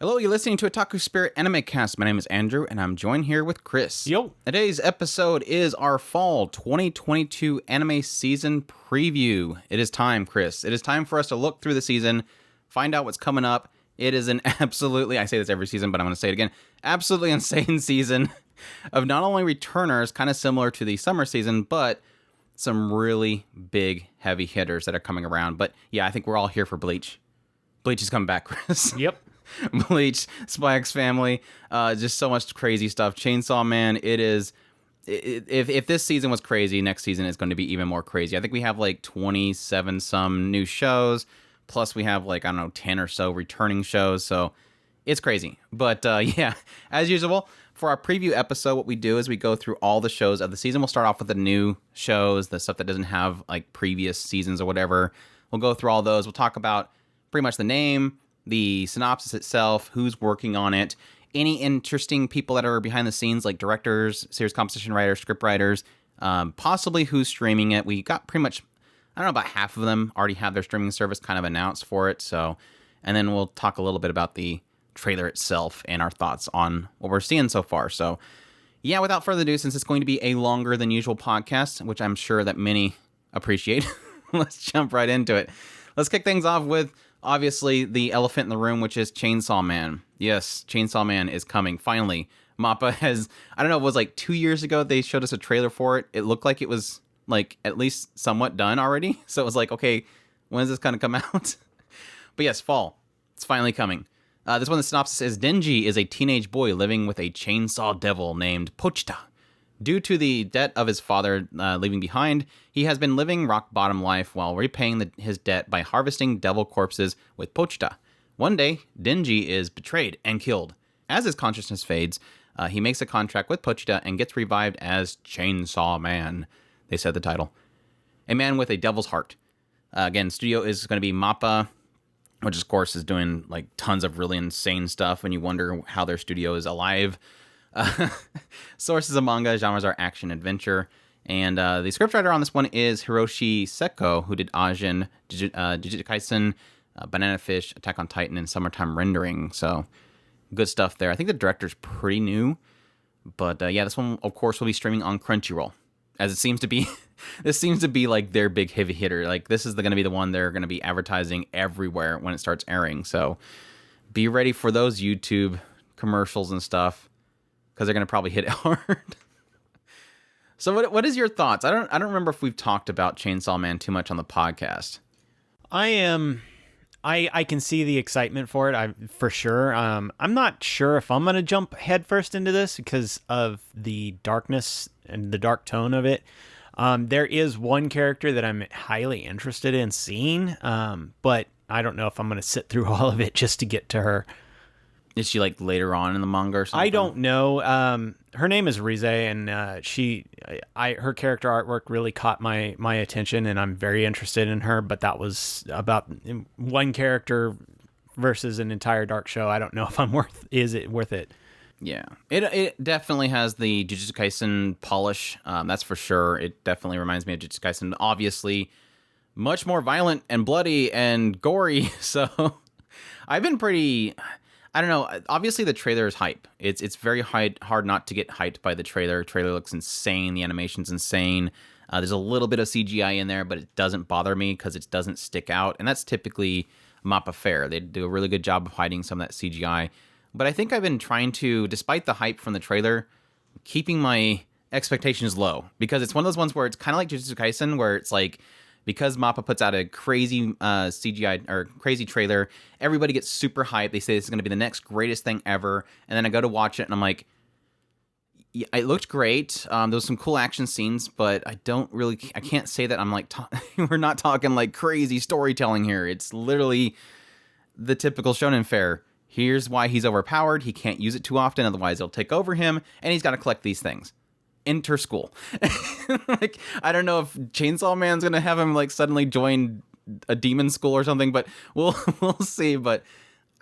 Hello, you're listening to Otaku Spirit Animecast. My name is Andrew, and I'm joined here with Chris. Yo. Today's episode is our fall 2022 anime season preview. It is time, Chris. It is time for us to look through the season, find out what's coming up. It is an absolutely, I say this every season, but I'm going to say it again, absolutely insane season of not only returners, kind of similar to the summer season, but some really big, heavy hitters that are coming around. But yeah, I think we're all here for Bleach. Bleach is coming back, Chris. Yep. Bleach, Spy X Family, just so much crazy stuff. Chainsaw Man, it is... If this season was crazy, next season is going to be even more crazy. I think we have like 27 some new shows, plus we have like, I don't know, 10 or so returning shows, so it's crazy. But yeah, as usual, for our preview episode, what we do is we go through all the shows of the season. We'll start off with the new shows, the stuff that doesn't have like previous seasons or whatever. We'll go through all those. We'll talk about pretty much the name, the synopsis itself, who's working on it, any interesting people that are behind the scenes, like directors, series composition writers, script writers, possibly who's streaming it. We got pretty much, I don't know, about half of them already have their streaming service kind of announced for it. So, and then we'll talk a little bit about the trailer itself and our thoughts on what we're seeing so far. So, yeah, without further ado, since it's going to be a longer than usual podcast, which I'm sure that many appreciate, let's jump right into it. Let's kick things off with, obviously, the elephant in the room, which is Chainsaw Man. Yes, Chainsaw Man is coming, finally. MAPPA has, I don't know, it was like 2 years ago they showed us a trailer for it. It looked like it was, like, at least somewhat done already. So it was like, okay, when is this going to come out? But yes, fall. It's finally coming. This one, the synopsis is, Denji is a teenage boy living with a chainsaw devil named Pochita. Due to the debt of his father leaving behind, he has been living rock-bottom life while repaying his debt by harvesting devil corpses with Pochita. One day, Denji is betrayed and killed. As his consciousness fades, he makes a contract with Pochita and gets revived as Chainsaw Man. They said the title. A man with a devil's heart. Again, studio is going to be MAPPA, which of course is doing like tons of really insane stuff when you wonder how their studio is alive. Sources of manga, genres are action adventure, and the scriptwriter on this one is Hiroshi Seko, who did Ajin, Jujutsu Kaisen, Banana Fish, Attack on Titan, and Summertime Rendering. So good stuff there. I think the director's pretty new, but yeah, this one of course will be streaming on Crunchyroll, as it seems to be. This seems to be like their big heavy hitter. Like this is going to be the one they're going to be advertising everywhere when it starts airing. So be ready for those YouTube commercials and stuff, because they're going to probably hit it hard. So what is your thoughts? I don't remember if we've talked about Chainsaw Man too much on the podcast. I can see the excitement for it, for sure. I'm not sure if I'm going to jump headfirst into this because of the darkness and the dark tone of it. There is one character that I'm highly interested in seeing, but I don't know if I'm going to sit through all of it just to get to her. Is she like later on in the manga or something? I don't know. Her name is Urusei, and her character artwork really caught my attention, and I'm very interested in her. But that was about one character versus an entire dark show. I don't know if is it worth it? Yeah, it definitely has the Jujutsu Kaisen polish. That's for sure. It definitely reminds me of Jujutsu Kaisen. Obviously, much more violent and bloody and gory. So I've been pretty. I don't know. Obviously, the trailer is hype. It's very hard not to get hyped by the trailer. The trailer looks insane. The animation's insane. There's a little bit of CGI in there, but it doesn't bother me because it doesn't stick out. And that's typically MAPPA fare. They do a really good job of hiding some of that CGI. But I think I've been trying to, despite the hype from the trailer, keeping my expectations low. Because it's one of those ones where it's kind of like Jujutsu Kaisen, where it's like, because MAPPA puts out a crazy CGI or crazy trailer, everybody gets super hyped. They say this is going to be the next greatest thing ever. And then I go to watch it and I'm like, yeah, it looked great. There was some cool action scenes, but I can't say that I'm like, we're not talking like crazy storytelling here. It's literally the typical shonen fare. Here's why he's overpowered. He can't use it too often, otherwise it'll take over him. And he's got to collect these things. Enter school. Like, I don't know if Chainsaw Man's gonna have him like suddenly join a demon school or something, but we'll see. But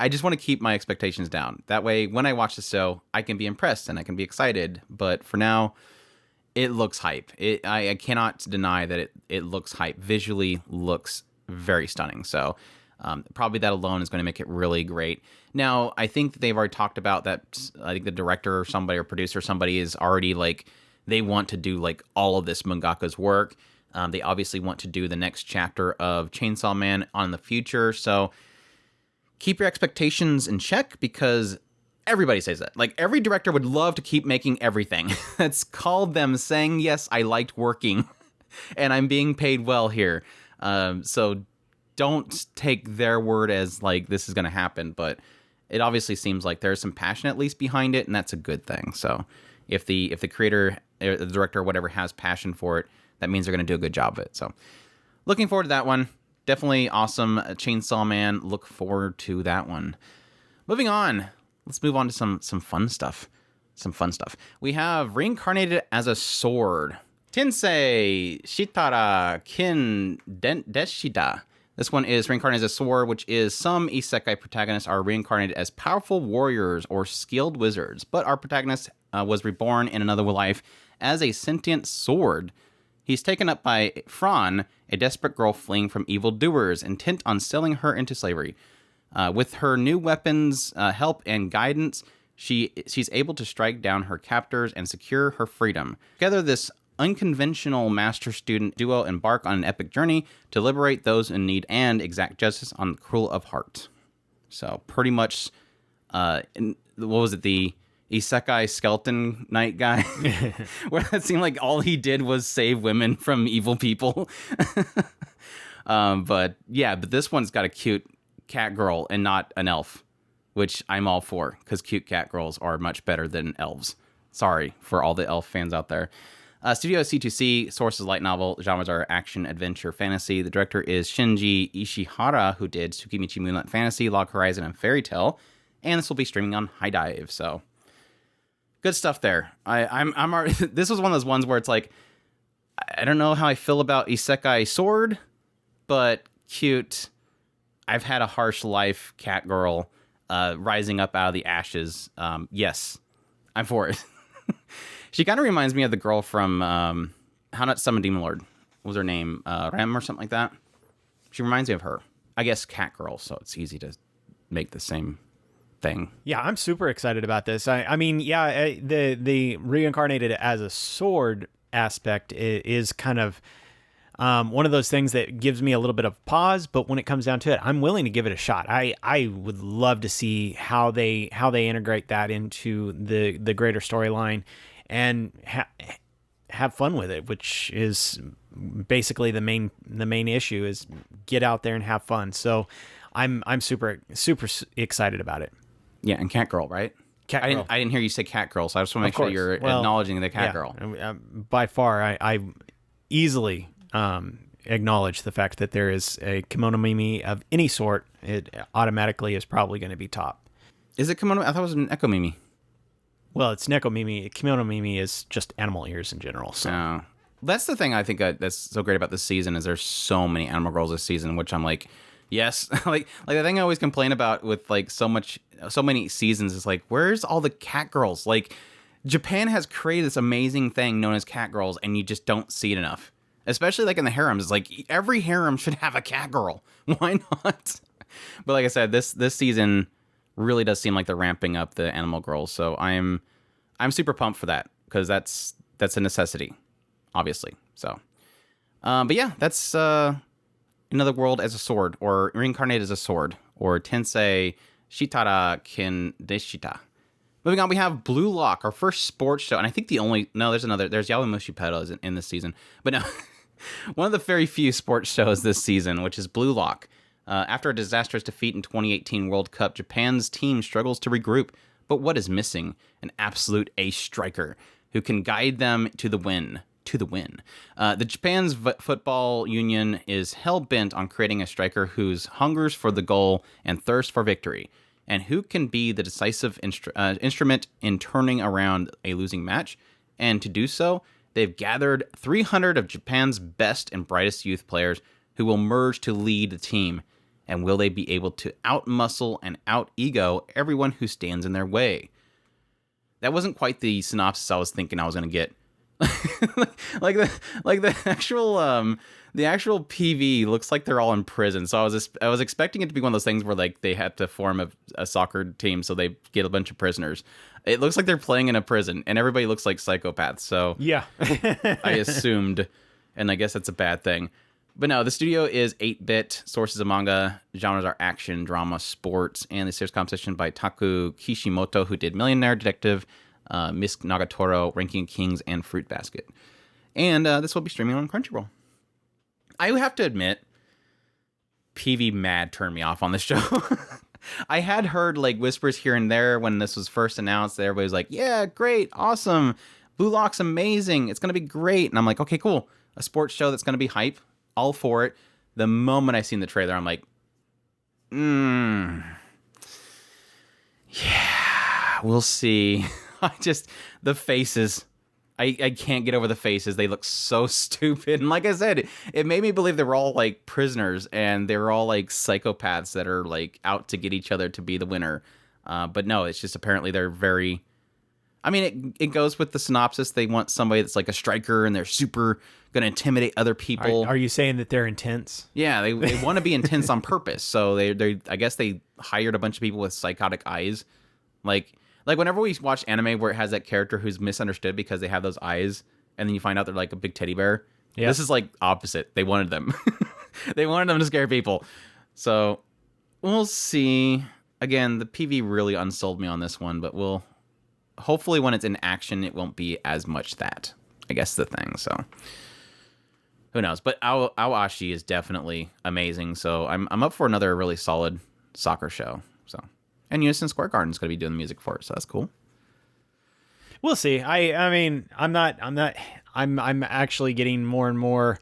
I just want to keep my expectations down. That way, when I watch the show, I can be impressed and I can be excited. But for now, it looks hype. I cannot deny that it looks hype. Visually looks very stunning. So Probably that alone is going to make it really great. Now, I think that they've already talked about that. I think the director or somebody or producer, somebody is already like, they want to do like all of this mangaka's work. They obviously want to do the next chapter of Chainsaw Man on the future. So keep your expectations in check, because everybody says that. Like, every director would love to keep making everything. That's called them saying, yes, I liked working and I'm being paid well here. So don't take their word as like this is going to happen, but it obviously seems like there's some passion at least behind it, and that's a good thing. So if the creator, or the director, or whatever has passion for it, that means they're going to do a good job of it. So looking forward to that one. Definitely awesome. Chainsaw Man. Look forward to that one. Moving on. Let's move on to some fun stuff. We have Reincarnated as a Sword. Tensei Shitara Kin Deshida. This one is Reincarnated as a Sword, which is some isekai protagonists are reincarnated as powerful warriors or skilled wizards, but our protagonist was reborn in another life as a sentient sword. He's taken up by Fran, a desperate girl fleeing from evildoers, intent on selling her into slavery. With her new weapons, help, and guidance, she's able to strike down her captors and secure her freedom. Together, this unconventional master-student duo embark on an epic journey to liberate those in need and exact justice on the cruel of heart. So, pretty much, what was it, the Isekai Skeleton Knight guy? Where it seemed like all he did was save women from evil people. But this one's got a cute cat girl and not an elf, which I'm all for, because cute cat girls are much better than elves. Sorry for all the elf fans out there. Studio C2C, source is light novel, genres are action, adventure, fantasy. The director is Shinji Ishihara, who did Tsukimichi Moonlight Fantasy, Log Horizon, and Fairy Tail, and this will be streaming on High Dive. So good stuff there. I'm already, this was one of those ones where it's like, I don't know how I feel about Isekai Sword, but cute. I've had a harsh life, cat girl, rising up out of the ashes. Yes, I'm for it. She kind of reminds me of the girl from How Not Summon Demon Lord. What was her name? Rem or something like that? She reminds me of her. I guess cat girl, so it's easy to make the same thing. Yeah, I'm super excited about this. I mean, the reincarnated as a sword aspect is kind of one of those things that gives me a little bit of pause, but when it comes down to it, I'm willing to give it a shot. I would love to see how they integrate that into the greater storyline and have fun with it, which is basically the main issue, is get out there and have fun. So I'm super excited about it. Yeah, and cat girl, right? Cat girl. I didn't hear you say cat girl, so I just want to make sure you're acknowledging the cat girl. By far, I easily acknowledge the fact that there is a kimono mimi of any sort. It automatically is probably going to be top. Is it kimono? I thought it was an echo mimi. Well, it's neko mimi. Kimono mimi is just animal ears in general. So that's the thing I think that's so great about this season, is there's so many animal girls this season, which I'm like, yes. like the thing I always complain about with like so many seasons is like, where's all the cat girls? Like, Japan has created this amazing thing known as cat girls, and you just don't see it enough. Especially like in the harems. It's like every harem should have a cat girl. Why not? But like I said, this season really does seem like they're ramping up the animal girls. So I'm super pumped for that, because that's a necessity, obviously. So, but yeah, that's Another World as a Sword, or Reincarnated as a Sword, or Tensei Shitara Kin Deshita. Moving on, we have BlueLock, our first sports show, and I think there's Yowamushi Pedal in this season, but no, one of the very few sports shows this season, which is BlueLock. After a disastrous defeat in 2018 World Cup, Japan's team struggles to regroup, but what is missing? An absolute ace striker who can guide them to the win. The Japan's football union is hell-bent on creating a striker whose hungers for the goal and thirst for victory, and who can be the decisive instrument in turning around a losing match. And to do so, they've gathered 300 of Japan's best and brightest youth players who will merge to lead the team. And will they be able to out-muscle and out-ego everyone who stands in their way? That wasn't quite the synopsis I was thinking I was going to get. like the actual PV looks like they're all in prison. So I was expecting it to be one of those things where like they had to form a soccer team, so they get a bunch of prisoners. It looks like they're playing in a prison, and everybody looks like psychopaths. So yeah, I assumed, and I guess that's a bad thing. But no, the studio is 8-bit. Sources of manga. Genres are action, drama, sports, and the series composition by Taku Kishimoto, who did Millionaire Detective, Miss Nagatoro, Ranking of Kings, and Fruit Basket. And this will be streaming on Crunchyroll. I have to admit, PV Mad turned me off on this show. I had heard like whispers here and there when this was first announced that everybody was like, yeah, great, awesome. BlueLock's amazing. It's going to be great. And I'm like, okay, cool. A sports show that's going to be hype. All for it. The moment I seen the trailer, I'm like, yeah, we'll see. The faces. I can't get over the faces. They look so stupid. And like I said, it made me believe they were all like prisoners and they were all like psychopaths that are like out to get each other to be the winner. But no, it's just apparently they're very... I mean, it goes with the synopsis. They want somebody that's like a striker and they're super going to intimidate other people. Are you saying that they're intense? Yeah, they want to be intense on purpose. So they I guess they hired a bunch of people with psychotic eyes. Like whenever we watch anime where it has that character who's misunderstood because they have those eyes, and then you find out they're like a big teddy bear. Yeah. This is like opposite. They wanted them. They wanted them to scare people. So we'll see. Again, the PV really unsold me on this one, but hopefully when it's in action, it won't be as much that. I guess the thing, so who knows? But Awashi is definitely amazing, so I'm up for another really solid soccer show. So, and Unison Square Garden's going to be doing the music for it, so that's cool. We'll see. I mean, I'm actually getting more and more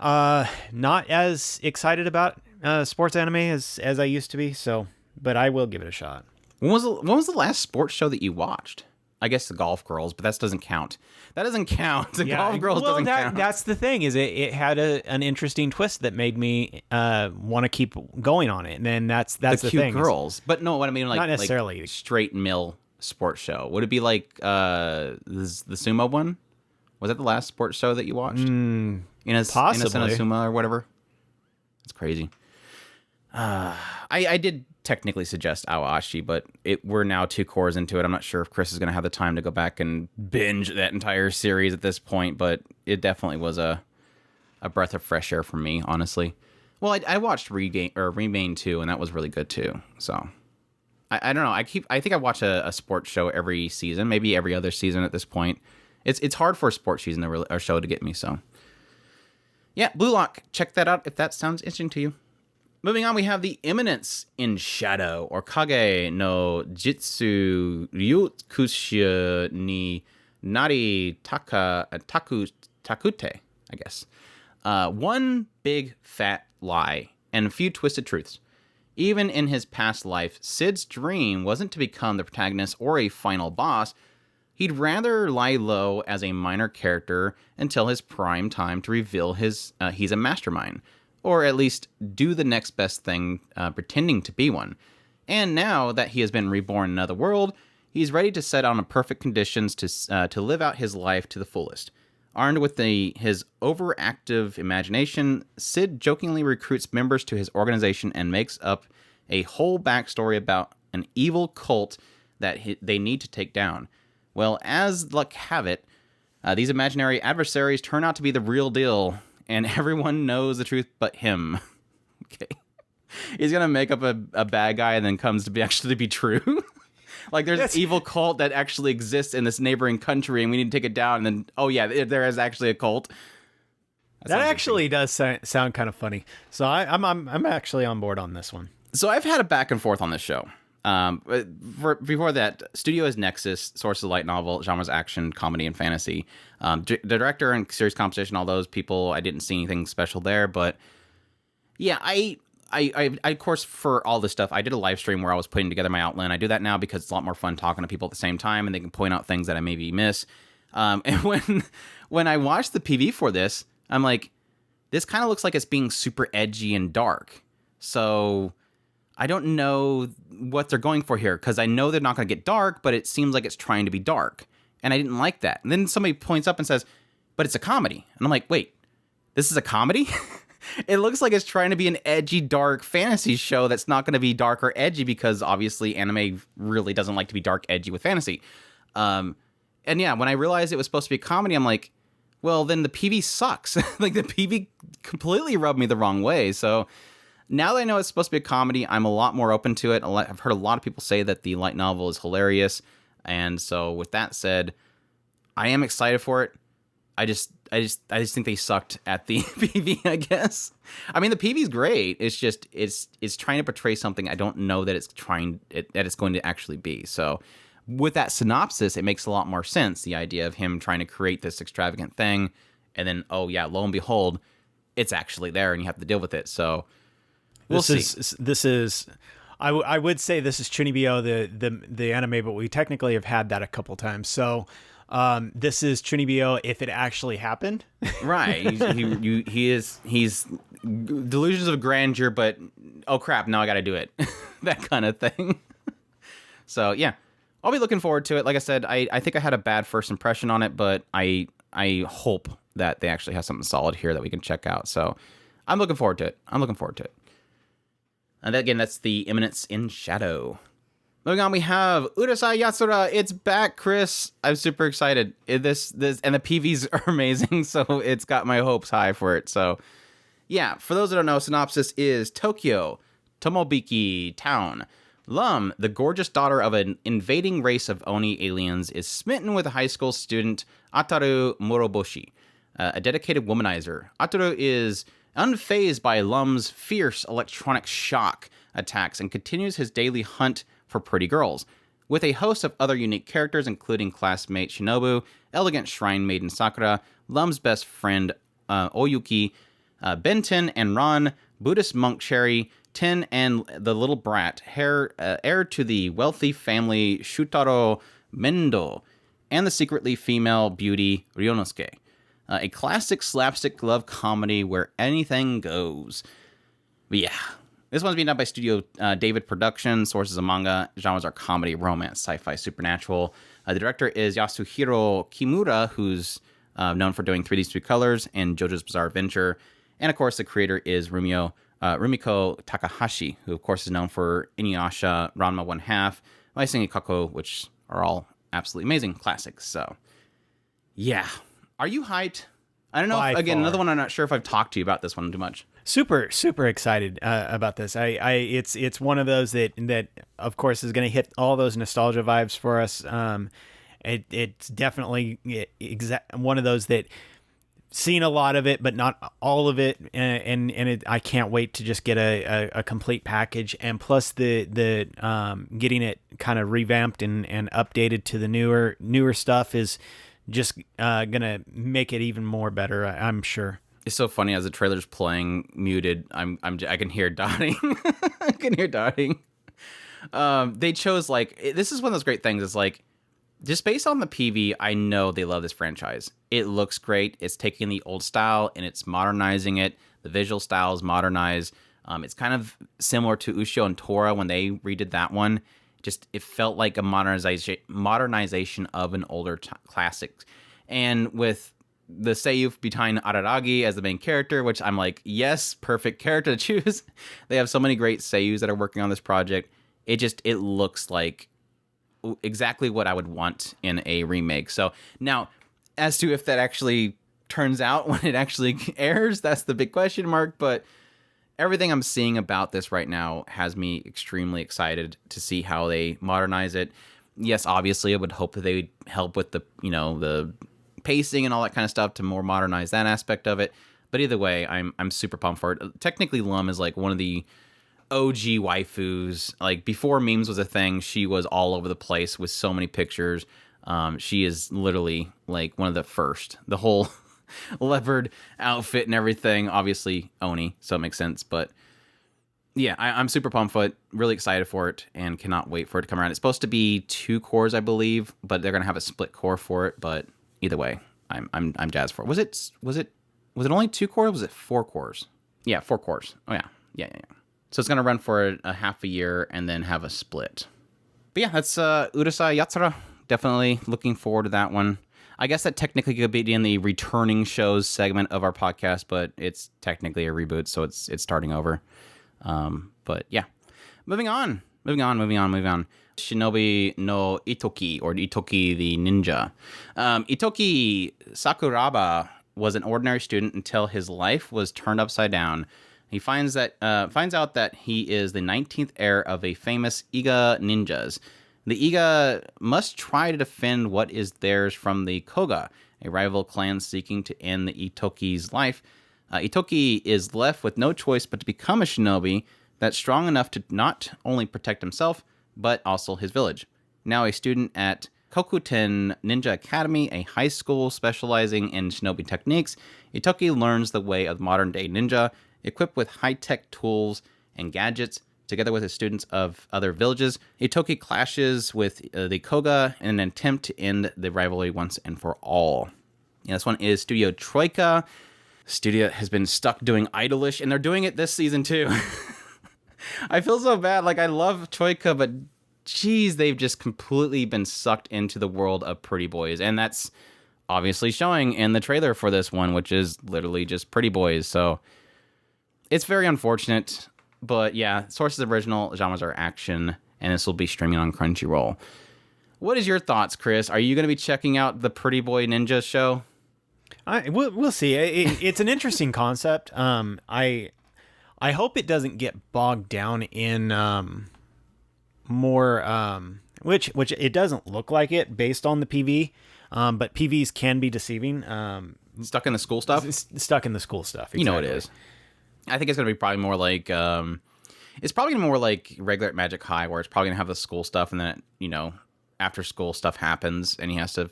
not as excited about sports anime as I used to be. So, but I will give it a shot. When was the last sports show that you watched? I guess the Golf Girls, but that doesn't count. That doesn't count. The Golf Girls doesn't count. That's the thing, is it had an interesting twist that made me want to keep going on it. And then that's the cute thing. Girls. But no, what I mean, like, not necessarily like straight mill sports show. Would it be like the sumo one? Was that the last sports show that you watched? Possibly. Inazuma or whatever. That's crazy. I did technically suggest Awashi, but we're now 2 cores into it. I'm not sure if Chris is going to have the time to go back and binge that entire series at this point, but it definitely was a breath of fresh air for me, honestly. Well, I watched Remain 2, and that was really good too. So I don't know. I think I watch a sports show every season, maybe every other season at this point. It's hard for a sports season or show to get me. So yeah, BlueLock, check that out if that sounds interesting to you. Moving on, we have the Eminence in Shadow, or Kage no Jitsu Ryukusha ni Nari Takute, I guess. One big fat lie and a few twisted truths. Even in his past life, Sid's dream wasn't to become the protagonist or a final boss. He'd rather lie low as a minor character until his prime time to reveal he's a mastermind. Or at least do the next best thing, pretending to be one. And now that he has been reborn in another world, he's ready to set on a perfect conditions to live out his life to the fullest. Armed with his overactive imagination, Sid jokingly recruits members to his organization and makes up a whole backstory about an evil cult that they need to take down. Well, as luck have it, these imaginary adversaries turn out to be the real deal, and everyone knows the truth but him. Okay. He's going to make up a bad guy and then comes to be true. Like, there's an evil cult that actually exists in this neighboring country and we need to take it down. And then, oh yeah, there is actually a cult. That actually does sound kind of funny. So I'm actually on board on this one. So I've had a back and forth on this show. Before that, studio is Nexus, source of light novel, genres action, comedy, and fantasy. The director and series composition, all those people, I didn't see anything special there, but yeah, I of course, for all this stuff, I did a live stream where I was putting together my outline. I do that now because it's a lot more fun talking to people at the same time, and they can point out things that I maybe miss. And when I watched the PV for this, I'm like, this kind of looks like it's being super edgy and dark. So I don't know what they're going for here, because I know they're not going to get dark, but it seems like it's trying to be dark. And I didn't like that. And then somebody points up and says, but it's a comedy. And I'm like, wait, this is a comedy? It looks like it's trying to be an edgy, dark fantasy show that's not going to be dark or edgy because obviously anime really doesn't like to be dark, edgy with fantasy. And yeah, when I realized it was supposed to be a comedy, I'm like, well, then the PV sucks. Like the PV completely rubbed me the wrong way. So now that I know it's supposed to be a comedy, I'm a lot more open to it. I've heard a lot of people say that the light novel is hilarious. And so with that said, I am excited for it. I just think they sucked at the PV, I guess. I mean, the PV is great. It's just it's trying to portray something I don't know that it's going to actually be. So, with that synopsis, it makes a lot more sense. The idea of him trying to create this extravagant thing, and then lo and behold, it's actually there, and you have to deal with it. So, we'll see. This is. I would say this is Chunibyo, the anime, but we technically have had that a couple times. So. This is Chunibyo if it actually happened. Right. He's delusions of grandeur, but oh crap, now I got to do it. That kind of thing. So yeah, I'll be looking forward to it. Like I said, I think I had a bad first impression on it, but I hope that they actually have something solid here that we can check out. So I'm looking forward to it. And again, that's the Eminence in Shadow. Moving on, we have Urusei Yatsura. It's back, Chris. I'm super excited. This and the PVs are amazing, so it's got my hopes high for it. So, yeah, for those that don't know, synopsis is Tokyo, Tomobiki Town. Lum, the gorgeous daughter of an invading race of Oni aliens, is smitten with a high school student, Ataru Moroboshi, a dedicated womanizer. Ataru is unfazed by Lum's fierce electronic shock attacks and continues his daily hunt for pretty girls, with a host of other unique characters, including classmate Shinobu, elegant shrine maiden Sakura, Lum's best friend Oyuki, Benton and Ron, Buddhist monk Cherry, Ten, and the little brat, heir to the wealthy family Shutaro Mendo, and the secretly female beauty Ryonosuke. A classic slapstick love comedy where anything goes. But yeah. This one's being done by Studio David Productions. Sources of manga. Genres are comedy, romance, sci-fi, supernatural. The director is Yasuhiro Kimura, who's known for doing 3D Street Colors and JoJo's Bizarre Adventure. And, of course, the creator is Rumiko Takahashi, who, of course, is known for Inuyasha, Ranma 1/2, My Singing Kako, which are all absolutely amazing classics. So, yeah. Are you hyped? I don't know. Another one I'm not sure if I've talked to you about this one too much. Super excited about this. It's one of those that of course is going to hit all those nostalgia vibes for us. It's definitely one of those that seen a lot of it, but not all of it. And I can't wait to just get a complete package. And plus the getting it kind of revamped and updated to the newer stuff is just gonna make it even more better. I'm sure. It's so funny as the trailer's playing muted. I can hear dotting. I can hear dotting. They chose this is one of those great things. It's like just based on the PV, I know they love this franchise. It looks great. It's taking the old style and it's modernizing it. The visual style is modernized. It's kind of similar to Ushio and Tora when they redid that one. Just it felt like a modernization of an older classic, and with the seiyuu behind Araragi as the main character, which I'm like, yes, perfect character to choose. They have so many great seiyus that are working on this project. It looks like exactly what I would want in a remake. So now, as to if that actually turns out when it actually airs, that's the big question mark. But everything I'm seeing about this right now has me extremely excited to see how they modernize it. Yes, obviously, I would hope that they would help with the pacing and all that kind of stuff to more modernize that aspect of it. But either way, I'm super pumped for it. Technically, Lum is like one of the OG waifus. Like before memes was a thing, she was all over the place with so many pictures. She is literally like one of the first. The whole leopard outfit and everything. Obviously, Oni, so it makes sense. But yeah, I'm super pumped for it. Really excited for it, and cannot wait for it to come around. It's supposed to be 2 cores, I believe, but they're gonna have a split core for it. But either way, I'm jazzed for it. Was it only 2 cores? Or was it 4 cores? Yeah, 4 cores. Oh yeah. So it's gonna run for a half a year and then have a split. But yeah, that's Urusei Yatsura. definitely looking forward to that one. I guess that technically could be in the returning shows segment of our podcast, but it's technically a reboot, so it's starting over. But yeah, moving on. Shinobi no Ittoki, or Ittoki the Ninja. Ittoki Sakuraba was an ordinary student until his life was turned upside down. He finds out that he is the 19th heir of a famous Iga ninjas. The Iga must try to defend what is theirs from the Koga, a rival clan seeking to end the Ittoki's life. Ittoki is left with no choice but to become a shinobi that's strong enough to not only protect himself, but also his village. Now a student at Kokuten Ninja Academy, a high school specializing in shinobi techniques, Ittoki learns the way of modern-day ninja, equipped with high-tech tools and gadgets. Together with his students of other villages, Ittoki clashes with the Koga in an attempt to end the rivalry once and for all. This one is Studio Troika. Studio has been stuck doing Idolish, and they're doing it this season too. I feel so bad. Like, I love Troika, but geez, they've just completely been sucked into the world of Pretty Boys, and that's obviously showing in the trailer for this one, which is literally just Pretty Boys. So it's very unfortunate. But yeah, Source's original genres are action, and this will be streaming on Crunchyroll. What is your thoughts, Chris? Are you going to be checking out the Pretty Boy Ninja show? We'll see. It's an interesting concept. I hope it doesn't get bogged down in more, which it doesn't look like it based on the PV, but PVs can be deceiving. Stuck in the school stuff? Stuck in the school stuff, exactly. You know it is. I think it's going to be probably more like, it's probably going to be more like regular Magic High, where it's probably going to have the school stuff, and then, after school stuff happens, and he has to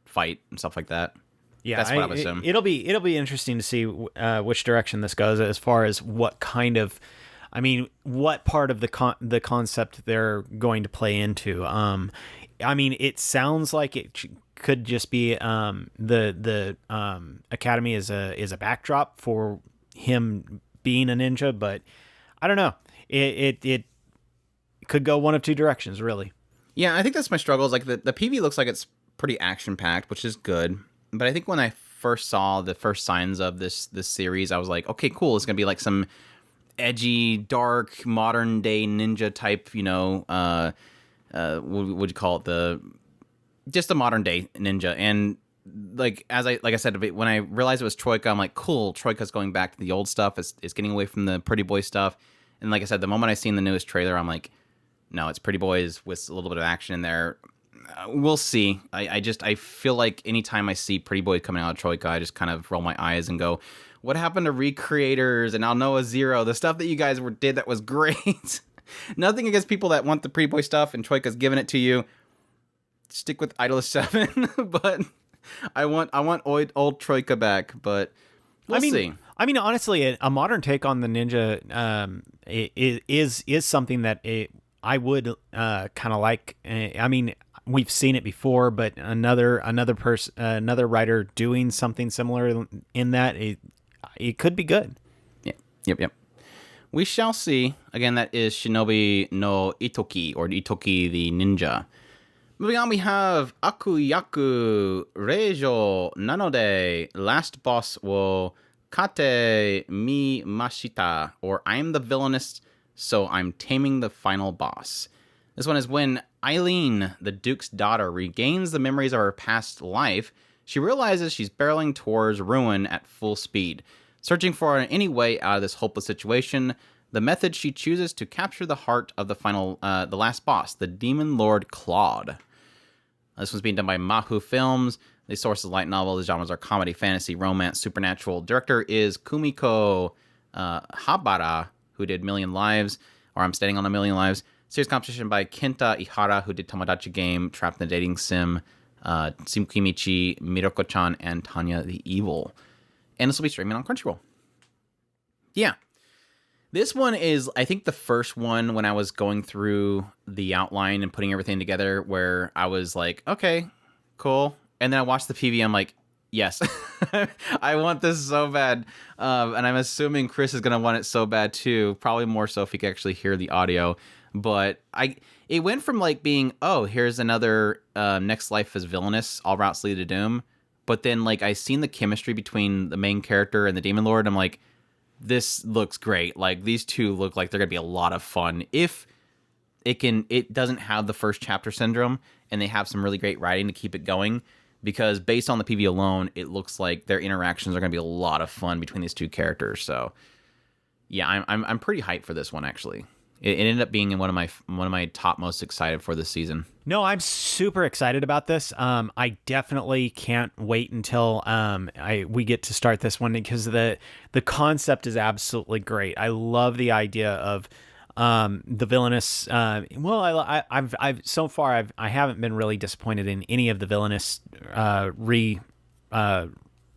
fight and stuff like that. Yeah, that's what I would assume. It'll be interesting to see which direction this goes, as far as what kind of, what part of the concept they're going to play into. It sounds like it could just be the academy is a backdrop for him being a ninja, but I don't know. It could go one of two directions, really. Yeah, I think that's my struggle. Is like the PV looks like it's pretty action packed, which is good. But I think when I first saw the first signs of this series, I was like, okay, cool. It's gonna be like some edgy, dark, modern day ninja type. What would you call it? Just the modern day ninja. And like I said, when I realized it was Troika, I'm like, cool. Troika's going back to the old stuff. It's getting away from the Pretty Boy stuff. And like I said, the moment I seen the newest trailer, I'm like, no, it's Pretty Boys with a little bit of action in there. We'll see. I feel like anytime I see Pretty Boy coming out of Troika, I just kind of roll my eyes and go, what happened to Recreators and Alnoa Zero? The stuff that you guys did that was great. Nothing against people that want the Pretty Boy stuff, and Troika's giving it to you. Stick with Idolish 7, but I want old Troika back, but we'll see. Honestly, a modern take on the ninja is something that I would kind of like. We've seen it before, but another writer doing something similar in that, it could be good. Yeah. Yep. We shall see. Again, that is Shinobi no Ittoki, or Ittoki the Ninja. Moving on, we have Akuyaku Reijo Nanode, Last Boss wo Kate mi mashita, or I'm the Villainess, so I'm taming the final boss. This one is when Eileen, the Duke's daughter, regains the memories of her past life. She realizes she's barreling towards ruin at full speed. Searching for any way out of this hopeless situation, the method she chooses to capture the heart of the last boss, the Demon Lord Claude. This one's being done by Mahu Films. The source is light novel. The genres are comedy, fantasy, romance, supernatural. Director is Kumiko Habara, who did Million Lives, or I'm Standing on a Million Lives. Series composition by Kenta Ihara, who did Tomodachi Game, Trapped in the Dating Sim, Tsukimichi, Miroko-chan, and Tanya the Evil. And this will be streaming on Crunchyroll. Yeah. This one is, I think, the first one when I was going through the outline and putting everything together where I was like, okay, cool. And then I watched the PV, I'm like, yes, I want this so bad. And I'm assuming Chris is going to want it so bad too, probably more so if he can actually hear the audio. but it went from like being, oh, here's another Next Life as Villainous, All Routes Lead to Doom, but then like I seen the chemistry between the main character and the Demon Lord. I'm like, this looks great. Like these two look like they're gonna be a lot of fun if it doesn't have the first chapter syndrome and they have some really great writing to keep it going. Because based on the PV alone, it looks like their interactions are gonna be a lot of fun between these two characters. So yeah, I'm pretty hyped for this one actually. It ended up being one of my top most excited for this season. No, I'm super excited about this. I definitely can't wait until we get to start this one because the concept is absolutely great. I love the idea of the Villainous. I've so far I haven't been really disappointed in any of the Villainous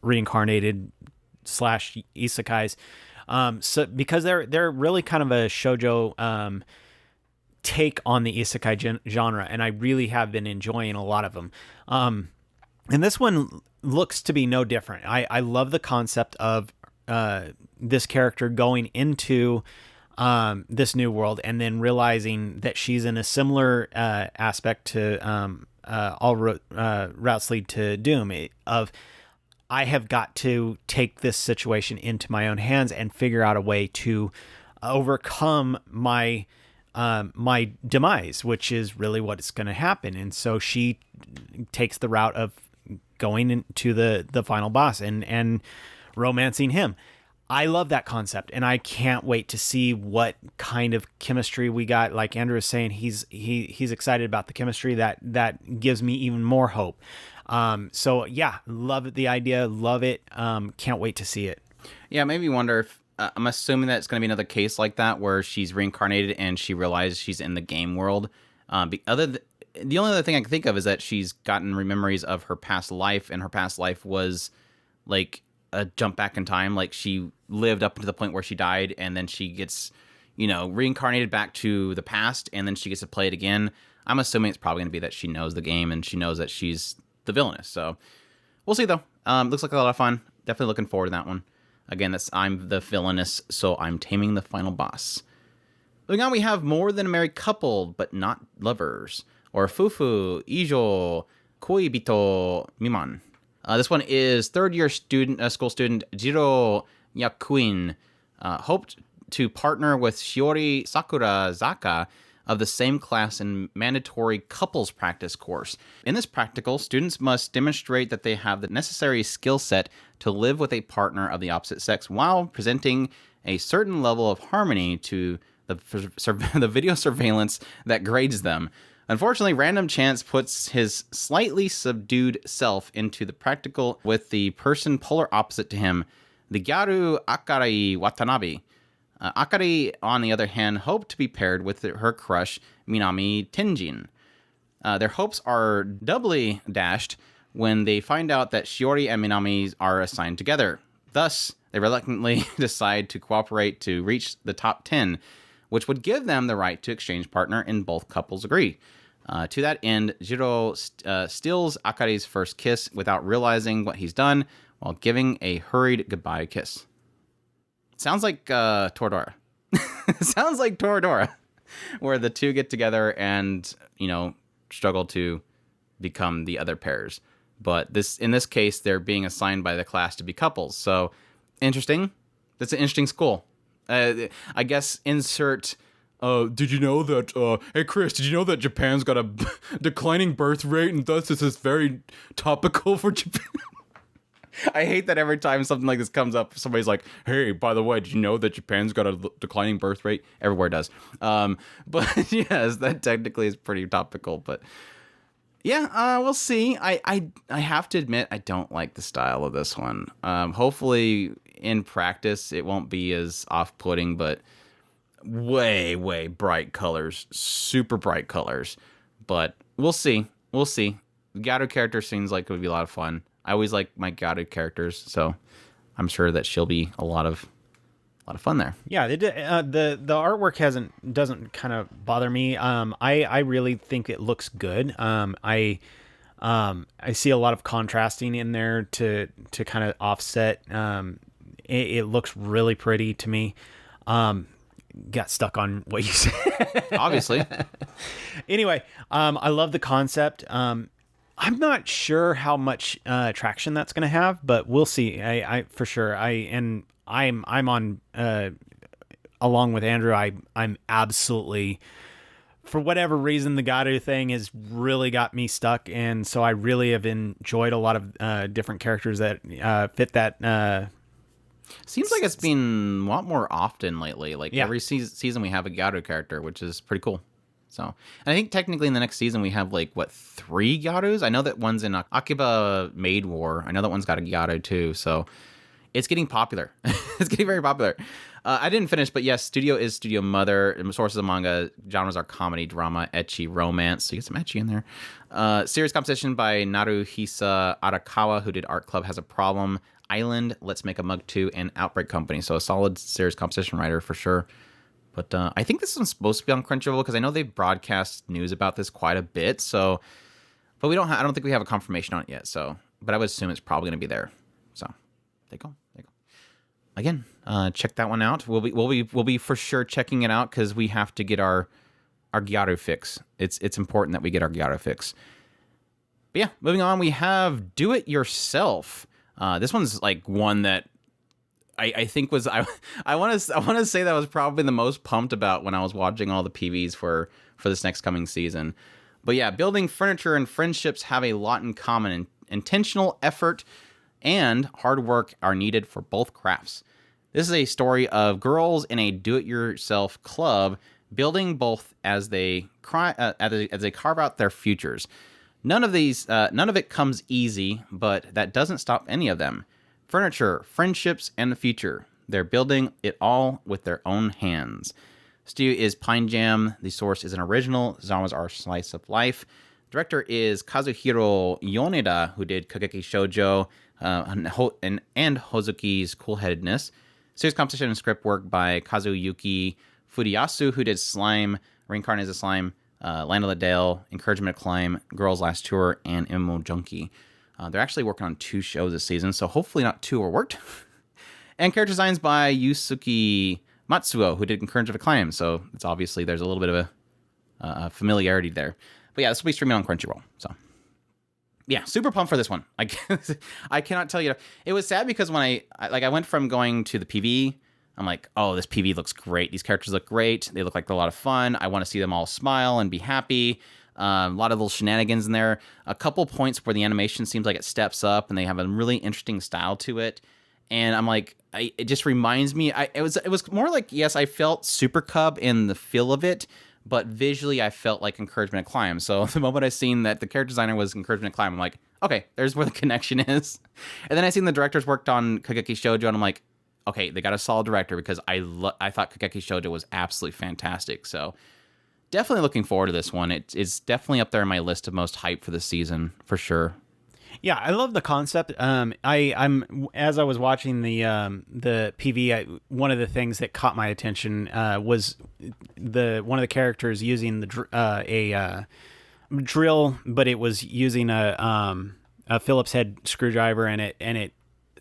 reincarnated / isekais. So because they're really kind of a shoujo take on the isekai genre, and I really have been enjoying a lot of them. And this one looks to be no different. I love the concept of this character going into this new world and then realizing that she's in a similar aspect to All Routes Lead to Doom of I have got to take this situation into my own hands and figure out a way to overcome my demise, which is really what's going to happen. And so she takes the route of going into the final boss and romancing him. I love that concept, and I can't wait to see what kind of chemistry we got. Like Andrew was saying, he's excited about the chemistry. That gives me even more hope. So yeah, love the idea, love it. Can't wait to see it. Yeah, maybe wonder if I'm assuming that it's going to be another case like that where she's reincarnated and she realizes she's in the game world. The only other thing I can think of is that she's gotten memories of her past life, and her past life was like a jump back in time. Like she lived up to the point where she died, and then she gets, reincarnated back to the past, and then she gets to play it again. I'm assuming it's probably going to be that she knows the game and she knows that she's the Villainess. So we'll see though. Looks like a lot of fun. Definitely looking forward to that one. Again, I'm the Villainess, so I'm taming the final boss. Moving on, we have More Than a Married Couple, but Not Lovers, or Fufu Ijo Koibito Miman. This one is third-year school student Jiro Yakuin, hoped to partner with Shiori Sakurazaka of the same class in mandatory couples practice course. In this practical, students must demonstrate that they have the necessary skill set to live with a partner of the opposite sex while presenting a certain level of harmony to the video surveillance that grades them. Unfortunately, random chance puts his slightly subdued self into the practical with the person polar opposite to him, the Gyaru Akari Watanabe. Akari, on the other hand, hoped to be paired with her crush, Minami Tenjin. Their hopes are doubly dashed when they find out that Shiori and Minami are assigned together. Thus, they reluctantly decide to cooperate to reach the top 10, which would give them the right to exchange partner, and both couples agree. To that end, Jiro steals Akari's first kiss without realizing what he's done while giving a hurried goodbye kiss. Sounds like Toradora. Sounds like Toradora, where the two get together and, struggle to become the other pairs. But in this case, they're being assigned by the class to be couples. So, interesting. That's an interesting school. I guess insert... did you know that, hey Chris, did you know that Japan's got a declining birth rate and thus this is very topical for Japan? I hate that every time something like this comes up, somebody's like, hey, by the way, did you know that Japan's got a declining birth rate? Everywhere does. But yes, that technically is pretty topical, but yeah, we'll see. I have to admit, I don't like the style of this one. Hopefully in practice, it won't be as off-putting, but way bright colors, super bright colors, but we'll see. The Gato character seems like it would be a lot of fun. I always like my Gato characters, so I'm sure that she'll be a lot of fun there. Yeah, the artwork doesn't kind of bother me. I really think it looks good. I see a lot of contrasting in there to kind of offset. It looks really pretty to me. got stuck on what you said. Obviously. Anyway, I love the concept. I'm not sure how much traction that's going to have, but we'll see. I for sure. I'm on along with Andrew. I'm absolutely, for whatever reason, the Garu thing has really got me stuck, and so I really have enjoyed a lot of different characters that fit that. Seems like it's been a lot more often lately. Like every season we have a Garu character, which is pretty cool. So, and I think technically in the next season we have like 3 Garus. I know that one's in Akiba Maid War. I know that one's got a Garu too. So it's getting popular. It's getting very popular. I didn't finish, but yes, Studio is Studio Mother. Sources of manga genres are comedy, drama, ecchi, romance. So you get some ecchi in there. Series composition by Naruhisa Arakawa, who did Art Club Has a Problem, Island, Let's Make a Mug 2, and Outbreak Company. So a solid series composition writer for sure. But I think this one's supposed to be on Crunchyroll because I know they broadcast news about this quite a bit. So, but we don't. I don't think we have a confirmation on it yet. So, but I would assume it's probably going to be there. So, there you go. There you go. Again, check that one out. We'll be for sure checking it out because we have to get our Gyaru fix. It's important that we get our Gyaru fix. But yeah, moving on, we have Do It Yourself. This one's like one that I think was I want to say that I was probably the most pumped about when I was watching all the PVs for this next coming season. But yeah, building furniture and friendships have a lot in common. Intentional effort and hard work are needed for both crafts. This is a story of girls in a do-it-yourself club building both as they carve out their futures. None of it comes easy, but that doesn't stop any of them. Furniture, friendships, and the future. They're building it all with their own hands. Studio is Pine Jam. The source is an original. Genres are slice of life. Director is Kazuhiro Yoneda, who did Kageki Shoujo and Hozuki's Coolheadedness. Series composition and script work by Kazuyuki Furuyasu, who did Slime, Reincarnated as a Slime, Land of the Dale, Encouragement to Climb, Girls Last Tour, and Imo Junkie. They're actually working on 2 shows this season, so hopefully not 2 are worked. And character designs by Yusuke Matsuo, who did Encouragement to Climb, so it's obviously there's a little bit of a familiarity there. But yeah, this will be streaming on Crunchyroll, so yeah, super pumped for this one. I cannot tell you. It was sad because when I went from going to the PV, I'm like, oh, this PV looks great. These characters look great. They look like they're a lot of fun. I want to see them all smile and be happy. A lot of little shenanigans in there. A couple points where the animation seems like it steps up and they have a really interesting style to it. And I'm like, it just reminds me. It was more like, yes, I felt Super Cub in the feel of it, but visually I felt like Encouragement to Climb. So the moment I seen that the character designer was Encouragement to Climb, I'm like, okay, there's where the connection is. And then I seen the directors worked on Kageki Shoujo, and I'm like, okay, they got a solid director because I thought Kageki Shoujo was absolutely fantastic. So definitely looking forward to this one. It's definitely up there on my list of most hype for the season, for sure. Yeah, I love the concept. I'm as I was watching the PV, one of the things that caught my attention was one of the characters using a drill, but it was using a Phillips head screwdriver, and it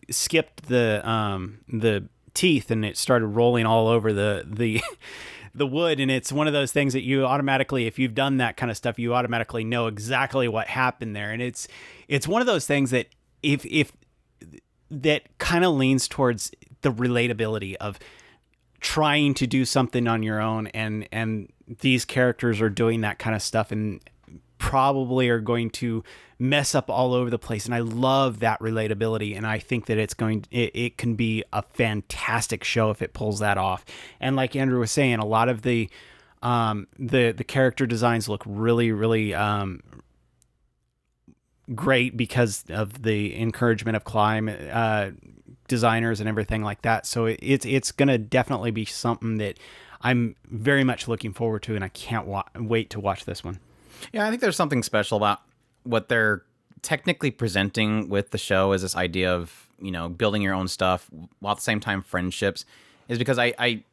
skipped the teeth, and it started rolling all over the wood. And it's one of those things that you automatically, if you've done that kind of stuff, you automatically know exactly what happened there. And it's one of those things that if that kind of leans towards the relatability of trying to do something on your own, and these characters are doing that kind of stuff and probably are going to mess up all over the place. And I love that relatability, and I think that it can be a fantastic show if it pulls that off. And like Andrew was saying, a lot of the character designs look really, really great because of the Encouragement of Climb designers and everything like that. So it's gonna definitely be something that I'm very much looking forward to, and I can't wait to watch this one. Yeah, I think there's something special about what they're technically presenting with the show as this idea of, building your own stuff while at the same time friendships, is because I'm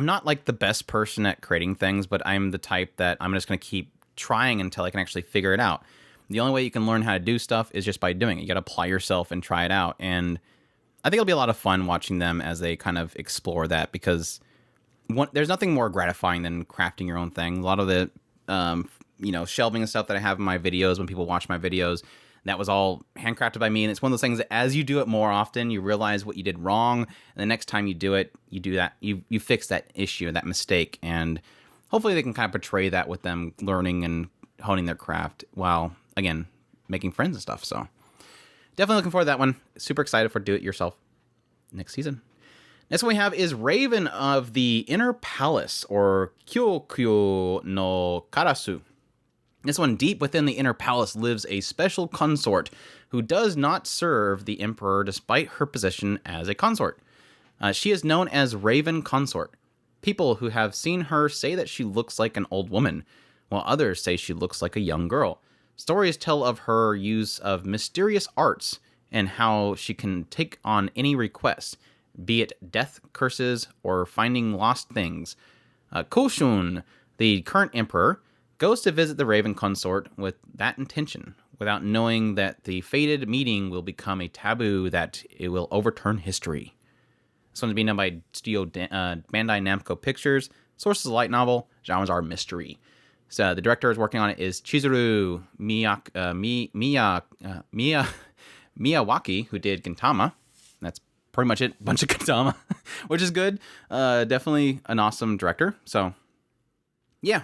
not like the best person at creating things, but I'm the type that I'm just going to keep trying until I can actually figure it out. The only way you can learn how to do stuff is just by doing it. You got to apply yourself and try it out. And I think it'll be a lot of fun watching them as they kind of explore that, because there's nothing more gratifying than crafting your own thing. A lot of the shelving and stuff that I have in my videos, when people watch my videos, that was all handcrafted by me. And it's one of those things that as you do it more often, you realize what you did wrong. And the next time you do it, you do that, you fix that issue, that mistake. And hopefully they can kind of portray that with them learning and honing their craft while, again, making friends and stuff. So definitely looking forward to that one. Super excited for Do It Yourself next season. Next one we have is Raven of the Inner Palace, or Kyuu no Karasu. This one, deep within the Inner Palace lives a special consort who does not serve the Emperor despite her position as a consort. She is known as Raven Consort. People who have seen her say that she looks like an old woman, while others say she looks like a young girl. Stories tell of her use of mysterious arts and how she can take on any request, be it death curses or finding lost things. Koshun, the current emperor, goes to visit the Raven Consort with that intention, without knowing that the fated meeting will become a taboo that it will overturn history. This one's being done by Studio Bandai Namco Pictures. Source is a light novel. Genres are mystery. So the director is working on it is Chizuru Miyawaki, who did Gintama. That's pretty much it. Bunch of Gintama, which is good. Definitely an awesome director. So, yeah.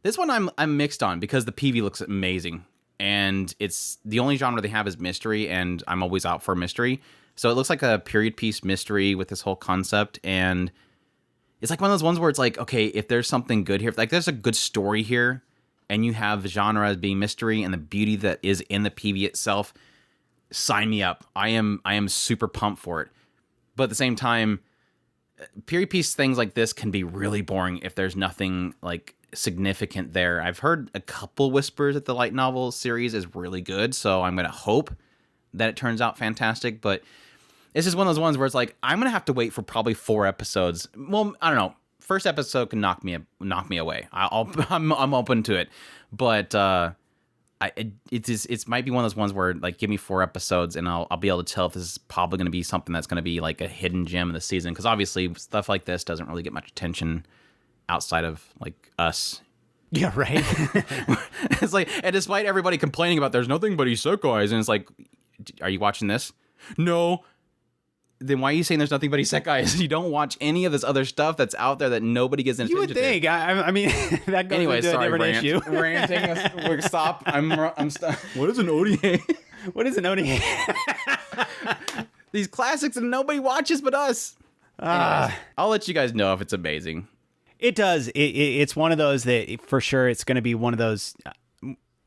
This one I'm mixed on because the PV looks amazing. And it's the only genre they have is mystery, and I'm always out for mystery. So it looks like a period piece mystery with this whole concept, and it's like one of those ones where it's like, okay, if there's something good here, like there's a good story here, and you have the genre as being mystery and the beauty that is in the PV itself, sign me up. I am super pumped for it. But at the same time, period piece things like this can be really boring if there's nothing like significant there. I've heard a couple whispers that the light novel series is really good, so I'm going to hope that it turns out fantastic, but it's just one of those ones where it's like, I'm going to have to wait for probably 4 episodes. Well, I don't know. First episode can knock me away. I'm open to it, but it might be one of those ones where like give me 4 episodes and I'll be able to tell if this is probably going to be something that's going to be like a hidden gem in the season, because obviously stuff like this doesn't really get much attention outside of like us. Yeah, right. It's like, and despite everybody complaining about there's nothing but isekais, and it's like, are you watching this? No. Then why are you saying there's nothing but isekais? You don't watch any of this other stuff that's out there that nobody gets attention to. You would think. I mean, that goes into a different issue. Ranting. Stop. I'm stop. What is an ODA? What is an ODA? These classics that nobody watches but us. Anyways, I'll let you guys know if it's amazing. It does. It's one of those that for sure it's going to be one of those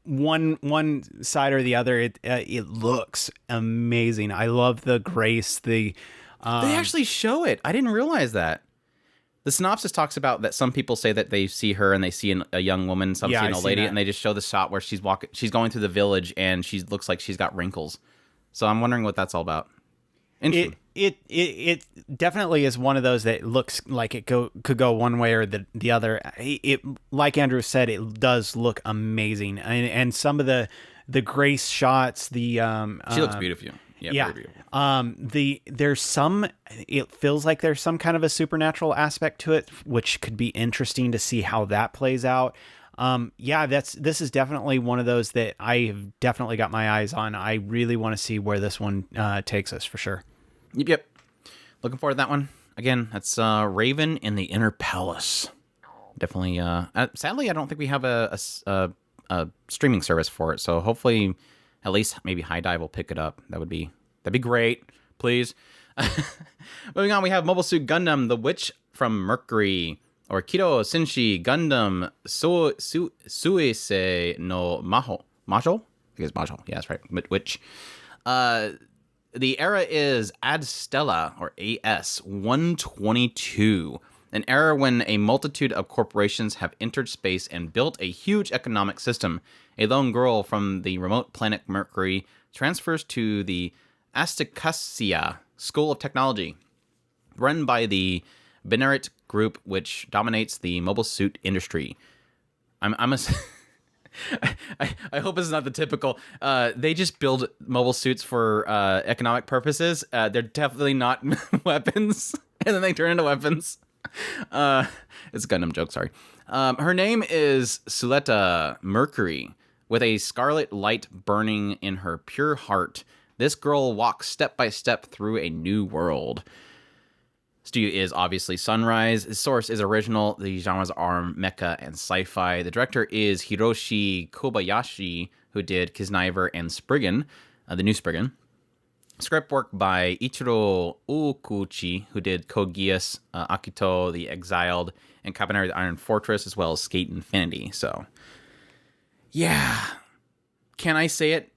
one side or the other. It looks amazing. I love the grace. They actually show it. I didn't realize that. The synopsis talks about that some people say that they see her and they see a young woman, some see an old lady, and they just show the shot where she's going through the village and she looks like she's got wrinkles. So I'm wondering what that's all about. It definitely is one of those that looks like it could go one way or the other. It, like Andrew said, it does look amazing, and some of the grace shots. She looks beautiful. Yeah. There's some. It feels like there's some kind of a supernatural aspect to it, which could be interesting to see how that plays out. This is definitely one of those that I have definitely got my eyes on. I really want to see where this one takes us for sure. Yep. Looking forward to that one. Again, that's Raven in the Inner Palace. Definitely. Sadly, I don't think we have a streaming service for it. So hopefully, at least maybe High Dive will pick it up. That'd be great. Please. Moving on, we have Mobile Suit Gundam: The Witch from Mercury, or Kiro Senshi Gundam Suisei no Maho. Majo? I guess Majo. Yeah, that's right. Witch. The era is Ad Stella, or AS 122, an era when a multitude of corporations have entered space and built a huge economic system. A lone girl from the remote planet Mercury transfers to the Astacasia School of Technology, run by the Benerit Group, which dominates the mobile suit industry. I hope it's not the typical. They just build mobile suits for economic purposes. They're definitely not weapons, and then they turn into weapons. It's a Gundam joke, sorry. Her name is Suleta Mercury, with a scarlet light burning in her pure heart. This girl walks step by step through a new world. Studio is obviously Sunrise. The source is original. The genres are mecha and sci-fi. The director is Hiroshi Kobayashi, who did Kisniver and Spriggan, the new Spriggan. Script work by Ichiro Okuchi, who did Code Geass, Akito the Exiled, and Kabaneri the Iron Fortress, as well as Skate Infinity. So, yeah. Can I say it?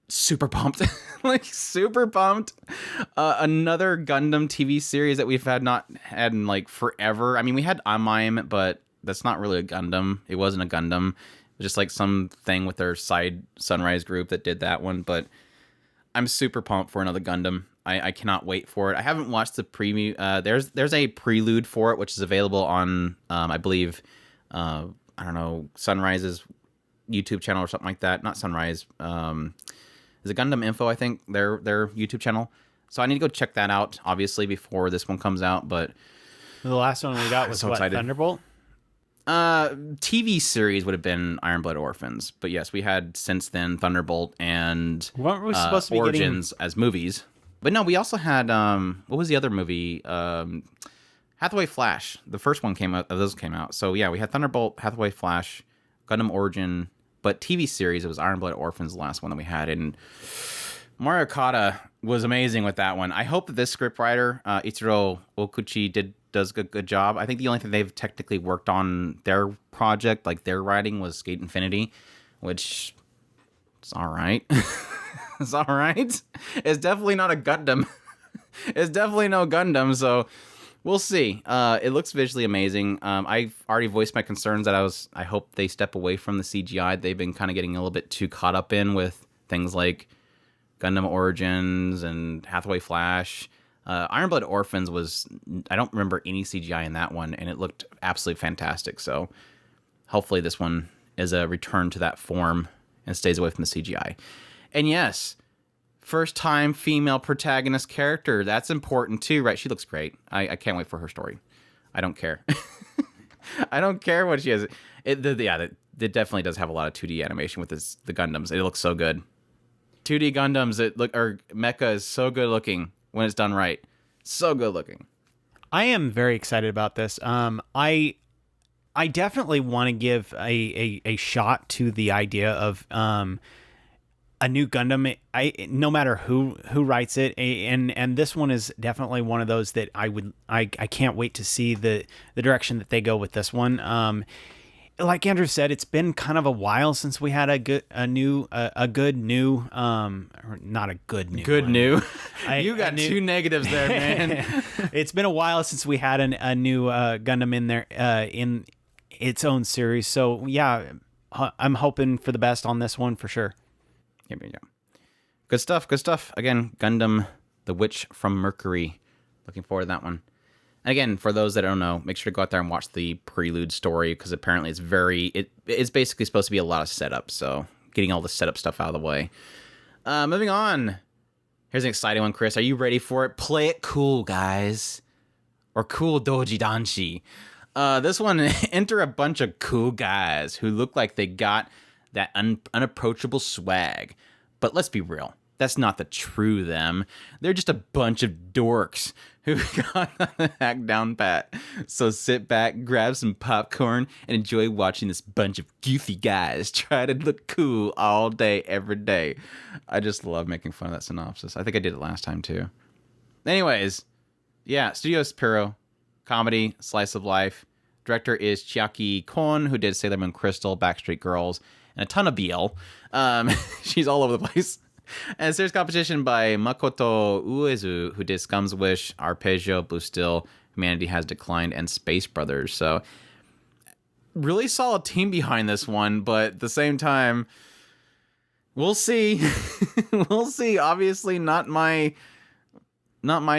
Super pumped. Like, super pumped. Another Gundam TV series that we've not had in, like, forever. I mean, we had Amime, but that's not really a Gundam. It wasn't a Gundam. It was just, like, some thing with their side Sunrise group that did that one, but I'm super pumped for another Gundam. I cannot wait for it. I haven't watched the preview. There's a prelude for it, which is available on, I believe, I don't know, Sunrise's YouTube channel or something like that. Not Sunrise. Is it Gundam Info, I think, their YouTube channel. So I need to go check that out, obviously, before this one comes out. But the last one we got was what, Thunderbolt? TV series would have been Iron Blood Orphans. But yes, we had since then Thunderbolt and weren't we supposed to be Origins as movies. But no, we also had, what was the other movie? Hathaway Flash. The first one came out, those came out. So yeah, we had Thunderbolt, Hathaway Flash, Gundam Origin, but TV series, it was Iron Blood Orphans, the last one that we had. And Mario Okada was amazing with that one. I hope that this scriptwriter, Ichiro Okuchi, does a good job. I think the only thing they've technically worked on their project, like their writing, was Skate Infinity, which is all right. It's all right. It's definitely not a Gundam. It's definitely no Gundam, so we'll see. It looks visually amazing. I've already voiced my concerns that I hope they step away from the CGI. They've been kind of getting a little bit too caught up in with things like Gundam Origins and Hathaway Flash. Iron Blood Orphans I don't remember any CGI in that one, and it looked absolutely fantastic. So hopefully this one is a return to that form and stays away from the CGI. And yes, first time female protagonist character. That's important too, right? She looks great. I can't wait for her story. I don't care. I don't care what she has. It definitely does have a lot of 2D animation with the Gundams. It looks so good. 2D Gundams, mecha is so good looking when it's done right. So good looking. I am very excited about this. I definitely want to give a shot to the idea of a new Gundam. No matter who writes it, and this one is definitely one of those that I can't wait to see the direction that they go with this one. Like Andrew said, it's been kind of a while since we had a good new. You got two negatives there, man. It's been a while since we had a new Gundam in there in its own series. So yeah, I'm hoping for the best on this one for sure. Yeah. Good stuff. Again, Gundam, The Witch from Mercury. Looking forward to that one. And again, for those that don't know, make sure to go out there and watch the prelude story, because apparently it's basically supposed to be a lot of setup. So getting all the setup stuff out of the way. Moving on. Here's an exciting one, Chris. Are you ready for it? Play it cool, guys. Or cool doji danshi. This one, enter a bunch of cool guys who look like they got that unapproachable swag. But let's be real. That's not the true them. They're just a bunch of dorks who got the hack down pat. So sit back, grab some popcorn, and enjoy watching this bunch of goofy guys try to look cool all day, every day. I just love making fun of that synopsis. I think I did it last time too. Anyways, yeah, Studio Spiro, comedy, slice of life. Director is Chiaki Kon, who did Sailor Moon Crystal, Backstreet Girls, and a ton of BL. She's all over the place. And series competition by Makoto Uezu, who did Scum's Wish, Arpeggio, Blue Still, Humanity Has Declined, and Space Brothers. So, really solid team behind this one, but at the same time, we'll see. We'll see. Obviously, not my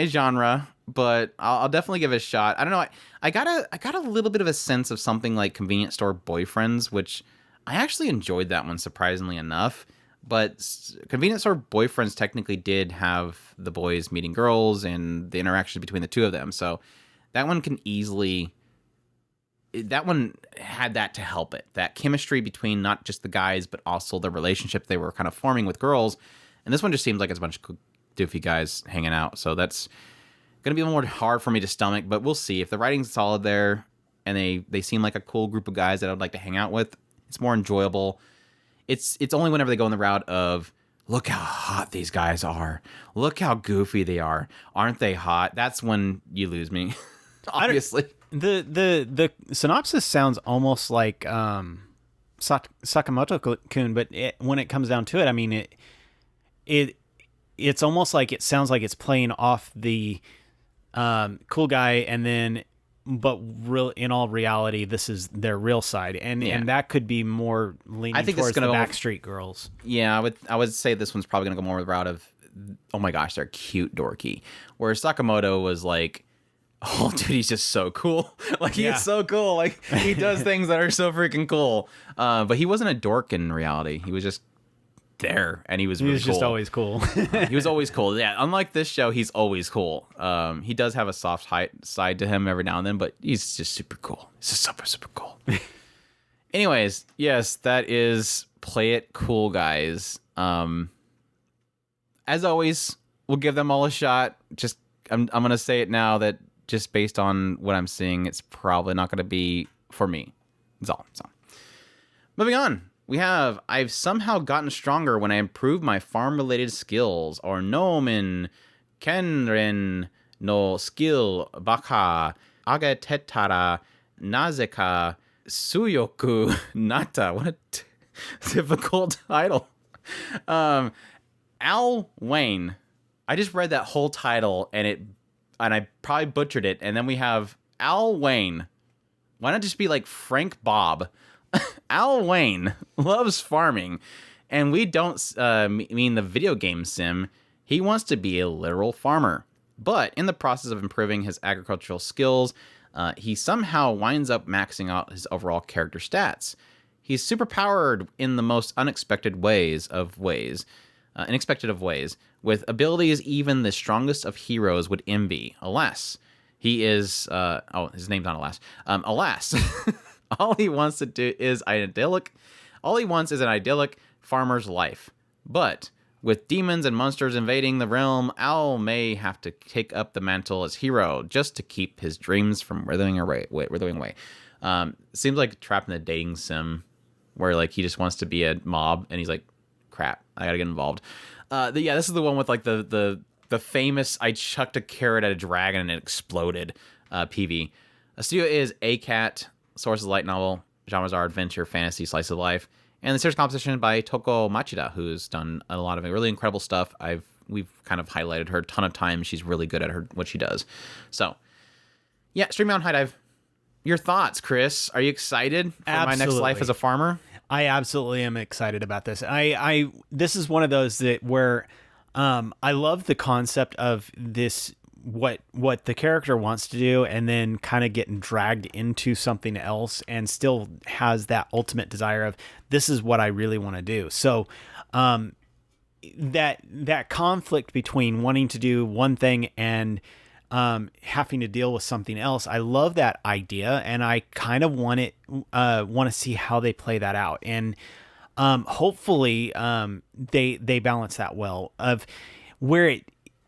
genre, but I'll definitely give it a shot. I don't know. I got a little bit of a sense of something like Convenience Store Boyfriends, which I actually enjoyed that one surprisingly enough. But Convenience Store Boyfriends technically did have the boys meeting girls and the interaction between the two of them. So that one can easily. That one had that to help it. That chemistry between not just the guys, but also the relationship they were kind of forming with girls. And this one just seems like it's a bunch of doofy guys hanging out. So that's going to be a little more hard for me to stomach, but we'll see. If the writing's solid there and they seem like a cool group of guys that I'd like to hang out with, it's more enjoyable. It's only whenever they go in the route of, look how hot these guys are. Look how goofy they are. Aren't they hot? That's when you lose me, obviously. The synopsis sounds almost like Sakamoto-kun, but when it comes down to it, I mean, it's almost like it sounds like it's playing off the cool guy, and then but in all reality, this is their real side, and that could be more leaning towards the Backstreet Girls. Yeah, I would say this one's probably gonna go more with the route of, oh my gosh, they're cute, dorky. Whereas Sakamoto was like, oh, dude, he's just so cool. Like, he is so cool. Like, he does things that are so freaking cool. But he wasn't a dork in reality. He was just there, and he was really cool. Just always cool. He was always cool. Yeah, unlike this show, he's always cool. He does have a soft side to him every now and then, but he's just super cool. He's just super, super cool. Anyways, yes, that is Play It Cool, guys. As always, we'll give them all a shot. Just, I'm going to say it now that just based on what I'm seeing, it's probably not going to be for me. That's all. Moving on. I've somehow gotten stronger when I improve my farm-related skills, or Nomen, Kenren no skill, Baka, Agatetara, Nazeka, Suyoku, Nata. What a difficult title. Al Wayne. I just read that whole title, and I probably butchered it, and then we have Al Wayne. Why not just be like Frank Bob? Al Wayne loves farming, and we don't mean the video game sim. He wants to be a literal farmer, but in the process of improving his agricultural skills, he somehow winds up maxing out his overall character stats. He's superpowered in the most unexpected of ways, with abilities even the strongest of heroes would envy. Alas, he is his name's not Alas. Alas. All he wants to do is an idyllic farmer's life. But with demons and monsters invading the realm, Al may have to take up the mantle as hero just to keep his dreams from withering away. Seems like trapped in a dating sim where like he just wants to be a mob and he's like, crap, I gotta get involved. This is the one with like the famous I chucked a carrot at a dragon and it exploded PV. Studio is ACAT. Source is light novel, genres are adventure, fantasy, slice of life, and the series composition by Toko Machida, who's done a lot of really incredible stuff. We've kind of highlighted her a ton of times. She's really good at what she does. So, yeah, Stream Mountain High Dive. Your thoughts, Chris? Are you excited for my next life as a farmer? I absolutely am excited about this. This is one of those where I love the concept of this. What the character wants to do, and then kind of getting dragged into something else, and still has that ultimate desire of, this is what I really want to do. So that conflict between wanting to do one thing and having to deal with something else, I love that idea, and I kind of want to see how they play that out, and hopefully they balance that well, of where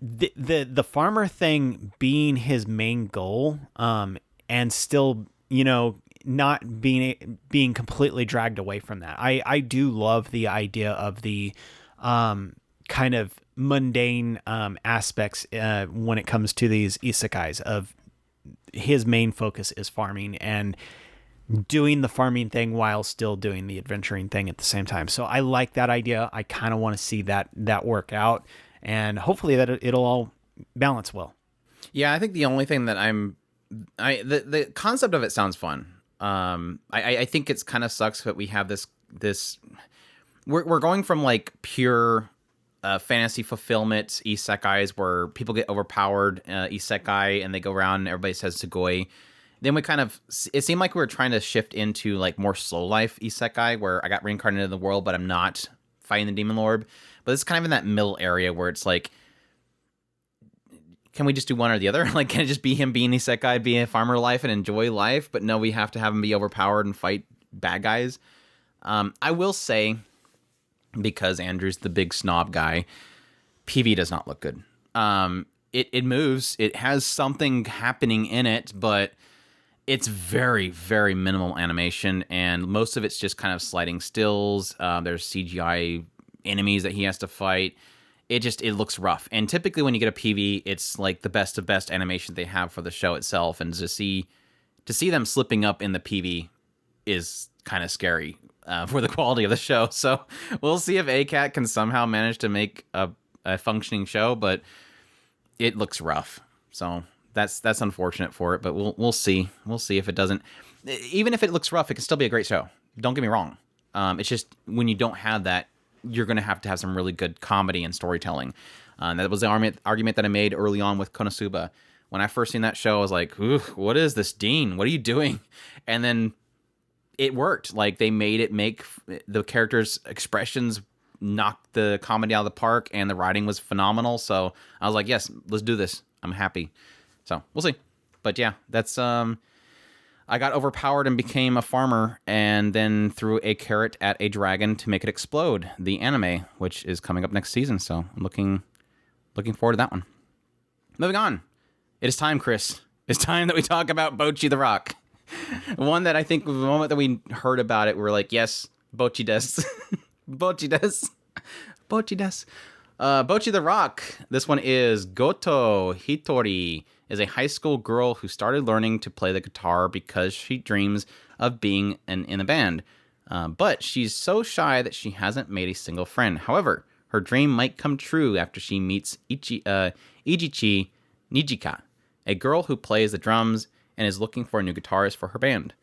the farmer thing being his main goal, and still, not being completely dragged away from that. I do love the idea of the kind of mundane aspects when it comes to these isekais, of his main focus is farming and doing the farming thing while still doing the adventuring thing at the same time. So I like that idea. I kind of want to see that work out. And hopefully that it'll all balance well. Yeah, I think the only thing that the concept of it sounds fun. I think it's kind of sucks that we have this. We're going from like pure fantasy fulfillment isekais where people get overpowered isekai and they go around and everybody says sugoi. Then it seemed like we were trying to shift into like more slow life isekai where I got reincarnated in the world, but I'm not fighting the demon lord. But it's kind of in that middle area where it's like can we just do one or the other? Like, can it just be him being isekai, being a farmer life and enjoy life? But no, we have to have him be overpowered and fight bad guys. I will say, because Andrew's the big snob guy, PV does not look good. It moves. It has something happening in it, but it's very, very minimal animation, and most of it's just kind of sliding stills. There's CGI enemies that he has to fight. It looks rough. And typically when you get a PV, it's like the best of best animation they have for the show itself. And to see them slipping up in the PV is kind of scary for the quality of the show. So we'll see if ACAT can somehow manage to make a functioning show, but it looks rough. So that's unfortunate for it, but we'll see. We'll see if it doesn't. Even if it looks rough, it can still be a great show. Don't get me wrong. It's just when you don't have that, you're going to have some really good comedy and storytelling. That was the argument that I made early on with Konosuba. When I first seen that show, I was like, "Ooh, what is this, Dean? What are you doing?" And then it worked. Like, they made it make the characters' expressions knock the comedy out of the park, and the writing was phenomenal. So I was like, yes, let's do this. I'm happy. So we'll see. But yeah, that's I got overpowered and became a farmer, and then threw a carrot at a dragon to make it explode. The anime, which is coming up next season, so I'm looking forward to that one. Moving on, it is time, Chris. It's time that we talk about Bocchi the Rock. One that I think the moment that we heard about it, we were like, yes, Bocchi des, Bocchi des, Bocchi des. Bocchi the Rock. This one is Goto Hitori. Is a high school girl who started learning to play the guitar because she dreams of being in a band. But she's so shy that she hasn't made a single friend. However, her dream might come true after she meets Ijichi Nijika, a girl who plays the drums and is looking for a new guitarist for her band.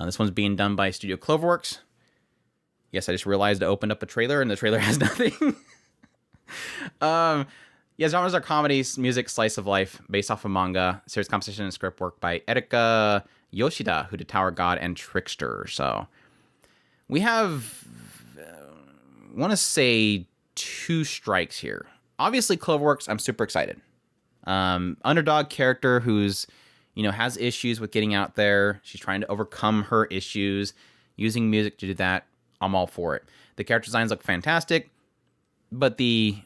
This one's being done by Studio Cloverworks. Yes, I just realized I opened up a trailer and the trailer has nothing. Yeah, genres are comedies, music, slice of life, based off of manga, series composition and script work by Erika Yoshida, who did Tower God and Trickster. So we have, I want to say, 2 strikes here. Obviously, Cloverworks, I'm super excited. Underdog character who's, has issues with getting out there. She's trying to overcome her issues, using music to do that. I'm all for it. The character designs look fantastic, but the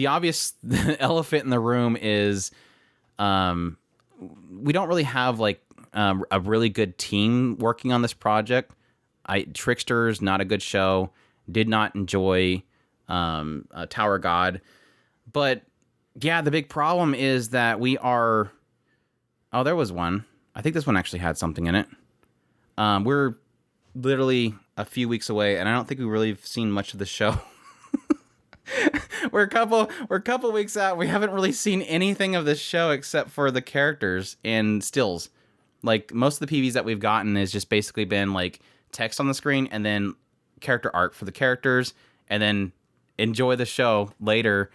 obvious elephant in the room is we don't really have a really good team working on this project. Trickster's not a good show. Did not enjoy Tower God. But yeah, the big problem is that we are... Oh, there was one. I think this one actually had something in it. We're literally a few weeks away, and I don't think we really have seen much of the show. We're a couple weeks out. We haven't really seen anything of this show except for the characters and stills. Like, most of the PVs that we've gotten has just basically been like text on the screen and then character art for the characters, and then enjoy the show later,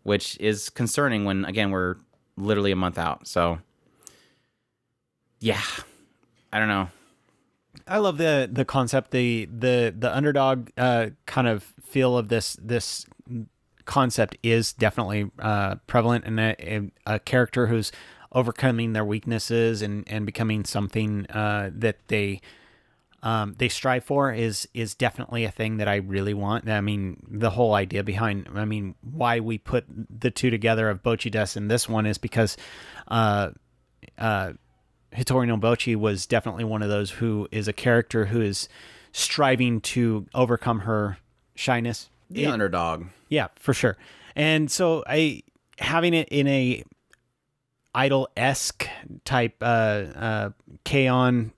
which is concerning when, again, we're literally a month out. So yeah, I don't know. I love the concept, the underdog kind of feel of this concept is definitely prevalent, and a character who's overcoming their weaknesses and becoming something that they strive for is definitely a thing that I really want. I mean, the whole idea behind, why we put the two together of Bocchi des and this one is because Hitori no Bocchi was definitely one of those who is a character who is striving to overcome her shyness. The underdog. Yeah, for sure. And so having it in a idol-esque type K-On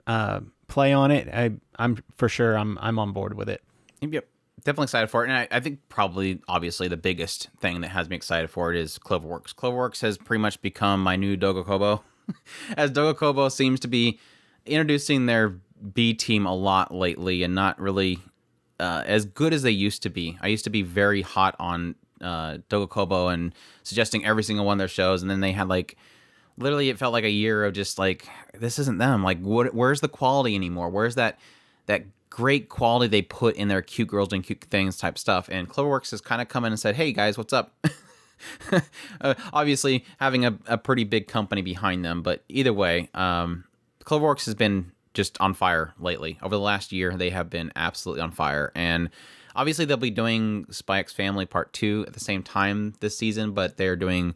play on it, I'm for sure I'm on board with it. Yep. Definitely excited for it. And I think probably, obviously, the biggest thing that has me excited for it is Cloverworks. Cloverworks has pretty much become my new Dogokobo. As Dogokobo seems to be introducing their B team a lot lately and not really as good as they used to be. I used to be very hot on Dogokobo and suggesting every single one of their shows, and then they had literally it felt like a year of just this isn't them. Where's the quality anymore? Where's that great quality they put in their cute girls doing cute things type stuff? And Cloverworks has kind of come in and said, hey guys, what's up? Obviously, having a pretty big company behind them, but either way, Cloverworks has been just on fire lately. Over the last year, they have been absolutely on fire, and obviously they'll be doing Spy X Family Part 2 at the same time this season, but they're doing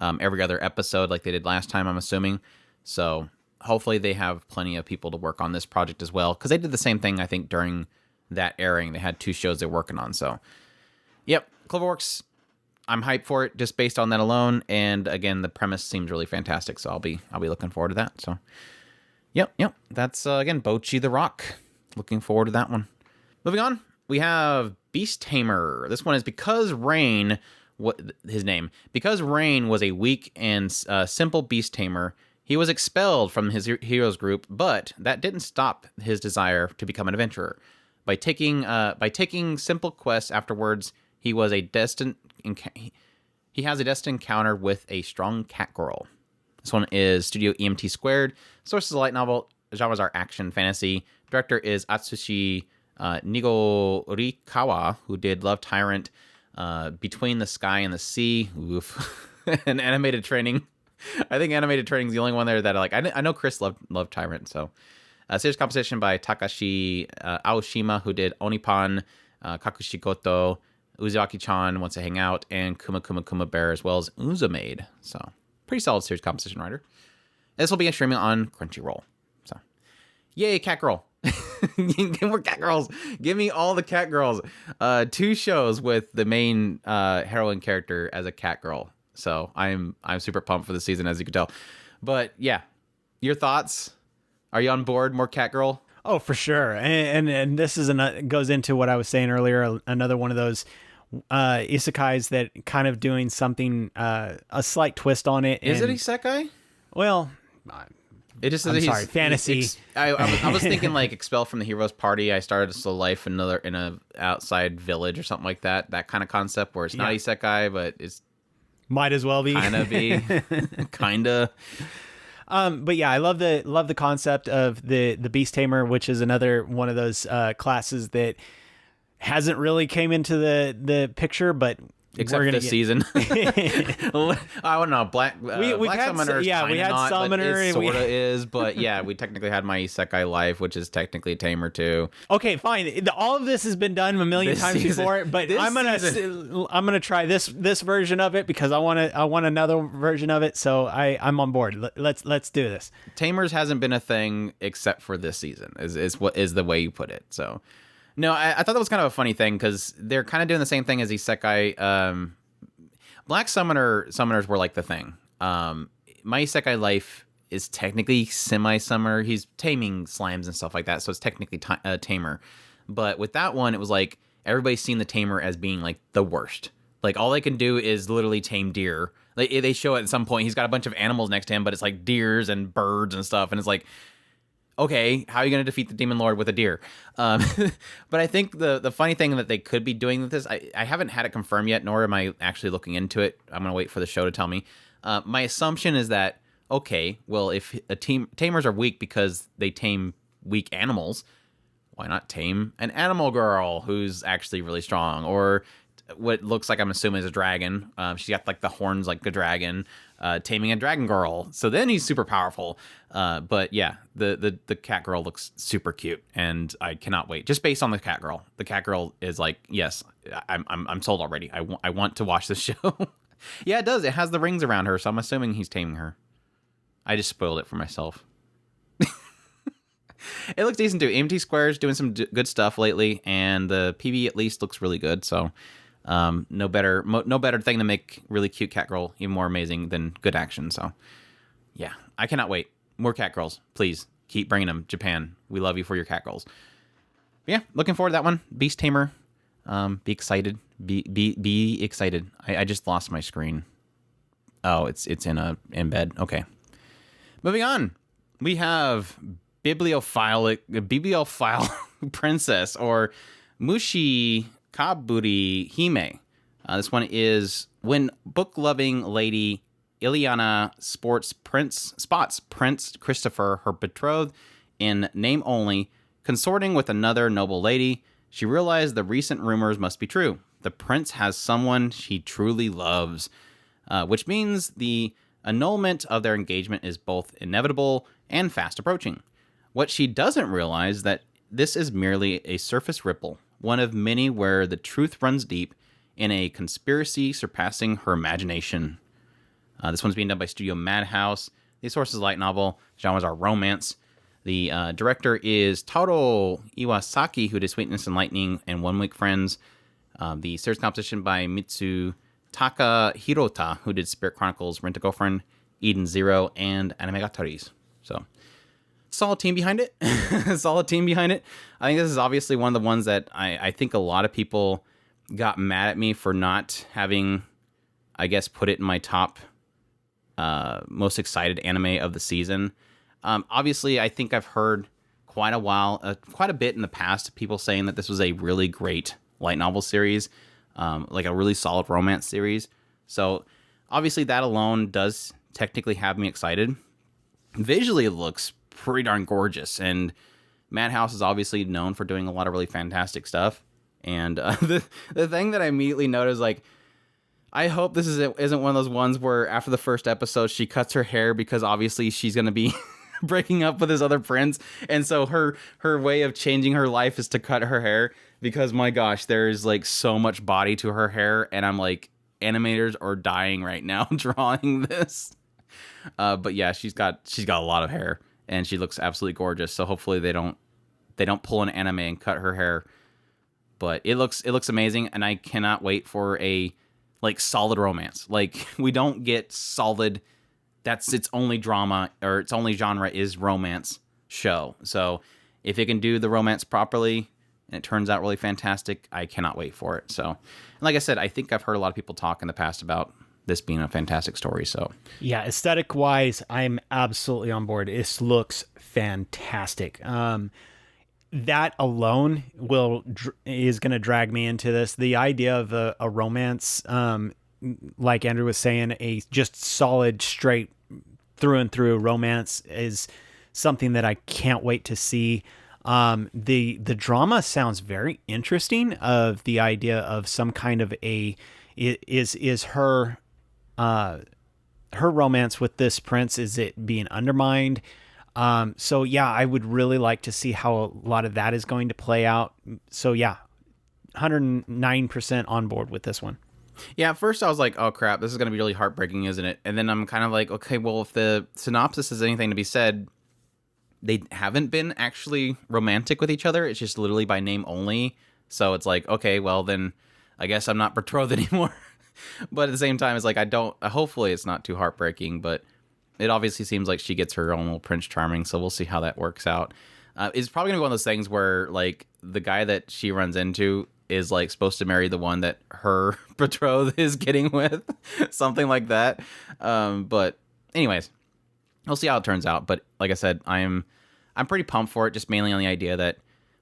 every other episode like they did last time, I'm assuming. So hopefully they have plenty of people to work on this project as well, because they did the same thing, I think, during that airing. They had 2 shows they're working on. So, yep, Cloverworks, I'm hyped for it just based on that alone. And again, the premise seems really fantastic, so I'll be looking forward to that. So, yep. That's again Bocchi The Rock. Looking forward to that one. Moving on, we have Beast Tamer. This one is because Rain, because Rain was a weak and simple beast tamer. He was expelled from his heroes group, but that didn't stop his desire to become an adventurer. By taking simple quests afterwards, he has a destined encounter with a strong cat girl. This one is Studio EMT Squared. Source is a light novel. Genres are action, fantasy. Director is Atsushi Nigorikawa, who did Love Tyrant, Between the Sky and the Sea, oof, and Animated Training. I think Animated Training is the only one there that I know Chris loved Tyrant. So, series composition by Takashi Aoshima, who did Onipan, Kakushikoto, Uzaki-chan Wants to Hang Out, and Kuma Kuma Kuma Bear, as well as Uzamaid. So, pretty solid series composition writer. This will be streaming on Crunchyroll. So, yay, cat girl. Give more cat girls. Give me all the cat girls. 2 shows with the main heroine character as a cat girl. So I'm super pumped for the season, as you can tell. But yeah, your thoughts? Are you on board? More cat girl? Oh, for sure. And this is goes into what I was saying earlier. Another one of those isekais that kind of doing something, a slight twist on it. Is it isekai? Well, it just I'm sorry, fantasy. I was thinking like expelled from the hero's party. I started a slow life in a outside village or something like that. That kind of concept where it's not isekai, but it's might as well be. Kinda be. Kinda. But yeah, I love the concept of the Beast Tamer, which is another one of those classes that hasn't really came into the picture, but except for this season. I don't know. Black Summoner. Yeah, we had not, Summoner. It sorta is, but yeah, we technically had my Isekai Life, which is technically Tamer too. Okay, fine. All of this has been done a million times before, but I'm gonna try this version of it because I want another version of it. So I'm on board. Let's do this. Tamers hasn't been a thing except for this season. Is what is the way you put it. So. No, I thought that was kind of a funny thing because they're kind of doing the same thing as Isekai. Black Summoners were like the thing. My Isekai Life is technically semi-summoner. He's taming slimes and stuff like that, so it's technically Tamer. But with that one, it was like everybody's seen the Tamer as being like the worst. Like all they can do is literally tame deer. Like they show it at some point. He's got a bunch of animals next to him, but it's like deers and birds and stuff, and it's like, okay, how are you going to defeat the Demon Lord with a deer? But I think the funny thing that they could be doing with this, I haven't had it confirmed yet, nor am I actually looking into it. I'm going to wait for the show to tell me. My assumption is that, okay, well, if tamers are weak because they tame weak animals, why not tame an animal girl who's actually really strong? Or what looks like, I'm assuming, is a dragon. She's got like the horns like a dragon. Taming a dragon girl, so then he's super powerful. But yeah, the cat girl looks super cute, and I cannot wait. Just based on the cat girl, is like, yes, I'm sold already. I want to watch this show. Yeah, it does. It has the rings around her, so I'm assuming he's taming her. I just spoiled it for myself. It looks decent too. MT Square's doing some good stuff lately, and the PV at least looks really good. So. No better thing to make really cute cat girl even more amazing than good action. So, yeah, I cannot wait. More cat girls, please keep bringing them. Japan, we love you for your cat girls. But yeah, looking forward to that one. Beast Tamer, be excited. Be excited. I just lost my screen. Oh, it's in bed. Okay, moving on. We have Bibliophile Princess, or Mushi Kaburi Hime. This one is when book-loving lady Ileana spots Prince Christopher, her betrothed, in name only, consorting with another noble lady. She realized the recent rumors must be true. the prince has someone she truly loves, which means the annulment of their engagement is both inevitable and fast approaching. What she doesn't realize that this is merely a surface ripple, one of many where the truth runs deep in a conspiracy surpassing her imagination. This one's being done by Studio Madhouse. The source is light novel. Genres are romance. The director is Taro Iwasaki, who did Sweetness and Lightning and One Week Friends. The series composition by Mitsutaka Hirota, who did Spirit Chronicles, Rent a Girlfriend, Eden Zero, and Animegatoris. So, solid team behind it. Solid team behind it. I think this is obviously one of the ones that I think a lot of people got mad at me for not having, I guess, put it in my top most excited anime of the season. Obviously, I think I've heard quite a bit in the past, people saying that this was a really great light novel series, like a really solid romance series. So obviously that alone does technically have me excited. Visually, it looks pretty darn gorgeous, and Madhouse is obviously known for doing a lot of really fantastic stuff. And the thing that I immediately noticed, like, I hope this isn't one of those ones where after the first episode she cuts her hair, because obviously she's going to be breaking up with his other prince, and so her way of changing her life is to cut her hair, because my gosh, there's like so much body to her hair, and I'm like, animators are dying right now drawing this. But yeah, she's got a lot of hair, and she looks absolutely gorgeous. So hopefully they don't pull an anime and cut her hair. But it looks amazing, and I cannot wait for a like solid romance. Like, we don't get solid, that's its only drama or its only genre is romance show. So if it can do the romance properly and it turns out really fantastic, I cannot wait for it. So, and like I said, I think I've heard a lot of people talk in the past about this being a fantastic story. So yeah, aesthetic wise, I'm absolutely on board. This looks fantastic. That alone is going to drag me into this. The idea of a romance, like Andrew was saying, a just solid, straight through and through romance is something that I can't wait to see. The drama sounds very interesting. Of the idea of some kind of is her romance with this prince, is it being undermined? So yeah, I would really like to see how a lot of that is going to play out. So yeah, 109% on board with this one. Yeah, at first I was like, oh crap, this is going to be really heartbreaking, isn't it? And then I'm kind of like, okay, well, if the synopsis is anything to be said, they haven't been actually romantic with each other. It's just literally by name only. So it's like, okay, well then I guess I'm not betrothed anymore. But at the same time, it's like, hopefully it's not too heartbreaking, but it obviously seems like she gets her own little Prince Charming, so we'll see how that works out. It's probably going to be one of those things where, like, the guy that she runs into is, like, supposed to marry the one that her betrothed is getting with. Something like that. But anyways, we'll see how it turns out. But like I said, I'm pretty pumped for it, just mainly on the idea that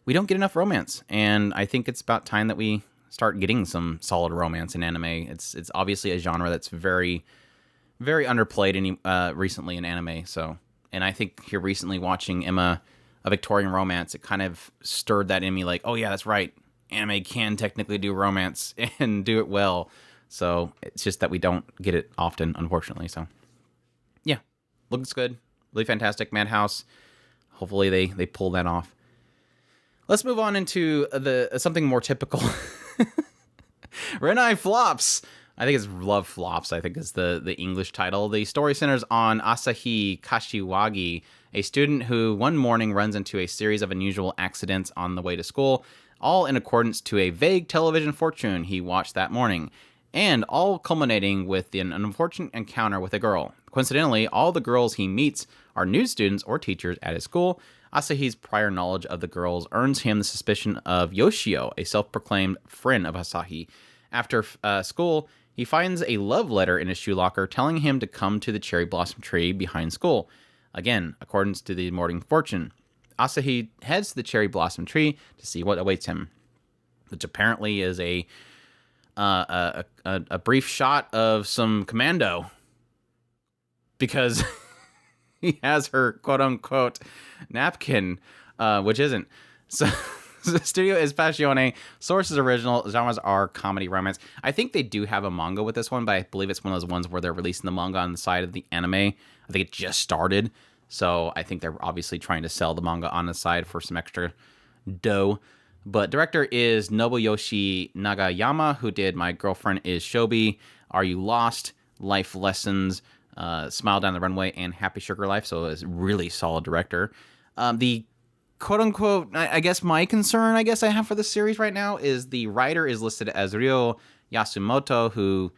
we don't get enough romance. And I think it's about time that we start getting some solid romance in anime. It's obviously a genre that's very, very underplayed recently in anime. So, and I think here recently watching Emma, a Victorian romance, it kind of stirred that in me, like, oh yeah, that's right, anime can technically do romance and do it well. So it's just that we don't get it often, unfortunately. So yeah, looks good, really fantastic. Madhouse, hopefully they pull that off. Let's move on into something more typical. Renai Flops. I think it's Love Flops, I think is the English title. The story centers on Asahi Kashiwagi, a student who one morning runs into a series of unusual accidents on the way to school, all in accordance to a vague television fortune he watched that morning, and all culminating with an unfortunate encounter with a girl. Coincidentally, all the girls he meets are new students or teachers at his school. Asahi's prior knowledge of the girls earns him the suspicion of Yoshio, a self-proclaimed friend of Asahi. After school, he finds a love letter in his shoe locker telling him to come to the cherry blossom tree behind school. Again, accordance to the morning fortune. Asahi heads to the cherry blossom tree to see what awaits him, which apparently is a brief shot of some commando, because he has her quote-unquote napkin, which isn't. The studio is Passione. Source is original. Genres are comedy, romance. I think they do have a manga with this one, but I believe it's one of those ones where they're releasing the manga on the side of the anime. I think it just started, so I think they're obviously trying to sell the manga on the side for some extra dough. But director is Nobuyoshi Nagayama, who did My Girlfriend is Shobi, Are You Lost, Life Lessons, Smile Down the Runway, and Happy Sugar Life. So it's a really solid director. The quote-unquote, I guess my concern, I have for this series right now is the writer is listed as Ryo Yasumoto, who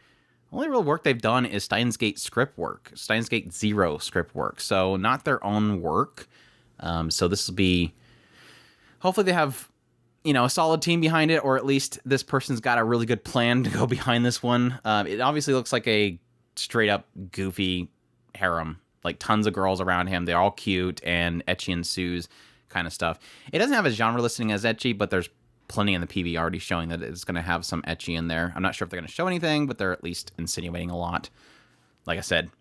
only real work they've done is Steins Gate script work, Steins Gate Zero script work. So not their own work. So this will be, hopefully they have, a solid team behind it, or at least this person's got a really good plan to go behind this one. It obviously looks like a straight up goofy harem, like tons of girls around him. They're all cute and ecchi ensues kind of stuff. It doesn't have a genre listing as ecchi, but there's plenty in the PV already showing that it's going to have some ecchi in there. I'm not sure if they're going to show anything, but they're at least insinuating a lot. Like I said,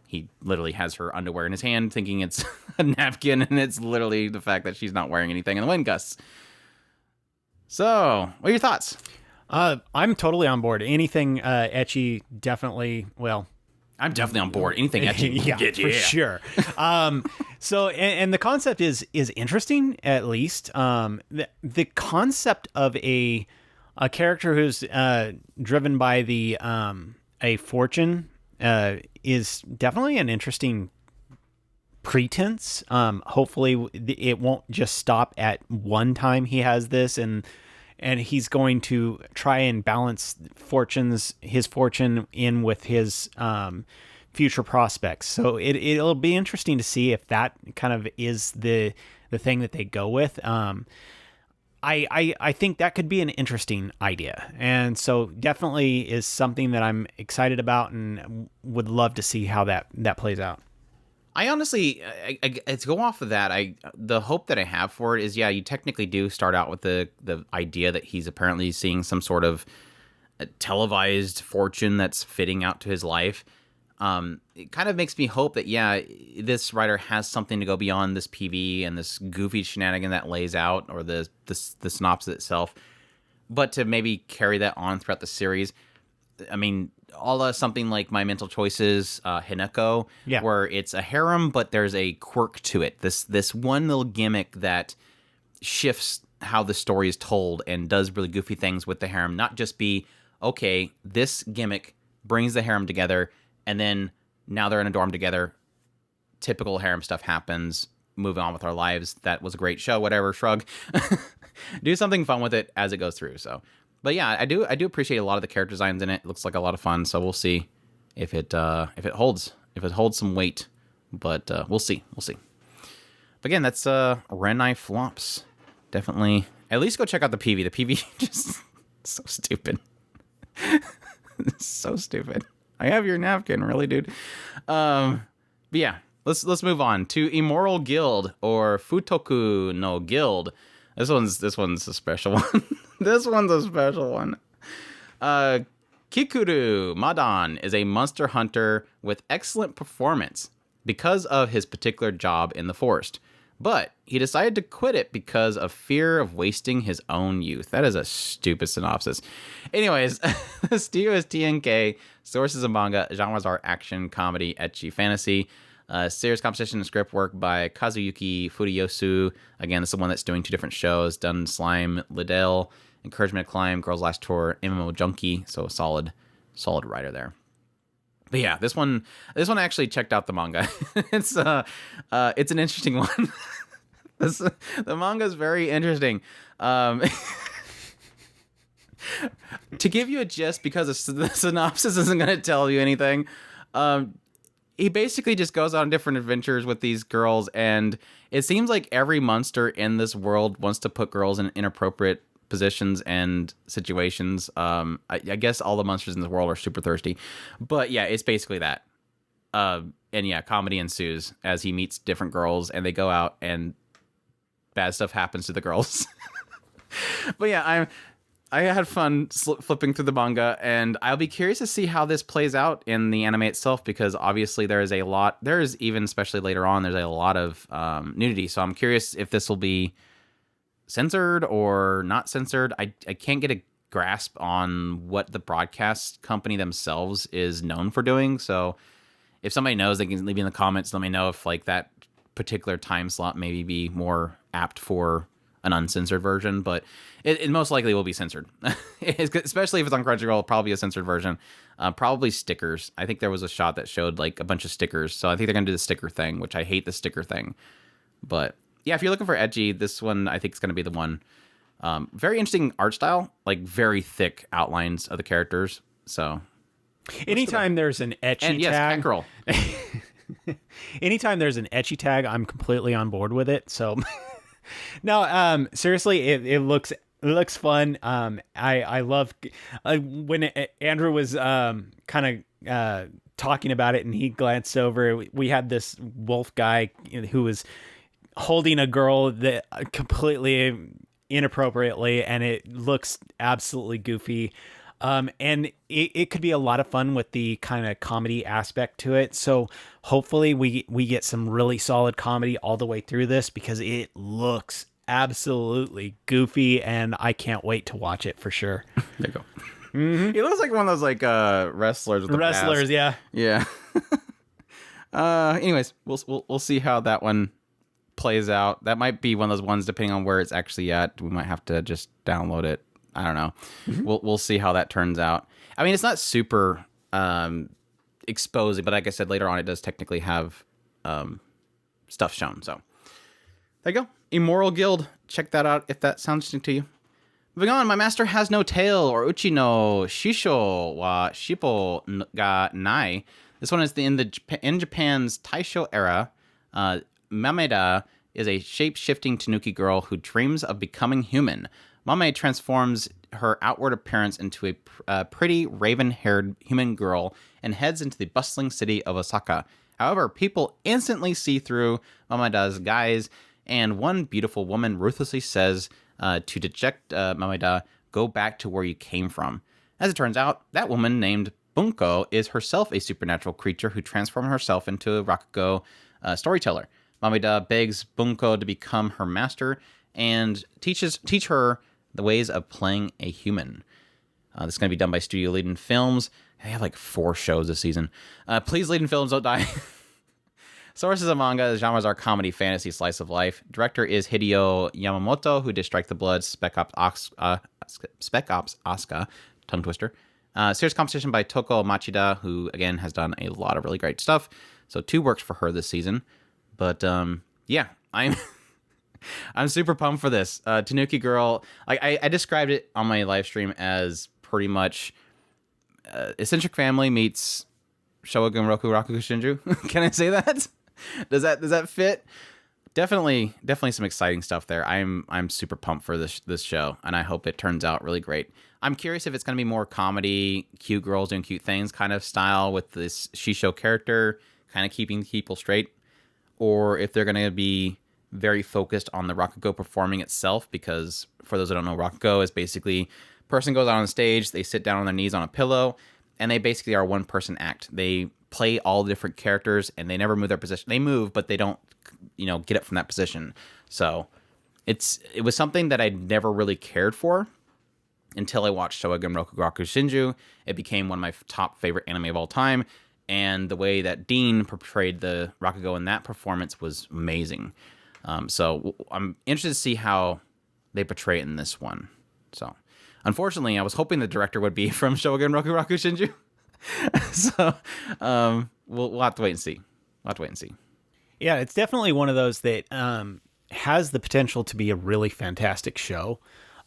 he literally has her underwear in his hand thinking it's a napkin, and it's literally the fact that she's not wearing anything in the wind gusts. So, what are your thoughts? I'm totally on board. Anything ecchi, definitely, well... I'm definitely on board. Anything ecchi. Yeah, for sure. So, and the concept is interesting, at least. The concept of a character who's driven by the a fortune is definitely an interesting pretense. Hopefully, it won't just stop at one time he has this, and he's going to try and balance his fortune in with his future prospects. So it'll be interesting to see if that kind of is the thing that they go with. I think that could be an interesting idea, and so definitely is something that I'm excited about and would love to see how that plays out. I honestly, to go off of that, the hope that I have for it is, yeah, you technically do start out with the idea that he's apparently seeing some sort of televised fortune that's fitting out to his life. It kind of makes me hope that, yeah, this writer has something to go beyond this PV and this goofy shenanigan that lays out, or the synopsis itself, but to maybe carry that on throughout the series. I mean, something like My Mental Choices, Hineko, where it's a harem, but there's a quirk to it. This one little gimmick that shifts how the story is told and does really goofy things with the harem. Not just be, okay, this gimmick brings the harem together, and then now they're in a dorm together. Typical harem stuff happens. Moving on with our lives. That was a great show. Whatever. Shrug. Do something fun with it as it goes through. So. But yeah, I do appreciate a lot of the character designs in it. It looks like a lot of fun, so we'll see if it holds some weight. But we'll see. But again, that's Renai Flops. Definitely, at least go check out the PV. The PV just so stupid. So stupid. I have your napkin, really, dude. But yeah, let's move on to Immoral Guild, or Futoku no Guild. This one's a special one. This one's a special one. Kikuru Madan is a monster hunter with excellent performance because of his particular job in the forest. But he decided to quit it because of fear of wasting his own youth. That is a stupid synopsis. Anyways, the studio is TNK. Sources of manga. Genres are action, comedy, ecchi, fantasy. Series composition and script work by Kazuyuki Furuyosu. Again, this is the one that's doing 2 different shows. Done Slime, Liddell, Encouragement to Climb, Girls Last Tour, MMO Junkie. So a solid writer there. But yeah, this one I actually checked out the manga. It's an interesting one. The manga is very interesting. To give you a gist, because the synopsis isn't going to tell you anything. He basically just goes on different adventures with these girls, and it seems like every monster in this world wants to put girls in inappropriate positions and situations. I guess all the monsters in this world are super thirsty, but yeah, it's basically that. And yeah, comedy ensues as he meets different girls, and they go out, and bad stuff happens to the girls. But yeah, I had fun flipping through the manga, and I'll be curious to see how this plays out in the anime itself, because obviously there's even, especially later on, there's a lot of nudity. So I'm curious if this will be censored or not censored. I can't get a grasp on what the broadcast company themselves is known for doing. So if somebody knows, they can leave me in the comments. Let me know if like that particular time slot maybe be more apt for an uncensored version, but it most likely will be censored, especially if it's on Crunchyroll. Probably a censored version, probably stickers. I think there was a shot that showed like a bunch of stickers, so I think they're gonna do the sticker thing, which I hate the sticker thing. But yeah, if you're looking for edgy, this one I think is gonna be the one. Very interesting art style, like very thick outlines of the characters. So anytime there's an ecchi tag, Kancolle. Anytime there's an ecchi tag, I'm completely on board with it. So. No, seriously, it looks fun. I love when Andrew was kind of talking about it, and he glanced over. We had this wolf guy who was holding a girl that completely inappropriately, and it looks absolutely goofy. And it could be a lot of fun with the kind of comedy aspect to it. So hopefully we get some really solid comedy all the way through this, because it looks absolutely goofy, and I can't wait to watch it for sure. There you go. Mm-hmm. He looks like one of those like wrestlers with the mask. Yeah. Anyways, we'll see how that one plays out. That might be one of those ones, depending on where it's actually at. We might have to just download it. I don't know. Mm-hmm. We'll see how that turns out. I mean, it's not super exposing, but like I said, later on, it does technically have stuff shown. So there you go. Immoral Guild. Check that out if that sounds interesting to you. Moving on, My Master Has No Tail, or Uchi no Shisho wa Shippo ga Nai. This one is in Japan's Taisho era. Mameda is a shape-shifting tanuki girl who dreams of becoming human. Mame transforms her outward appearance into a pretty raven-haired human girl and heads into the bustling city of Osaka. However, people instantly see through Mameda's guise, and one beautiful woman ruthlessly says to deject Mameda, "Go back to where you came from." As it turns out, that woman named Bunko is herself a supernatural creature who transformed herself into a Rakugo storyteller. Mameda begs Bunko to become her master and teach her the ways of playing a human. This is going to be done by Studio Leiden Films. They have like 4 shows this season. Please, Leiden Films, don't die. Sources of manga, genres are comedy, fantasy, slice of life. Director is Hideo Yamamoto, who did Strike the Blood, Spec Ops Asuka, tongue twister. Series composition by Toko Machida, who again has done a lot of really great stuff. So 2 works for her this season. But yeah, I'm super pumped for this. Tanuki Girl, like I described it on my live stream as pretty much Eccentric Family meets Shogun Roku Shinju. Can I say that? Does that fit? Definitely some exciting stuff there. I'm super pumped for this show, and I hope it turns out really great. I'm curious if it's going to be more comedy, cute girls doing cute things kind of style with this Shisho character, kind of keeping people straight, or if they're going to be very focused on the Rakugo performing itself, because for those that don't know, Rakugo is basically person goes out on stage, they sit down on their knees on a pillow, and they basically are one person act. They play all the different characters, and they never move their position. They move, but they don't, get up from that position. So it was something that I never really cared for until I watched Shogun Roku Shinju. It became one of my top favorite anime of all time, and the way that Dean portrayed the Rakugo in that performance was amazing. So I'm interested to see how they portray it in this one. So unfortunately, I was hoping the director would be from Shogun Roku Shinju. So we'll have to wait and see. Yeah, it's definitely one of those that has the potential to be a really fantastic show.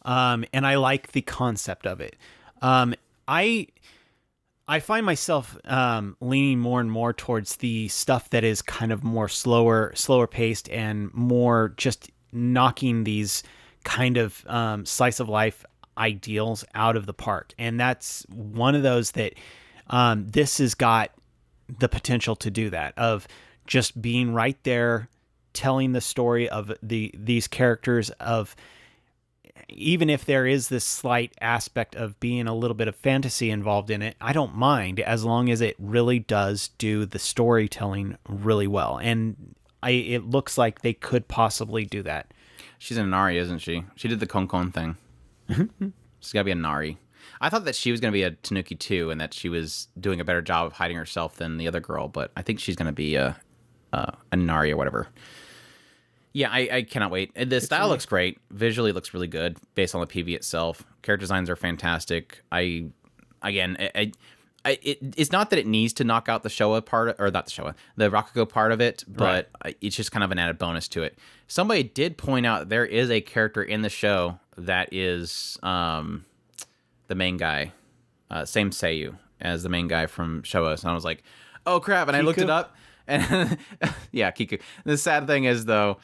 And I like the concept of it. I find myself leaning more and more towards the stuff that is kind of more slower paced and more just knocking these kind of slice of life ideals out of the park. And that's one of those that this has got the potential to do that, of just being right there, telling the story of these characters, of even if there is this slight aspect of being a little bit of fantasy involved in it, I don't mind, as long as it really does do the storytelling really well. And it looks like they could possibly do that. She's an Inari, isn't she? She did the Konkon thing. She's got to be a Nari. I thought that she was going to be a Tanuki too, and that she was doing a better job of hiding herself than the other girl, but I think she's going to be a Nari or whatever. Yeah, I cannot wait. The style looks great. Visually, it looks really good based on the PV itself. Character designs are fantastic. It's not that it needs to knock out the Showa part, or not the Showa, the Rakugo part of it, but it's just kind of an added bonus to it. Somebody did point out there is a character in the show that is the main guy, same Seiyu as the main guy from Showa. So I was like, oh crap, and Kiku? I looked it up, and yeah, Kiku. The sad thing is, though,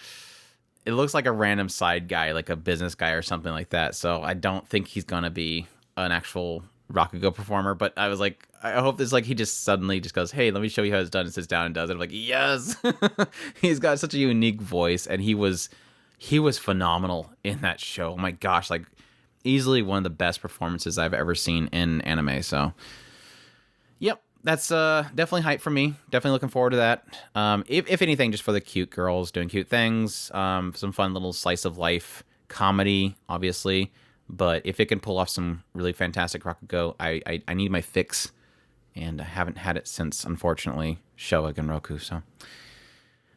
it looks like a random side guy, like a business guy or something like that, so I don't think he's going to be an actual Rakugo performer, but I was like, I hope this, like, he just suddenly just goes, hey, let me show you how it's done, and sits down and does it. I'm like, yes. He's got such a unique voice, and he was phenomenal in that show. Oh my gosh, like, easily one of the best performances I've ever seen in anime. So yep, that's definitely hype for me. Definitely looking forward to that. If anything, just for the cute girls doing cute things, some fun little slice of life comedy, obviously. But if it can pull off some really fantastic Rakugo, I need my fix, and I haven't had it since, unfortunately, Showa Genroku. So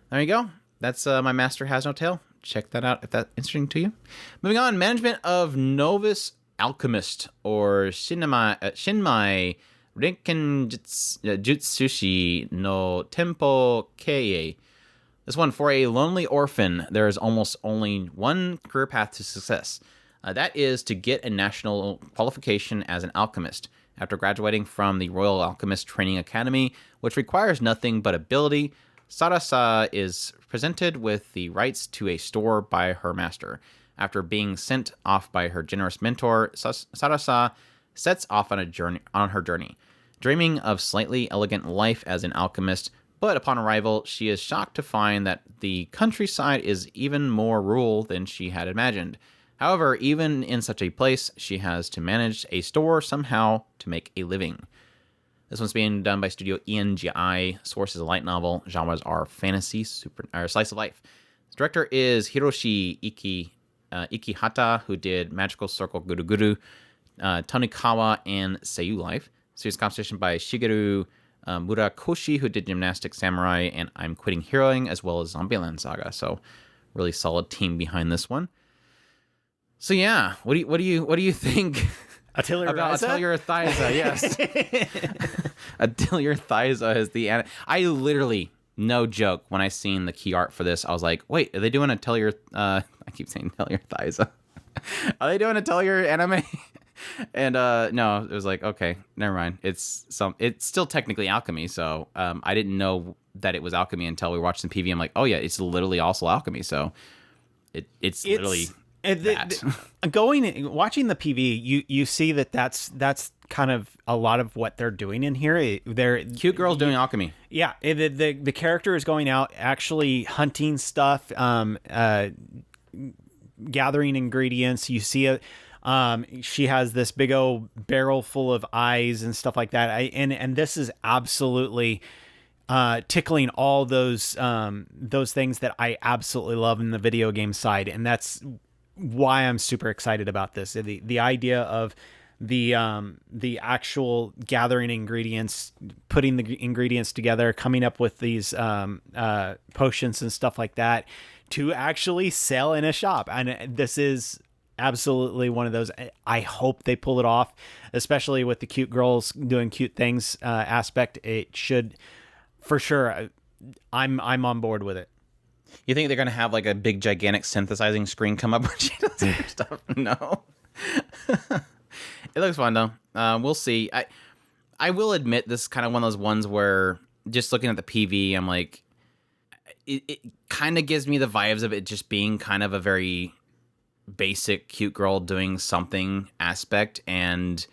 there you go. That's My Master Has No Tail. Check that out if that's interesting to you. Moving on, management of Novice Alchemist, or Shinmai Renkenjutsushi no Tempo Kei. This one, for a lonely orphan, there is almost only one career path to success. That is to get a national qualification as an alchemist. After graduating from the Royal Alchemist Training Academy, which requires nothing but ability, Sarasa is presented with the rights to a store by her master. After being sent off by her generous mentor, Sarasa sets off on her journey, dreaming of slightly elegant life as an alchemist. But upon arrival, she is shocked to find that the countryside is even more rural than she had imagined. However, even in such a place, she has to manage a store somehow to make a living. This one's being done by Studio ENGI. Source is a light novel. Genres are fantasy, slice of life. The director is Hiroshi Ikihata, who did Magical Circle Guru Guru, Tonikawa, and Seiyu Life. Series composition by Shigeru Murakoshi, who did Gymnastic Samurai and I'm Quitting Heroing, as well as Zombieland Saga. So, really solid team behind this one. So yeah, what do you think? About Atelier Thyza, yes. Atelier Thyza is the I literally, no joke, when I seen the key art for this, I was like, wait, are they doing Atelier I keep saying Atelier Thyza. Are they doing Atelier anime? And no, it was like, okay, never mind. It's still technically alchemy, so I didn't know that it was alchemy until we watched the PV. I'm like, oh yeah, it's literally also alchemy, so it's literally watching the PV, you see that's kind of a lot of what they're doing in here. They're cute girls doing alchemy. Yeah, the character is going out actually hunting stuff, gathering ingredients. You see it. She has this big old barrel full of eyes and stuff like that. And this is absolutely tickling all those things that I absolutely love in the video game side, and that's why I'm super excited about this. The idea of the actual gathering ingredients, putting the ingredients together, coming up with these potions and stuff like that to actually sell in a shop. And this is absolutely one of those. I hope they pull it off, especially with the cute girls doing cute things aspect. It should, for sure. I'm on board with it. You think they're going to have like a big gigantic synthesizing screen come up when she does her stuff? No. It looks fun though. We'll see. I will admit this is kind of one of those ones where just looking at the PV, I'm like, it kind of gives me the vibes of it just being kind of a very basic cute girl doing something aspect. And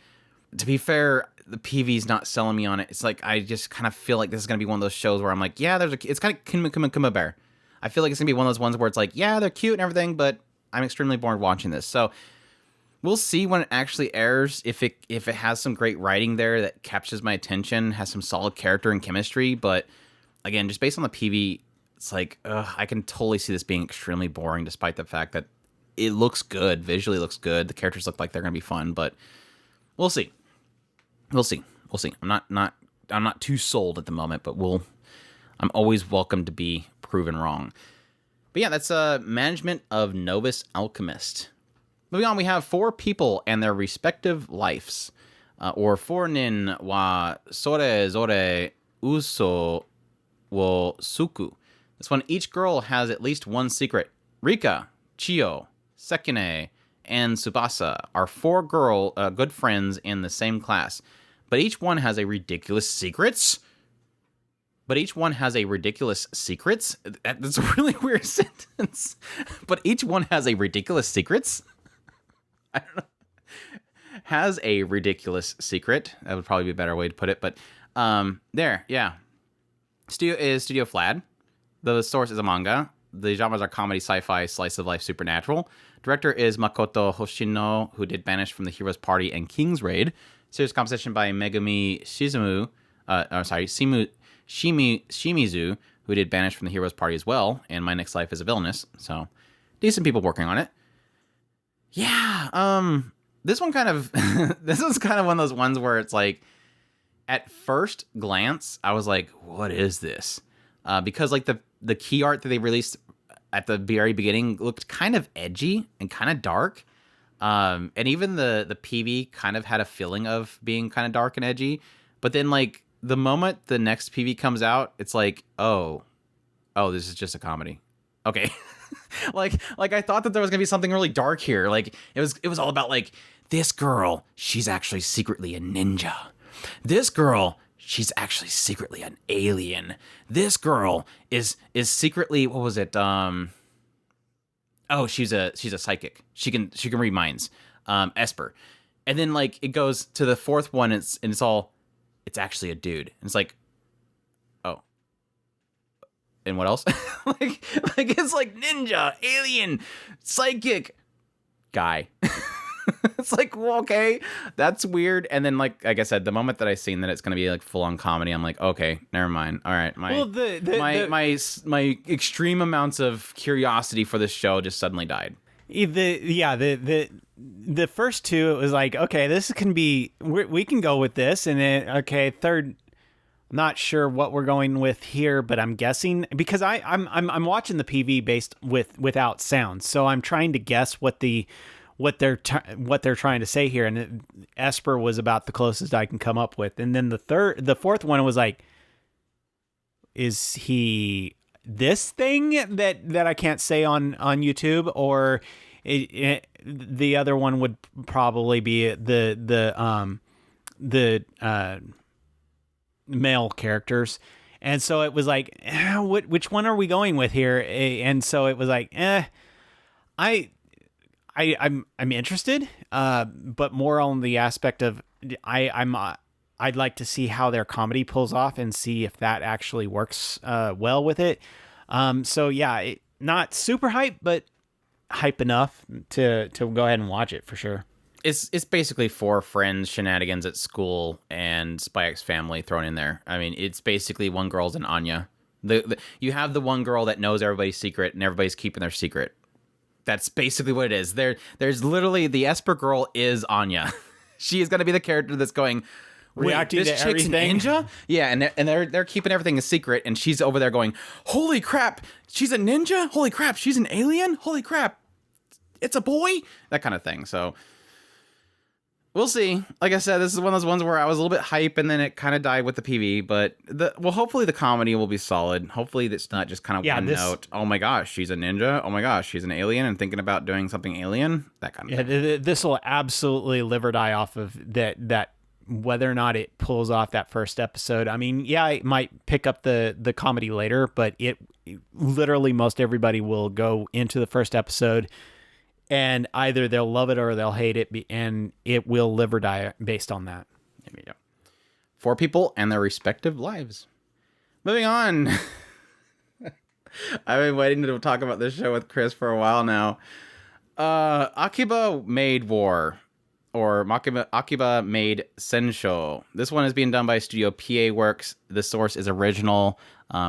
to be fair, the PV's not selling me on it. It's like, I just kind of feel like this is going to be one of those shows where I'm like, yeah, it's kind of Kuma Bear. I feel like it's going to be one of those ones where it's like, yeah, they're cute and everything, but I'm extremely bored watching this. So we'll see when it actually airs, if it has some great writing there that captures my attention, has some solid character and chemistry. But again, just based on the PV, it's like, I can totally see this being extremely boring, despite the fact that it looks good, visually looks good. The characters look like they're gonna be fun, but we'll see. We'll see. I'm not too sold at the moment, but I'm always welcome to be proven wrong. But yeah, that's management of Novice Alchemist. Moving on, we have 4 people and their respective lives, or 4 nin wa sore uso wo suku. This one, each girl has at least one secret. Rika, Chiyo, Sekine, and Tsubasa are 4 good friends in the same class, but each one has a ridiculous secrets. That's a really weird sentence. But each one has a ridiculous secrets. I don't know. Has a ridiculous secret. That would probably be a better way to put it. But there, yeah. Studio is Studio Flad. The source is a manga. The genres are comedy, sci-fi, slice of life, supernatural. Director is Makoto Hoshino, who did Banished from the Hero's Party and King's Raid. Series composition by Megumi Shimizu, who did Banished from the Hero's Party as well, and My Next Life is a Villainess. So, decent people working on it. Yeah, this one kind of, this is kind of one of those ones where it's like, at first glance, I was like, what is this? Because like the key art that they released at the very beginning looked kind of edgy and kind of dark. And even the PV kind of had a feeling of being kind of dark and edgy. But then like the moment the next PV comes out, it's like, oh, this is just a comedy. Okay. like I thought that there was gonna be something really dark here. Like it was all about like, this girl, she's actually secretly a ninja. This girl, she's actually secretly an alien. This girl is secretly, what was it? She's a psychic. She can read minds. Esper. And then like it goes to the 4th one, it's actually a dude. And it's like, oh. And what else? like it's like ninja, alien, psychic, guy. It's like, well, okay, that's weird. And then, like I said, the moment that I seen that it's gonna be like full on comedy, I'm like, okay, never mind. All right, my extreme amounts of curiosity for this show just suddenly died. The first 2, it was like, okay, this can be, we can go with this, and then okay, third, I'm not sure what we're going with here, but I'm guessing because I'm watching the PV without sound, so I'm trying to guess what they're trying to say here, and Esper was about the closest I can come up with. And then the 4th one was like, is he this thing that I can't say on YouTube, or the other one would probably be the male characters. And so it was like, which one are we going with here? And so it was like, I'm interested, but more on the aspect of I'd like to see how their comedy pulls off and see if that actually works well with it. So yeah, not super hype, but hype enough to go ahead and watch it for sure. It's basically 4 friends shenanigans at school and Spy X Family thrown in there. I mean, it's basically one girl's an Anya. You have the one girl that knows everybody's secret and everybody's keeping their secret. That's basically what it is. There's literally the Esper girl is Anya. She is going to be the character that's going, reacting this to chick's everything. An ninja? Yeah, and they're keeping everything a secret, and she's over there going, holy crap, she's a ninja? Holy crap, she's an alien? Holy crap, it's a boy? That kind of thing. So we'll see. Like I said, this is one of those ones where I was a little bit hype, and then it kind of died with the PV. But hopefully the comedy will be solid. Hopefully it's not just kind of one note. Oh my gosh, she's a ninja. Oh my gosh, she's an alien, and thinking about doing something alien. That kind of thing. This will absolutely live or die off of that. Whether or not it pulls off that first episode. I mean, yeah, it might pick up the comedy later, but it literally most everybody will go into the first episode, and either they'll love it or they'll hate it, and it will live or die based on that. There we go. 4 people and their respective lives. Moving on. I've been waiting to talk about this show with Chris for a while now. Akiba Maid War. or Akiba Maid Sensho. This one is being done by Studio PA Works. The source is original,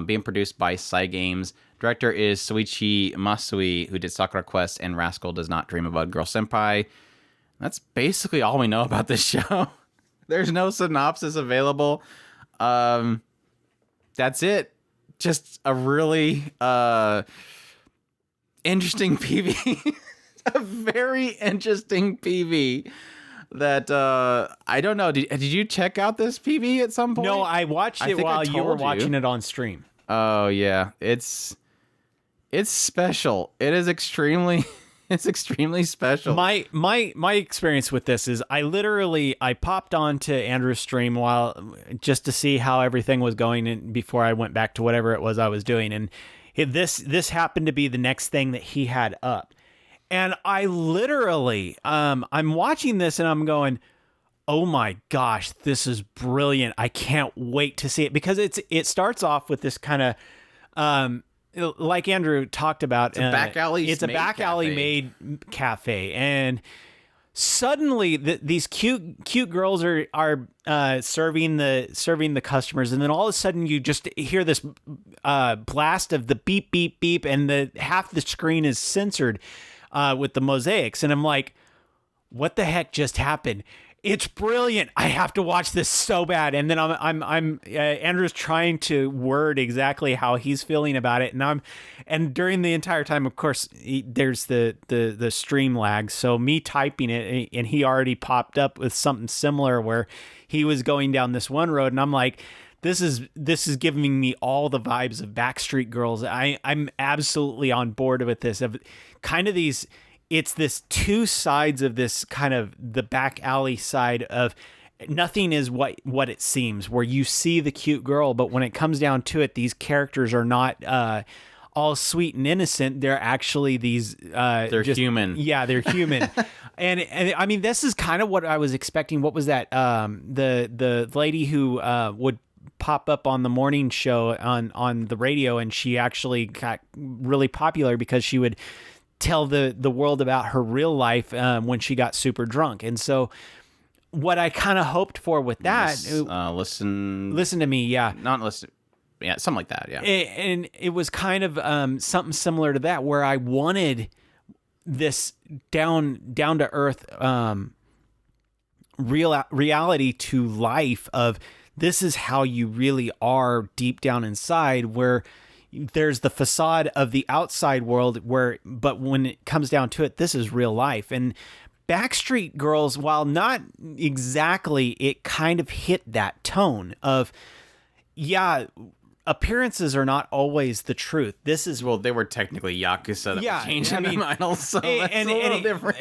being produced by Psy Games. Director is Soichi Masui, who did Sakura Quest and Rascal Does Not Dream About Girl Senpai. That's basically all we know about this show. There's no synopsis available. That's it. Just a really interesting PV. A very interesting PV that I don't know. Did you check out this PV at some point? No, I watched it while you were watching it on stream. Oh yeah, it's special. It is extremely special. My experience with this is I popped onto Andrew's stream just to see how everything was going before I went back to whatever it was I was doing, and this happened to be the next thing that he had up. And I literally, I'm watching this and I'm going, oh my gosh, this is brilliant. I can't wait to see it, because it starts off with this kind of, like Andrew talked about. It's a back alley. It's a back alley maid cafe. And suddenly these cute girls are serving the customers. And then all of a sudden you just hear this blast of the beep, beep, beep. And half the screen is censored with the mosaics, and I'm like, what the heck just happened? It's brilliant. I have to watch this so bad. And then I'm Andrew's trying to word exactly how he's feeling about it, and during the entire time, of course, there's the stream lag. So me typing it, and he already popped up with something similar where he was going down this one road, and I'm like, This is giving me all the vibes of Backstreet Girls. I'm absolutely on board with this. Of kind of these, it's this two sides of this kind of the back alley side of nothing is what it seems, where you see the cute girl, but when it comes down to it, these characters are not all sweet and innocent. They're actually these they're human. Yeah, they're human. and I mean, this is kind of what I was expecting. What was that? The lady who would pop up on the morning show on the radio, and she actually got really popular because she would tell the world about her real life when she got super drunk. And so what I kind of hoped for with that, listen to me, yeah, not listen, yeah, something like that, yeah. And it was kind of something similar to that, where I wanted this down to earth reality to life of, this is how you really are deep down inside, where there's the facade of the outside world but when it comes down to it, this is real life. And Backstreet Girls, while not exactly, it kind of hit that tone of, yeah, appearances are not always the truth. This is, well, they were technically Yakuza that were changing the model, so that's a little different.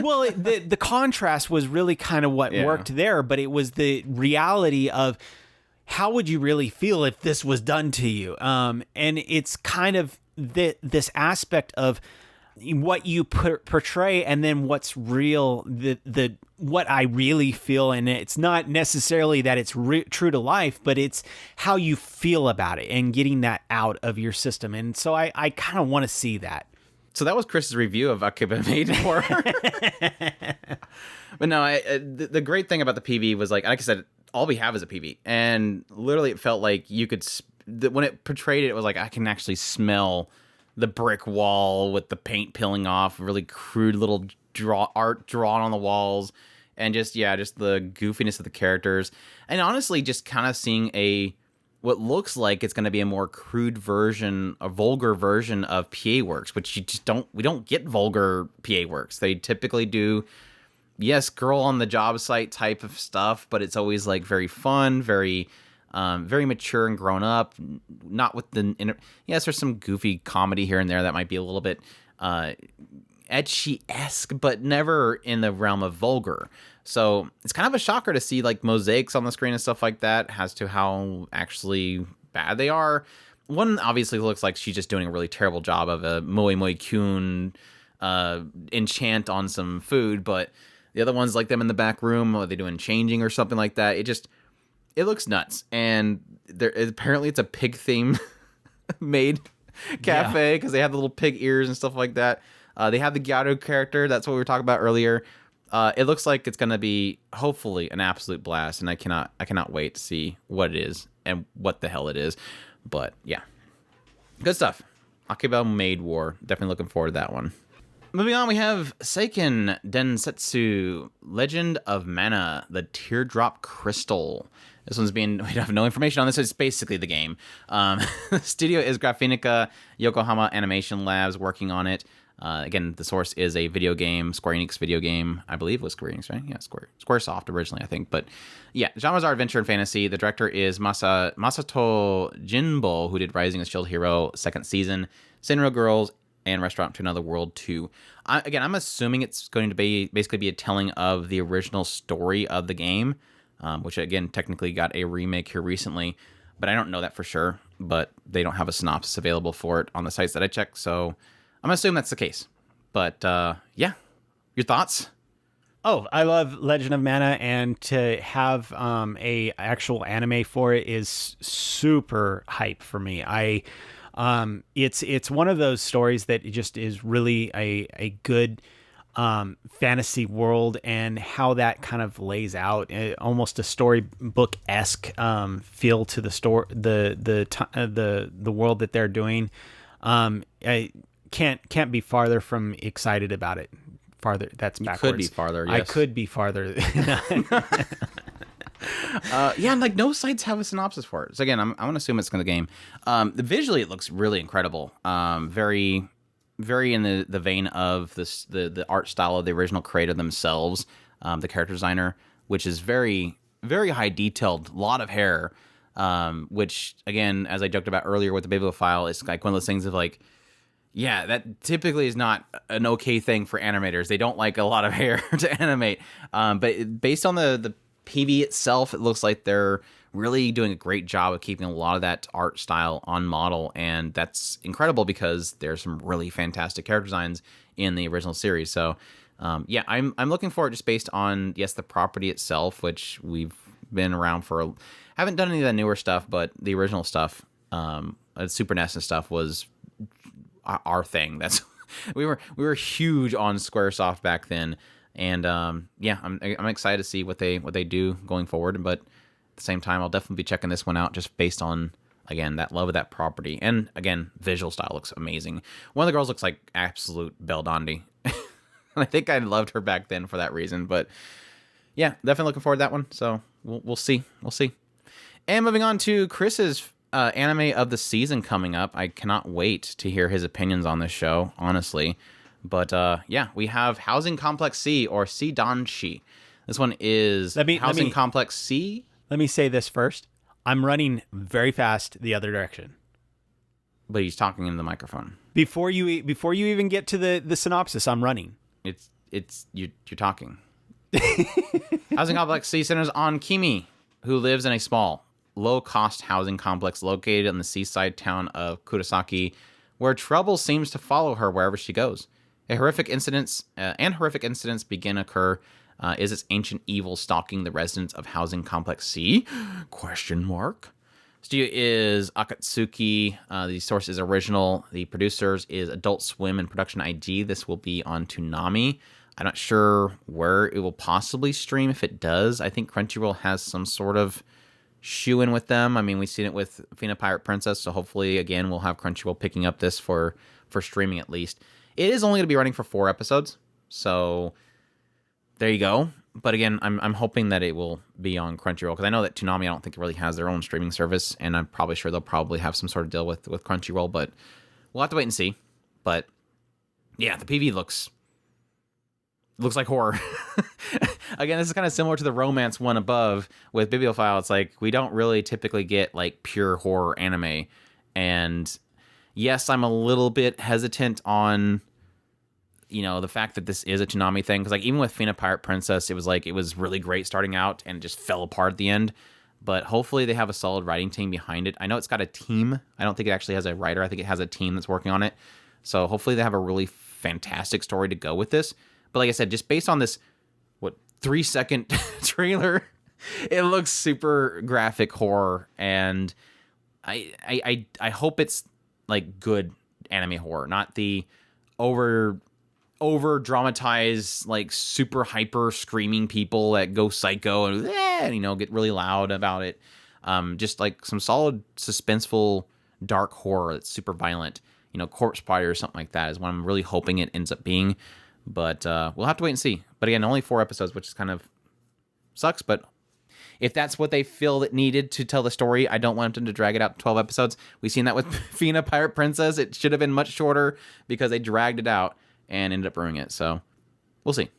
Well, the contrast was really kind of what worked there, but it was the reality of how would you really feel if this was done to you? And it's kind of this aspect of what you portray, and then what's real, what I really feel. And it's not necessarily that it's true to life, but it's how you feel about it and getting that out of your system. And so I kind of want to see that. So that was Chris's review of Akiba Maid War. But no, the great thing about the PV was, like I said, all we have is a PV, and literally it felt like you could, when it portrayed it, it was like I can actually smell the brick wall with the paint peeling off, really crude little art drawn on the walls, and just the goofiness of the characters, and honestly just kind of seeing what looks like it's going to be a more crude version, a vulgar version of PA Works, which we don't get vulgar PA Works. They typically do, yes, girl on the job site type of stuff, but it's always like very fun, very mature and grown up, not with yes, there's some goofy comedy here and there that might be a little bit ecchi-esque, but never in the realm of vulgar. So it's kind of a shocker to see like mosaics on the screen and stuff like that as to how actually bad they are. One obviously looks like she's just doing a really terrible job of a moe-kun enchant on some food, but the other one's like them in the back room, are they doing changing or something like that? It looks nuts, and apparently it's a pig theme made cafe, because they have the little pig ears and stuff like that. They have the Gyaru character, that's what we were talking about earlier. It looks like it's gonna be hopefully an absolute blast, and I cannot wait to see what it is and what the hell it is. But yeah, good stuff. Akiba Maid War. Definitely looking forward to that one. Moving on, we have Seiken Densetsu Legend of Mana, the Teardrop Crystal. This one's we have no information on this. It's basically the game. The studio is Graphinica Yokohama Animation Labs working on it. Again, the source is a video game, Square Enix video game. I believe it was Square Enix, right? Yeah, Squaresoft originally, I think. But yeah, genres are adventure and fantasy. The director is Masato Jinbo, who did Rising of Shield Hero second season, Senro Girls, and Restaurant to Another World 2. I'm assuming it's going to basically be a telling of the original story of the game, which again technically got a remake here recently, but I don't know that for sure. But they don't have a synopsis available for it on the sites that I checked, so I'm assuming that's the case. But yeah, your thoughts? Oh, I love Legend of Mana, and to have a actual anime for it is super hype for me. It's one of those stories that just is really a good fantasy world, and how that kind of lays out almost a storybook-esque feel to the story, the world that they're doing. I can't be farther from excited about it. Farther, that's backwards. You could be farther. Yes. I could be farther. Yeah, and like no sites have a synopsis for it. So again, I'm gonna assume it's gonna game. Visually, it looks really incredible. Very, very in the vein of the art style of the original creator themselves, the character designer, which is very, very high detailed, lot of hair. Which again, as I joked about earlier with the Bibliophile, it's like one of those things of like, yeah, that typically is not an okay thing for animators. They don't like a lot of hair to animate. But based on the PV itself, it looks like they're really doing a great job of keeping a lot of that art style on model, and that's incredible because there's some really fantastic character designs in the original series. So yeah, I'm looking forward, just based on the property itself, which we've been around for. Haven't done any of the newer stuff, but the original stuff, Super NES and stuff, was our thing. That's we were huge on SquareSoft back then. And yeah, I'm excited to see what they do going forward. But at the same time, I'll definitely be checking this one out just based on, again, that love of that property. And again, visual style looks amazing. One of the girls looks like absolute Belle Dondi. And I think I loved her back then for that reason. But yeah, definitely looking forward to that one. So we'll see. And moving on to Chris's anime of the season coming up. I cannot wait to hear his opinions on this show, honestly. But yeah, we have Housing Complex C, or C Danshi. This one is Housing Complex C. Let me say this first. I'm running very fast the other direction. But he's talking into the microphone. Before you even get to the synopsis, I'm running. You're talking. Housing Complex C centers on Kimi, who lives in a small, low-cost housing complex located in the seaside town of Kurosaki, where trouble seems to follow her wherever she goes. Horrific incidents begin occur. Is its ancient evil stalking the residents of Housing Complex C? Question mark. Studio is Akatsuki. The source is original. The producers is Adult Swim and Production IG. This will be on Toonami. I'm not sure where it will possibly stream if it does. I think Crunchyroll has some sort of shoe-in with them. I mean, we've seen it with Bibliophile Princess, so hopefully, again, we'll have Crunchyroll picking up this for streaming at least. It is only going to be running for 4 episodes, so there you go. But again, I'm hoping that it will be on Crunchyroll, because I know that Toonami, I don't think, really has their own streaming service, and I'm probably sure they'll probably have some sort of deal with Crunchyroll, but we'll have to wait and see. But yeah, the PV looks like horror. Again, this is kind of similar to the romance one above with Bibliophile. It's like we don't really typically get like pure horror anime, and yes, I'm a little bit hesitant on, the fact that this is a Toonami thing. Because like even with Bibliophile Princess, it was really great starting out and just fell apart at the end. But hopefully they have a solid writing team behind it. I know it's got a team. I don't think it actually has a writer. I think it has a team that's working on it. So hopefully they have a really fantastic story to go with this. But like I said, just based on this, 3-second trailer, it looks super graphic horror. And I hope it's like good anime horror, not the over over dramatized, like super hyper screaming people that go psycho and you know, get really loud about it. Just like some solid suspenseful dark horror that's super violent. You know, Corpse Spider or something like that is what I'm really hoping it ends up being. But we'll have to wait and see. But again, only 4 episodes, which is kind of sucks. But if that's what they feel that needed to tell the story, I don't want them to drag it out to 12 episodes. We've seen that with Fina Pirate Princess. It should have been much shorter because they dragged it out and ended up ruining it. So we'll see.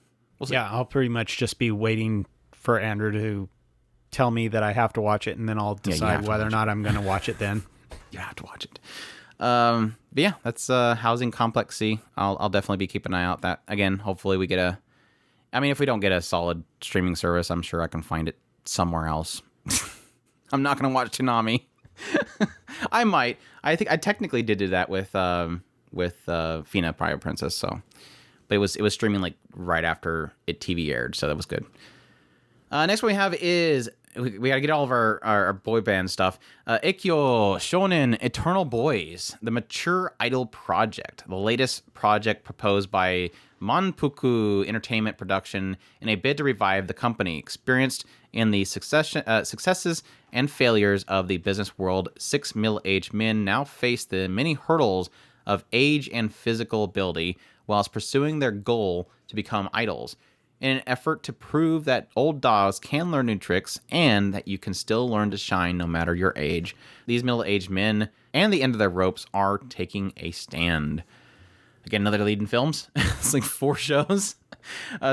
Yeah, I'll pretty much just be waiting for Andrew to tell me that I have to watch it, and then I'll decide whether or not I'm going to watch it then. You have to watch it. But yeah, that's Housing Complex C. I'll definitely be keeping an eye out. That again, hopefully we get if we don't get a solid streaming service, I'm sure I can find it somewhere else. I'm not gonna watch Toonami. I might. I think I technically did do that with Fina Pirate Princess. So, but it was streaming like right after it TV aired, so that was good. Next one we have is we gotta get all of our boy band stuff. Ikkyo Shonen Eternal Boys, the Mature Idol Project, the latest project proposed by Monpuku Entertainment Production in a bid to revive the company. Experienced in the successes and failures of the business world, 6 middle-aged men now face the many hurdles of age and physical ability whilst pursuing their goal to become idols, in an effort to prove that old dogs can learn new tricks and that you can still learn to shine no matter your age. These middle-aged men and the end of their ropes are taking a stand. Again, another lead in films. It's like 4 shows.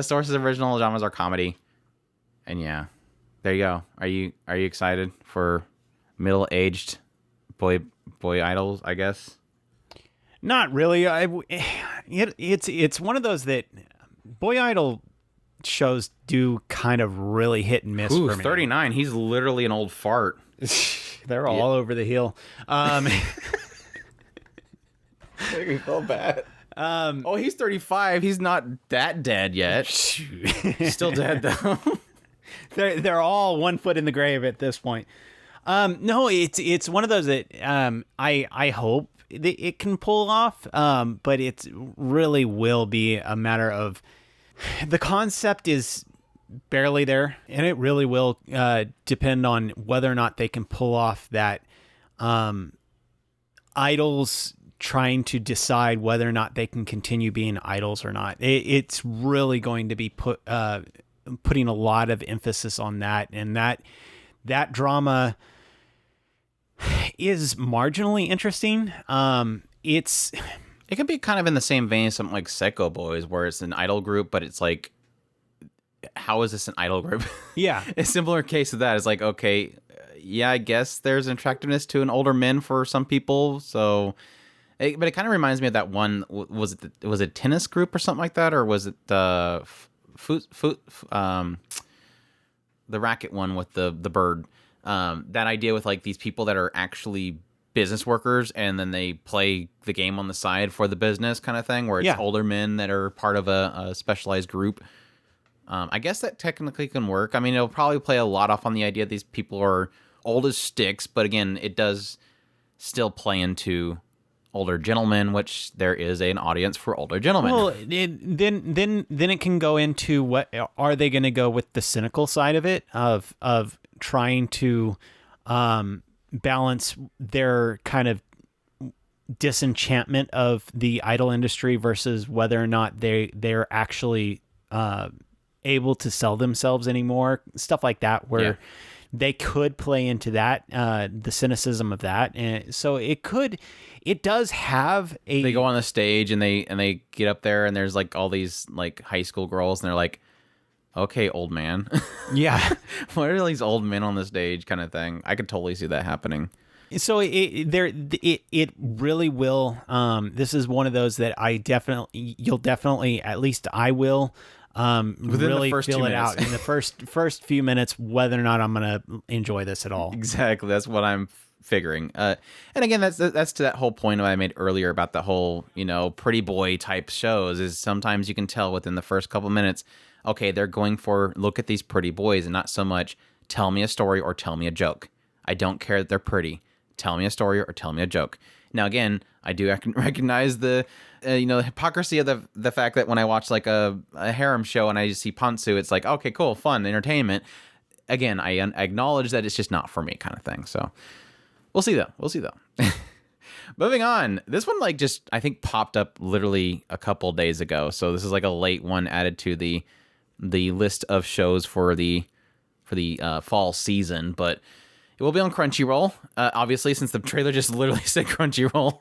Sources of original genres are comedy. And yeah, there you go. Are you excited for middle-aged boy idols, I guess? Not really. It's one of those that boy idol shows do kind of really hit and miss for me. 39. He's literally an old fart. They're all over the hill. Make me feel bad. He's 35. He's not that dead yet. Still dead though. They're all 1 foot in the grave at this point. No, it's one of those that I hope that it can pull off. But it really will be a matter of the concept is barely there, and it really will depend on whether or not they can pull off that idols trying to decide whether or not they can continue being idols or not. It's really going to be putting a lot of emphasis on that, and that drama is marginally interesting. It could be kind of in the same vein as something like Seiko Boys, where it's an idol group, but it's like, how is this an idol group? Yeah. A similar case of that is like, okay, yeah, I guess there's an attractiveness to an older men for some people. So, but it kind of reminds me of that one. Was it a tennis group or something like that, or was it the racket one with the bird? That idea with like these people that are actually business workers and then they play the game on the side for the business kind of thing, where it's older men that are part of a specialized group. I guess that technically can work. I mean, it'll probably play a lot off on the idea that these people are old as sticks, but again, it does still play into older gentlemen, which there is an audience for older gentlemen. Well, then it can go into what are they going to go with the cynical side of it of trying to balance their kind of disenchantment of the idol industry versus whether or not they're actually able to sell themselves anymore, stuff like that, where they could play into that, the cynicism of that. And so it does have they go on the stage and they get up there and there's like all these like high school girls and they're like, okay, old man. Yeah. What are these old men on the stage kind of thing? I could totally see that happening. So it really will. This is one of those that you'll definitely, at least I will, really feel it out in the first few minutes, whether or not I'm going to enjoy this at all. Exactly. That's what I'm figuring. And again, that's to that whole point I made earlier about the whole, pretty boy type shows is sometimes you can tell within the first couple minutes, okay, they're going for look at these pretty boys and not so much tell me a story or tell me a joke. I don't care that they're pretty. tell me a story or tell me a joke. Now, again, I do recognize the hypocrisy of the fact that when I watch like a harem show and I just see pantsu, it's like, okay, cool, fun, entertainment. Again, I acknowledge that it's just not for me kind of thing. So we'll see though. Moving on. This one like just I think popped up literally a couple days ago. So this is like a late one added to the list of shows for the fall season, but it will be on Crunchyroll, obviously, since the trailer just literally said Crunchyroll.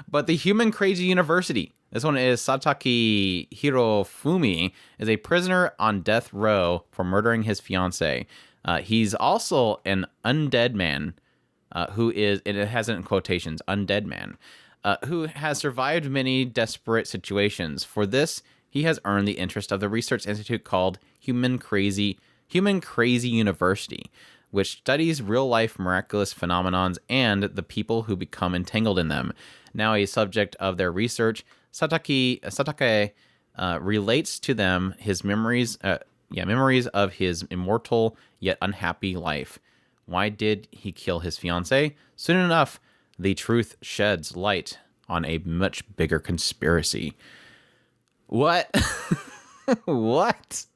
But the Human Crazy University. This one is Satake Hirofumi is a prisoner on death row for murdering his fiancée. He's also an undead man who is, and it has it in quotations, undead man, who has survived many desperate situations. For this, he has earned the interest of the research institute called Human Crazy University, which studies real-life miraculous phenomenons and the people who become entangled in them. Now a subject of their research, Satake relates to them his memories of his immortal yet unhappy life. Why did he kill his fiancée? Soon enough, the truth sheds light on a much bigger conspiracy. What? What?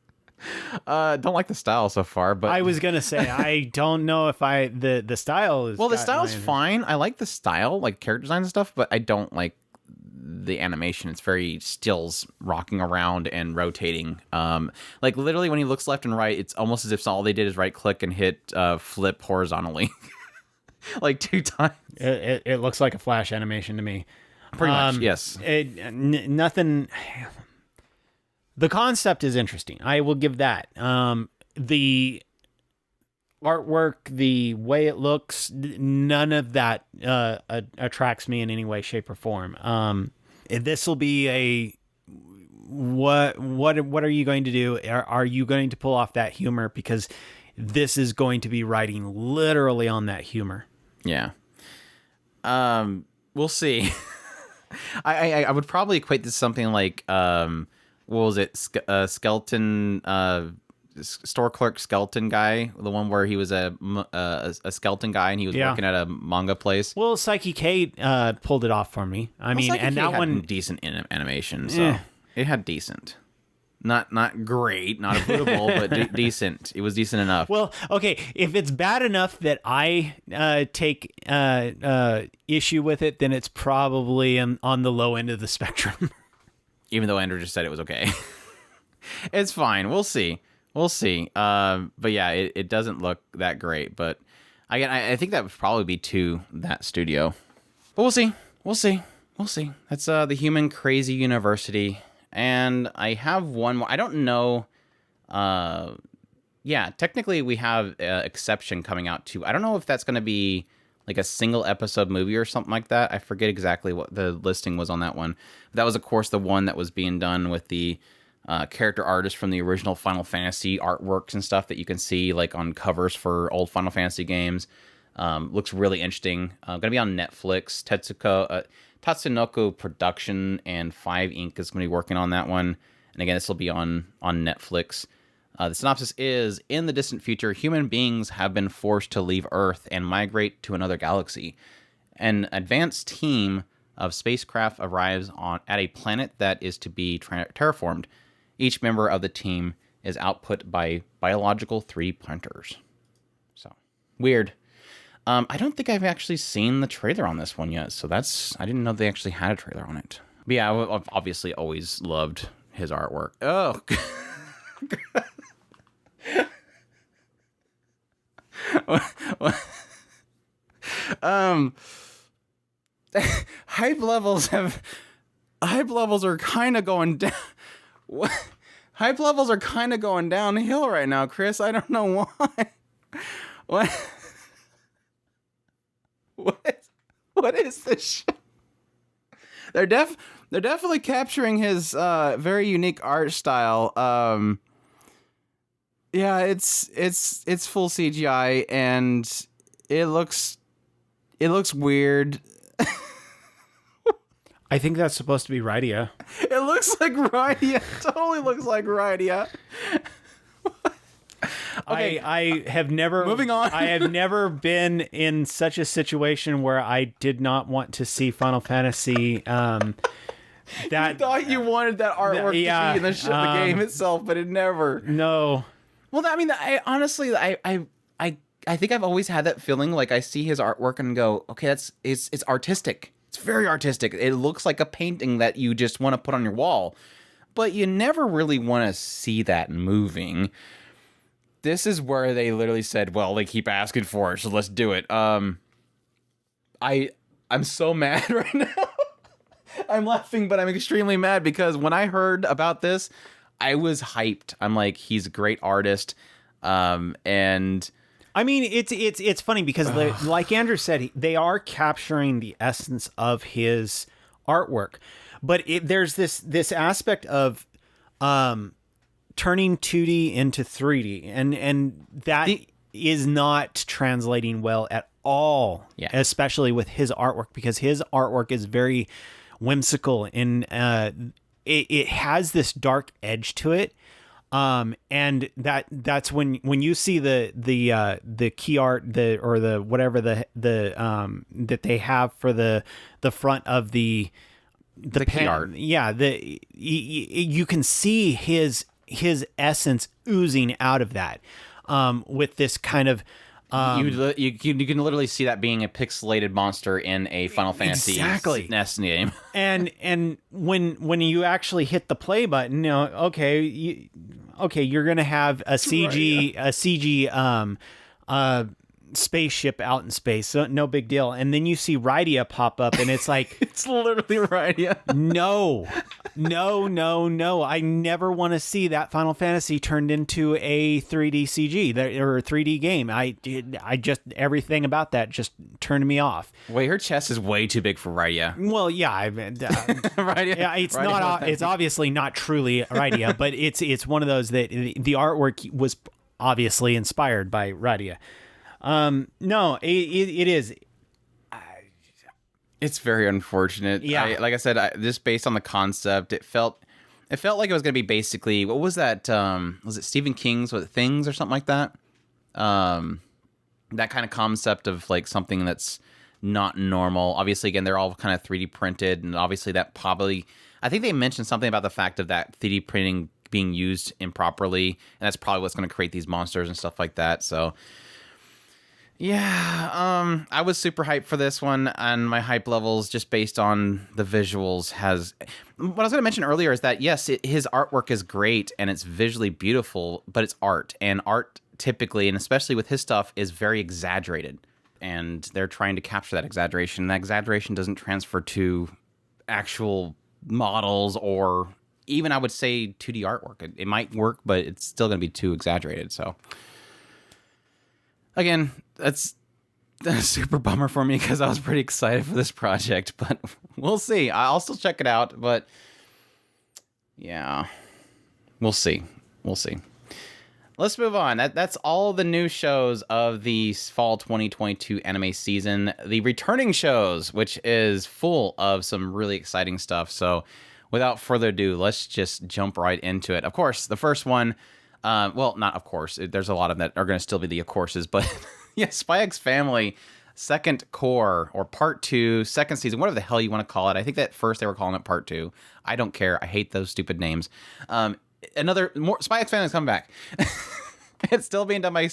Don't like the style so far, but I was gonna say I don't know if the style is the style's fine. I like the style, like character design and stuff, but I don't like the animation. It's very stills rocking around and rotating. Like literally when he looks left and right, it's almost as if all they did is right click and hit flip horizontally like 2 times. It looks like a Flash animation to me. Pretty much, yes. Nothing. The concept is interesting. I will give that. The artwork, the way it looks, none of that attracts me in any way, shape, or form. This will be a what are you going to do? Are you going to pull off that humor? Because this is going to be riding literally on that humor. Yeah. We'll see. I would probably equate this to something like what was it? Skeleton, store clerk skeleton guy, the one where he was a skeleton guy and he was working at a manga place. Well, Psyche K pulled it off for me. I mean, and that one decent animation, so it had decent. Not great, not avoidable, but decent. It was decent enough. Well, okay, if it's bad enough that I take issue with it, then it's probably on the low end of the spectrum. Even though Andrew just said it was okay. It's fine. We'll see. But yeah, it doesn't look that great. But I think that would probably be to that studio. But we'll see. That's the Human Crazy University. And I have one more. I don't know. Yeah, technically we have Exception coming out too. I don't know if that's going to be like a single episode movie or something like that. I forget exactly what the listing was on that one. But that was, of course, the one that was being done with the character artists from the original Final Fantasy artworks and stuff that you can see like on covers for old Final Fantasy games. Looks really interesting. Going to be on Netflix. Tatsunoko Production and 5 Inc. is going to be working on that one. And again, this will be on Netflix. The synopsis is, in the distant future, human beings have been forced to leave Earth and migrate to another galaxy. An advanced team of spacecraft arrives at a planet that is to be terraformed. Each member of the team is output by biological 3 printers. So, weird. I don't think I've actually seen the trailer on this one yet, so I didn't know they actually had a trailer on it. But yeah, I've obviously always loved his artwork. Oh, hype levels are kind of going down. Hype levels are kind of going downhill right now, Chris. I don't know why. What is this shit? They're definitely capturing his very unique art style. Yeah, it's full CGI and it looks weird. I think that's supposed to be Rydia. It looks like Rydia. Totally looks like Rydia. Okay. I have never Moving on. I have never been in such a situation where I did not want to see Final Fantasy. That I thought you wanted that artwork to be in the game itself, but it never. No. Well, I mean, I honestly, I think I've always had that feeling. Like I see his artwork and go, okay, it's artistic. It's very artistic. It looks like a painting that you just want to put on your wall, but you never really want to see that moving. This is where they literally said, well, they keep asking for it, so let's do it. I'm so mad right now. I'm laughing, but I'm extremely mad because when I heard about this, I was hyped. I'm like, he's a great artist. And I mean, it's funny because like Andrew said, they are capturing the essence of his artwork, but there's this aspect of turning 2D into 3D, and that is not translating well at all. Yeah. Especially with his artwork, because his artwork is very whimsical and it has this dark edge to it. And that's when you see the key art, or the whatever the that they have for the front of the key art. Yeah, you can see his essence oozing out of that, with this kind of you can literally see that being a pixelated monster in a Final Fantasy NES game. and when you actually hit the play button, you're gonna have a CG spaceship out in space, so no big deal. And then you see Rydia pop up, and it's like it's literally Rydia. No. I never want to see that Final Fantasy turned into a 3D CG or a 3D game. I just, everything about that just turned me off. Wait, her chest is way too big for Rydia. Well, yeah, Rydia. Yeah, it's Rydia not. It's obviously not truly Rydia, but it's one of those that the artwork was obviously inspired by Rydia. No, it is. It's very unfortunate. Yeah. Like I said, just based on the concept, it felt like it was going to be basically, what was that? Was it Stephen King's, was it Things or something like that? That kind of concept of like something that's not normal. Obviously, again, they're all kind of 3D printed, and obviously that probably, I think they mentioned something about the fact of that 3D printing being used improperly, and that's probably what's going to create these monsters and stuff like that. So yeah, I was super hyped for this one, and my hype levels just based on the visuals has... What I was going to mention earlier is that, yes, his artwork is great, and it's visually beautiful, but it's art, and art typically, and especially with his stuff, is very exaggerated, and they're trying to capture that exaggeration. That exaggeration doesn't transfer to actual models or even, I would say, 2D artwork. It might work, but it's still going to be too exaggerated, so... Again, that's a super bummer for me because I was pretty excited for this project, but we'll see. I'll still check it out, but yeah, we'll see. We'll see. Let's move on. That's all the new shows of the fall 2022 anime season. The returning shows, which is full of some really exciting stuff. So without further ado, let's just jump right into it. Of course, the first one... well, not of course. There's a lot of them that are going to still be the of courses, but yeah, Spy X Family, second core, or part 2, second season, whatever the hell you want to call it. I think that first they were calling it part 2. I don't care. I hate those stupid names. More Spy X Family is coming back. It's still being done by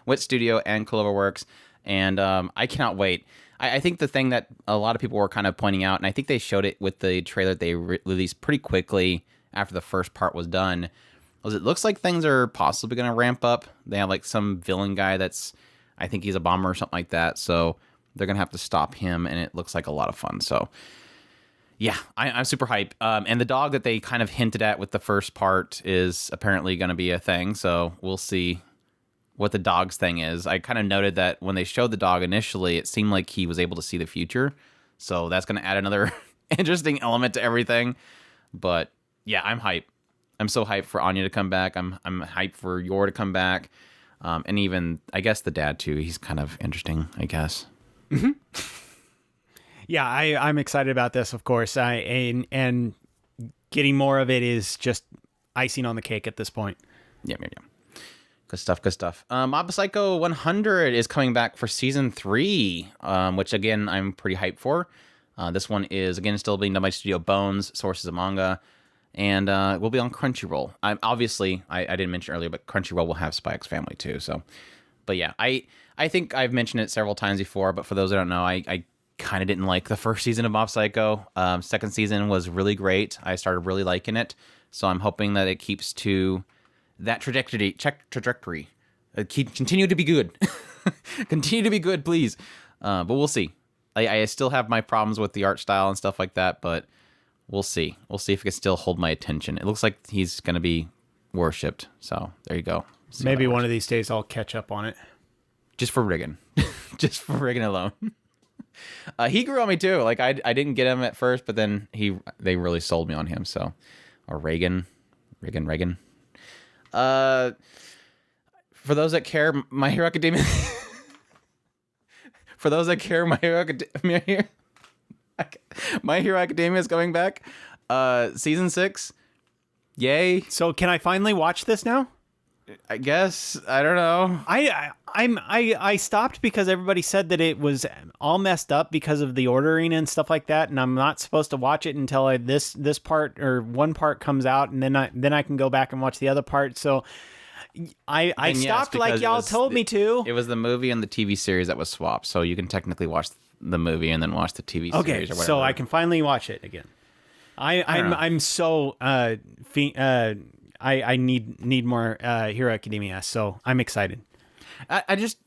Wit Studio and Cloverworks, and I cannot wait. I think the thing that a lot of people were kind of pointing out, and I think they showed it with the trailer they released pretty quickly after the first part was done, was it looks like things are possibly going to ramp up. They have like some villain guy that's, I think he's a bomber or something like that. So they're going to have to stop him, and it looks like a lot of fun. So yeah, I'm super hype. And the dog that they kind of hinted at with the first part is apparently going to be a thing. So we'll see what the dog's thing is. I kind of noted that when they showed the dog initially, it seemed like he was able to see the future. So that's going to add another interesting element to everything. But yeah, I'm hype. I'm so hyped for Anya to come back. I'm hyped for Yor to come back. And even, I guess, the dad, too. He's kind of interesting, I guess. Mm-hmm. Yeah, I'm excited about this, of course. And getting more of it is just icing on the cake at this point. Yeah. Good stuff, good stuff. Mob Psycho 100 is coming back for season 3, which again I'm pretty hyped for. This one is again still being done by Studio Bones, sources of manga, and will be on Crunchyroll. I didn't mention earlier, but Crunchyroll will have Spy X Family too. So, but yeah, I think I've mentioned it several times before, but for those that don't know, I kind of didn't like the first season of Mob Psycho. Second season was really great. I started really liking it, so I'm hoping that it keeps to that trajectory. Continue to be good. Continue to be good, please. But we'll see. I still have my problems with the art style and stuff like that, but we'll see. We'll see if it can still hold my attention. It looks like he's going to be worshipped. So there you go. See Maybe one of these days I'll catch up on it. Just for Riggin. Just for Riggin alone. He grew on me too. Like I didn't get him at first, but then they really sold me on him. So, or Reagan. For those that care, My Hero Academia. For those that care, My Hero Academia is coming back. Season 6. Yay! So can I finally watch this now? I guess. I don't know. I stopped because everybody said that it was all messed up because of the ordering and stuff like that, and I'm not supposed to watch it until this part or one part comes out, and then I can go back and watch the other part. So I stopped like y'all told me to. It was the movie and the TV series that was swapped, so you can technically watch the movie and then watch the TV series or whatever. So I can finally watch it again. I'm so I need more Hero Academia, so I'm excited. I just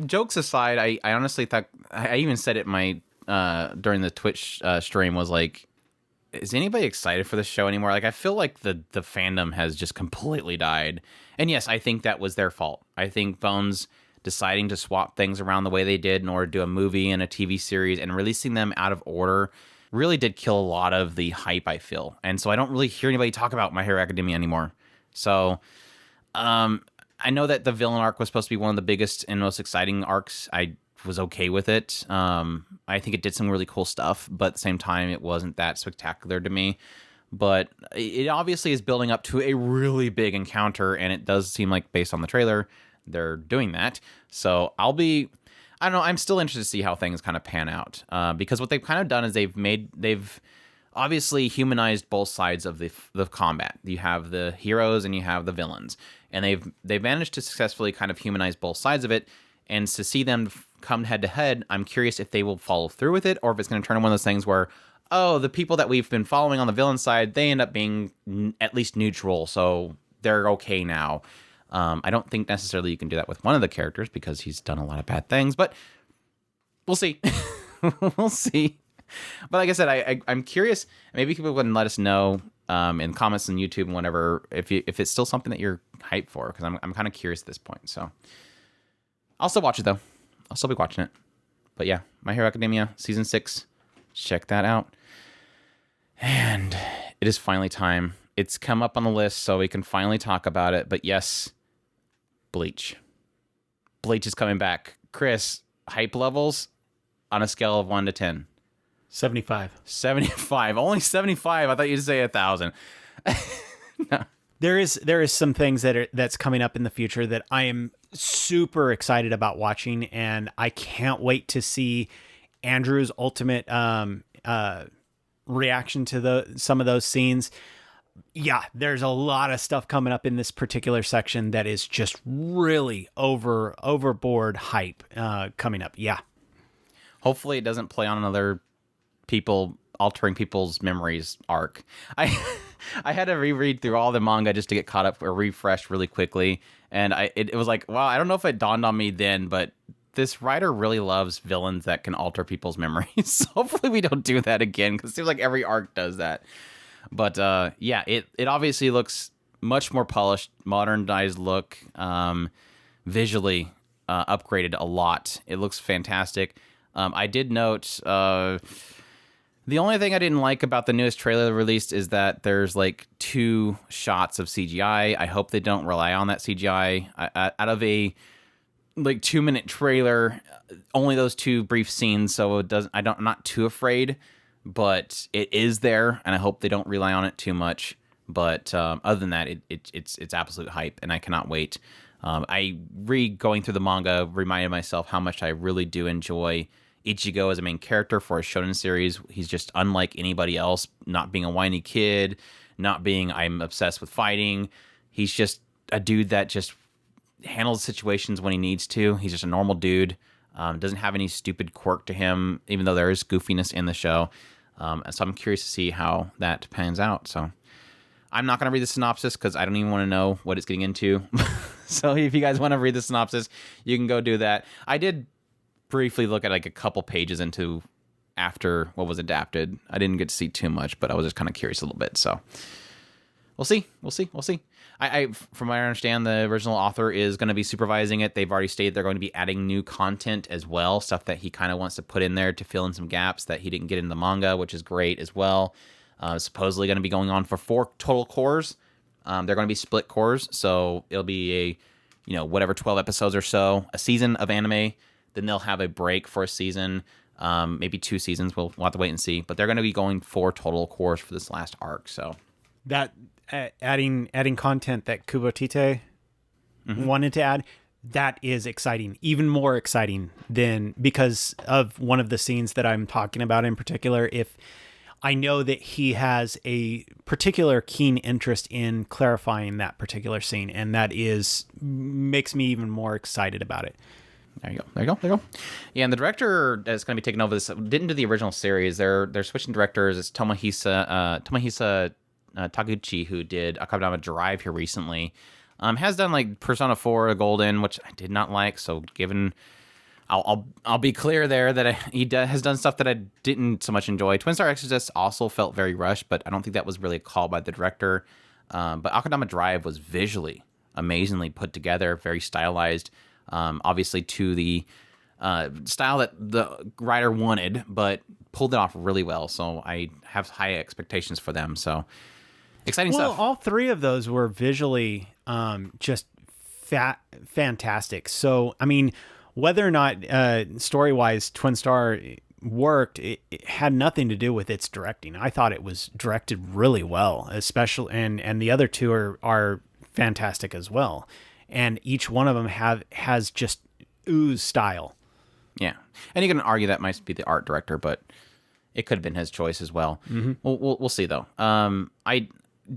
jokes aside, I honestly thought I even said it during the Twitch stream was like, is anybody excited for this show anymore? Like I feel like the fandom has just completely died. And yes, I think that was their fault. I think Bones deciding to swap things around the way they did in order to do a movie and a TV series and releasing them out of order really did kill a lot of the hype, I feel. And so I don't really hear anybody talk about My Hero Academia anymore. So I know that the villain arc was supposed to be one of the biggest and most exciting arcs. I was okay with it. I think it did some really cool stuff, but at the same time, it wasn't that spectacular to me. But it obviously is building up to a really big encounter, and it does seem like, based on the trailer, they're doing that. So I don't know, I'm still interested to see how things kind of pan out. Because what they've kind of done is they've obviously humanized both sides of the combat. You have the heroes and you have the villains. And they've managed to successfully kind of humanize both sides of it. And to see them come head to head, I'm curious if they will follow through with it, or if it's going to turn into one of those things where, oh, the people that we've been following on the villain side, they end up being at least neutral, so they're okay now. I don't think necessarily you can do that with one of the characters because he's done a lot of bad things, but we'll see. We'll see. But like I said, I'm curious. Maybe people can let us know in comments on YouTube and whatever if it's still something that you're hyped for, because I'm kind of curious at this point. So I'll still watch it though. I'll still be watching it. But yeah, My Hero Academia season 6. Check that out. And it is finally time. It's come up on the list, so we can finally talk about it. But yes, Bleach. Bleach is coming back. Chris, hype levels on a scale of 1 to 10. 75. 75. Only 75. I thought you'd say 1,000. No. There is some things that's coming up in the future that I am super excited about watching, and I can't wait to see Andrew's ultimate reaction to some of those scenes. Yeah, there's a lot of stuff coming up in this particular section that is just really overboard hype coming up. Yeah. Hopefully it doesn't play on another people altering people's memories arc. I had to reread through all the manga just to get caught up or refreshed really quickly, and it was like, wow, I don't know if it dawned on me then, but this writer really loves villains that can alter people's memories. So hopefully we don't do that again, because it seems like every arc does that. But yeah, it obviously looks much more polished, modernized look, visually upgraded a lot. It looks fantastic. I did note the only thing I didn't like about the newest trailer released is that there's like 2 shots of CGI. I hope they don't rely on that CGI. Out of a like 2-minute trailer, only those 2 brief scenes, so I'm not too afraid, but it is there, and I hope they don't rely on it too much. But other than that, it's absolute hype, and I cannot wait. I going through the manga reminded myself how much I really do enjoy Ichigo as a main character for a shonen series. He's just unlike anybody else, not being a whiny kid, not being I'm obsessed with fighting. He's just a dude that just handles situations when he needs to. He's just a normal dude. Doesn't have any stupid quirk to him, even though there is goofiness in the show. So I'm curious to see how that pans out. So I'm not going to read the synopsis because I don't even want to know what it's getting into. So if you guys want to read the synopsis, you can go do that. I did briefly look at like a couple pages into after what was adapted. I didn't get to see too much, but I was just kind of curious a little bit. So we'll see. I from what I understand, the original author is going to be supervising it. They've already stated they're going to be adding new content as well, stuff that he kind of wants to put in there to fill in some gaps that he didn't get in the manga, which is great as well. Supposedly going to be going on for 4 total cores. They're going to be split cores, so it'll be whatever 12 episodes or so, a season of anime. Then they'll have a break for a season, maybe 2 seasons. We'll have to wait and see. But they're going to be going 4 total cores for this last arc. So that adding content that Kubotite wanted to add, that is exciting, even more exciting than because of one of the scenes that I'm talking about in particular. If I know that he has a particular keen interest in clarifying that particular scene, and that makes me even more excited about it. There you go. Yeah, and the director that's going to be taking over this didn't do the original series. They're switching directors. It's Tomohisa Taguchi, who did Akudama Drive here recently. Has done like Persona 4 Golden, which I did not like. So I'll be clear there that he has done stuff that I didn't so much enjoy. Twin Star Exorcist also felt very rushed, but I don't think that was really a call by the director. But Akudama Drive was visually amazingly put together, very stylized, obviously to the style that the writer wanted, but pulled it off really well. So I have high expectations for them. So exciting stuff. Well, all 3 of those were visually just fantastic. So, I mean, whether or not story-wise Twin Star worked, it had nothing to do with its directing. I thought it was directed really well, especially and the other 2 are fantastic as well. And each one of them has just ooze style. Yeah, and you can argue that might be the art director, but it could have been his choice as well. Mm-hmm. We'll see though. I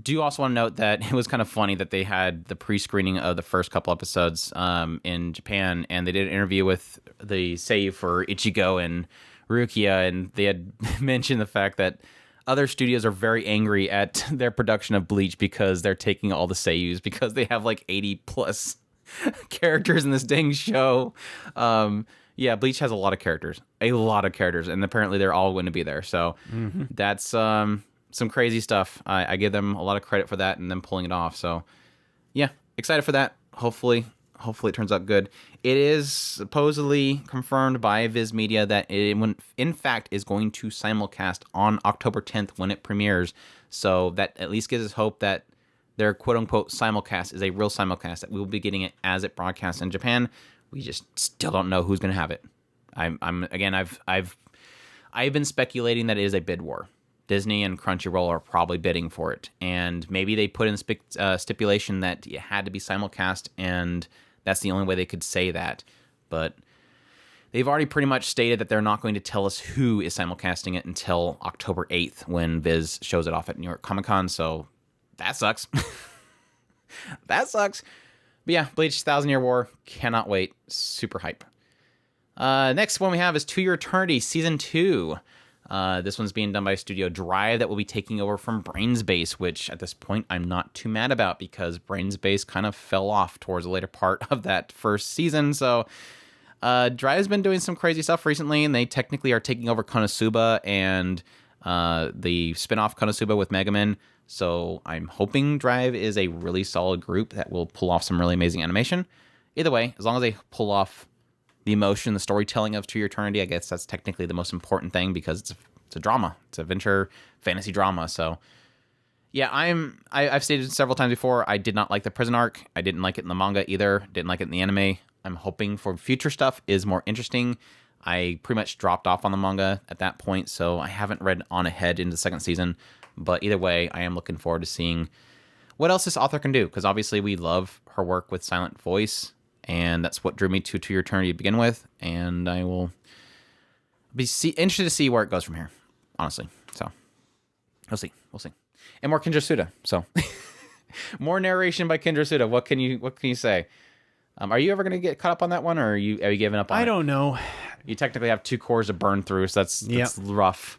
do also want to note that it was kind of funny that they had the pre-screening of the first couple episodes in Japan, and they did an interview with the seiyuu for Ichigo and Rukia, and they had mentioned the fact that other studios are very angry at their production of Bleach because they're taking all the seiyus because they have like 80 plus characters in this dang show. Yeah, Bleach has a lot of characters, and apparently they're all going to be there. So that's some crazy stuff. I give them a lot of credit for that and them pulling it off. So yeah, excited for that. Hopefully it turns out good. It is supposedly confirmed by Viz Media that it, in fact, is going to simulcast on October 10th when it premieres. So that at least gives us hope that their quote-unquote simulcast is a real simulcast, that we will be getting it as it broadcasts in Japan. We just still don't know who's going to have it. I've been speculating that it is a bid war. Disney and Crunchyroll are probably bidding for it, and maybe they put in stipulation that it had to be simulcast, and that's the only way they could say that. But they've already pretty much stated that they're not going to tell us who is simulcasting it until October 8th when Viz shows it off at New York Comic Con. So that sucks. That sucks. But yeah, Bleach 1,000 Year War. Cannot wait. Super hype. Next one we have is To Your Eternity Season 2. This one's being done by Studio Drive that will be taking over from Brainsbase, which at this point I'm not too mad about because Brainsbase kind of fell off towards the later part of that first season. So Drive's been doing some crazy stuff recently, and they technically are taking over Konosuba and the spin-off Konosuba with Megaman. So I'm hoping Drive is a really solid group that will pull off some really amazing animation. Either way, as long as they pull off the emotion, the storytelling of To Your Eternity, I guess that's technically the most important thing because it's a drama. It's a adventure fantasy drama. So yeah, I've stated several times before, I did not like the prison arc. I didn't like it in the manga either. Didn't like it in the anime. I'm hoping for future stuff is more interesting. I pretty much dropped off on the manga at that point, so I haven't read on ahead into the second season. But either way, I am looking forward to seeing what else this author can do, because obviously we love her work with silent voice, and that's what drew me to Your Eternity to begin with, and I will be interested to see where it goes from here, honestly. So we'll see. And more Kendra Suda. So more narration by Kendra Suda. What can you say? Are you ever going to get caught up on that one, or are you giving up on it? I don't know. You technically have 2 cores to burn through, so that's rough.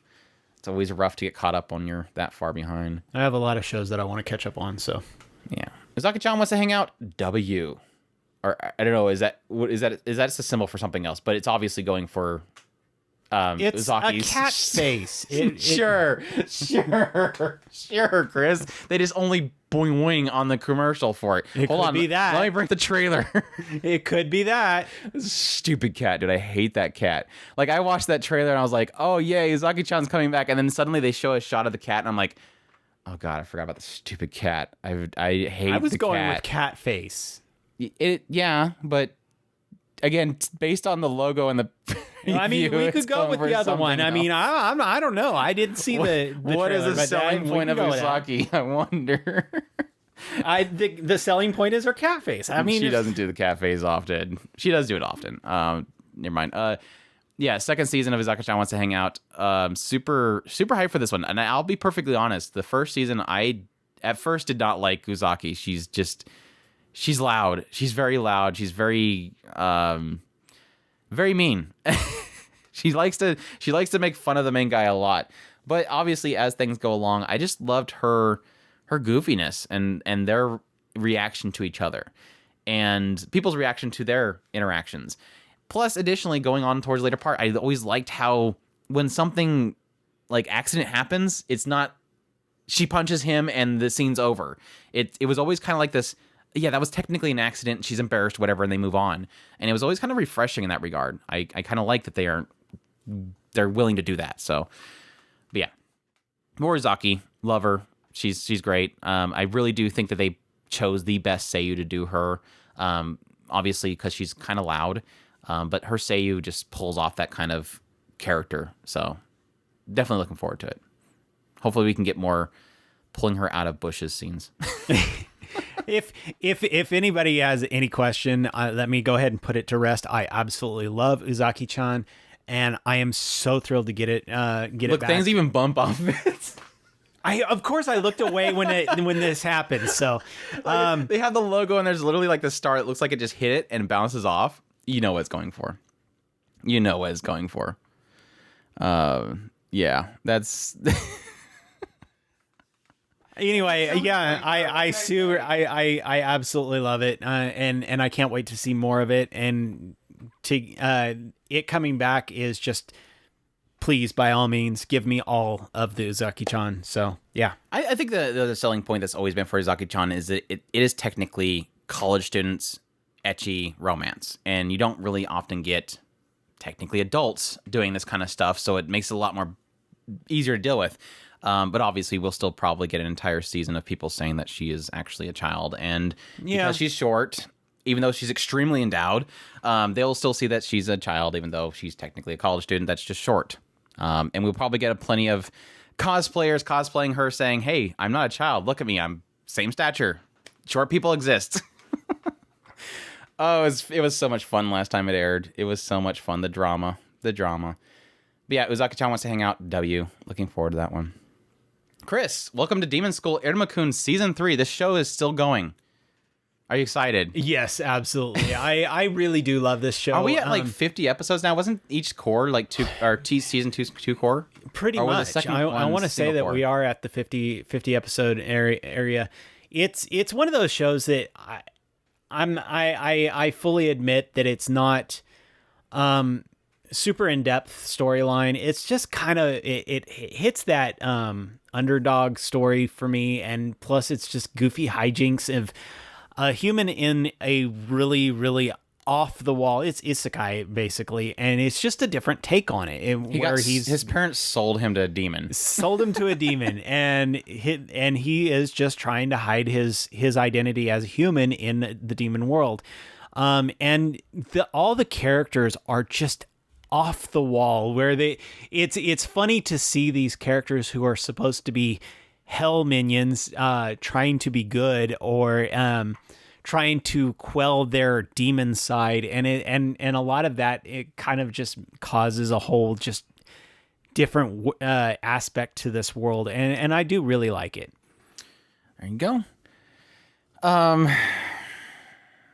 It's always rough to get caught up when you're that far behind. I have a lot of shows that I want to catch up on, so. Yeah. Uzaki-chan wants to hang out. W. Or I don't know, is that a symbol for something else? But it's obviously going for it's Uzaki's a cat face. Sure, Chris. They just only boing wing on the commercial for it. Hold on, be that. Let me bring the trailer. It could be that. Stupid cat, dude. I hate that cat. Like, I watched that trailer and I was like, oh yay, Uzaki-chan's coming back, and then suddenly they show a shot of the cat and I'm like, oh god, I forgot about the stupid cat. I hate the cat. I was going with cat face. Yeah, but again, based on the logo and the I mean, we could go with the other one. I mean, I don't know. I didn't see the what trailer, is the selling point of Uzaki? I wonder. I think the selling point is her cat face. I mean, she doesn't do the cat face often. She does do it often. Never mind. Yeah, second season of Uzaki-chan Wants to Hang Out. Super hyped for this one. And I'll be perfectly honest. The first season, I at first did not like Uzaki. She's loud. She's very loud. She's very mean. She likes to make fun of the main guy a lot. But obviously, as things go along, I just loved her goofiness and their reaction to each other and people's reaction to their interactions. Plus, additionally, going on towards the later part, I always liked how when something like accident happens, it's not she punches him and the scene's over. It was always kind of like this. Yeah, that was technically an accident. She's embarrassed, whatever, and they move on. And it was always kind of refreshing in that regard. I kind of like that they're willing to do that. So, but yeah, Morizaki, love her. She's great. I really do think that they chose the best Seiyu to do her. Obviously, because she's kind of loud, but her Seiyu just pulls off that kind of character. So, definitely looking forward to it. Hopefully, we can get more pulling her out of bushes scenes. If anybody has any question, let me go ahead and put it to rest. I absolutely love Uzaki-chan, and I am so thrilled to get it back. Things even bump off it. Of course, I looked away when this happened. So they have the logo, and there's literally like the star that looks like it just hit it and bounces off. You know what it's going for. Yeah, that's. Anyway, yeah, I absolutely love it, and I can't wait to see more of it. And it coming back is just, please, by all means, give me all of the Uzaki-chan. So yeah, I think the selling point that's always been for Uzaki-chan is that it is technically college students ecchi romance, and you don't really often get technically adults doing this kind of stuff, so it makes it a lot more easier to deal with. But obviously, we'll still probably get an entire season of people saying that she is actually a child. And because she's short, even though she's extremely endowed, they'll still see that she's a child, even though she's technically a college student that's just short. And we'll probably get plenty of cosplayers cosplaying her saying, hey, I'm not a child. Look at me. I'm same stature. Short people exist. Oh, it was so much fun last time it aired. It was so much fun. The drama. But yeah, Uzaki-chan Wants to Hang Out. W. Looking forward to that one. Chris, welcome to Demon School Iruma-kun Season 3. This show is still going. Are you excited? Yes, absolutely. I really do love this show. Are we at like 50 episodes now? Wasn't each core like season 2 core? Pretty much. I want to say that we are at the 50 episode area. It's one of those shows that I fully admit that it's not super in-depth storyline. It's just kind of it hits that underdog story for me, and plus it's just goofy hijinks of a human in a really, really off the wall. It's isekai basically, and it's just a different take on it. His parents sold him to a demon. And he is just trying to hide his identity as a human in the demon world. And all the characters are just off the wall, where it's funny to see these characters who are supposed to be hell minions trying to be good or trying to quell their demon side, and a lot of that, it kind of just causes a whole just different aspect to this world, and I do really like it. There you go.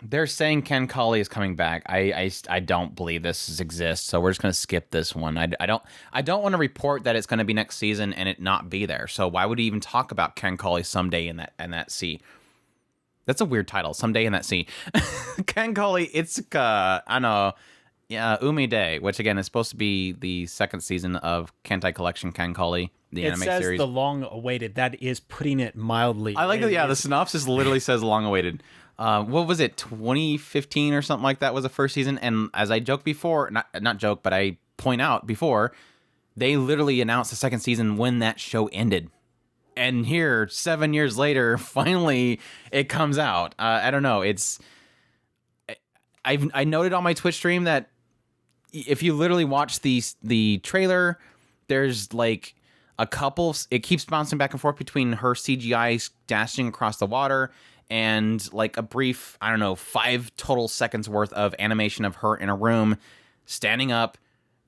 They're saying Kancolle is coming back. I don't believe this exists, so we're just gonna skip this one. I don't want to report that it's gonna be next season and it not be there. So why would he even talk about Kancolle someday in that sea? That's a weird title. Someday in that sea. Kancolle Itsuka, I don't know. Yeah, Umi Day, which again is supposed to be the second season of Kantai Collection Kancolle, the anime series. It says the long-awaited. That is putting it mildly. I like that. Yeah, the synopsis literally says long-awaited. What was it? 2015 or something like that was the first season. And as I joked before, not joke, but I point out before, they literally announced the second season when that show ended. And here, 7 years later, finally it comes out. I don't know. I noted on my Twitch stream that if you literally watch the trailer, there's like a couple. It keeps bouncing back and forth between her CGI dashing across the water and like a brief, I don't know, 5 total seconds worth of animation of her in a room, standing up,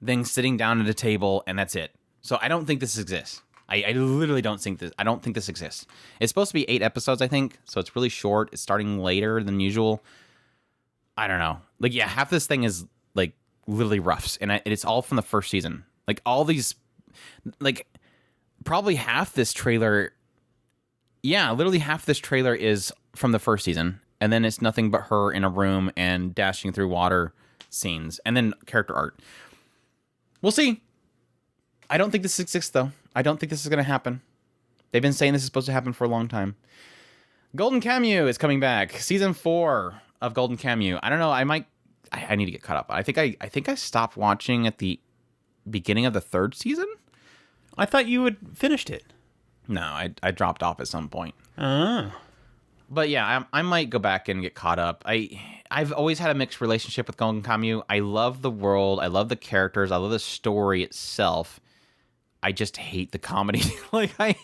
then sitting down at a table, and that's it. So I don't think this exists. I literally don't think this. I don't think this exists. It's supposed to be 8 episodes, I think, so it's really short. It's starting later than usual. I don't know. Like, yeah, half this thing is like literally roughs, and it's all from the first season. Like all these, like probably half this trailer. Yeah, literally half this trailer is from the first season, and then it's nothing but her in a room and dashing through water scenes, and then character art. We'll see. I don't think this exists, though. I don't think this is going to happen. They've been saying this is supposed to happen for a long time. Golden Kamuy is coming back. Season 4 of Golden Kamuy. I don't know. I need to get caught up. I think I stopped watching at the beginning of the 3rd season. I thought you had finished it. No, I dropped off at some point. Oh. But yeah, I might go back and get caught up. I've always had a mixed relationship with Golden Kamuy. I love the world. I love the characters. I love the story itself. I just hate the comedy. I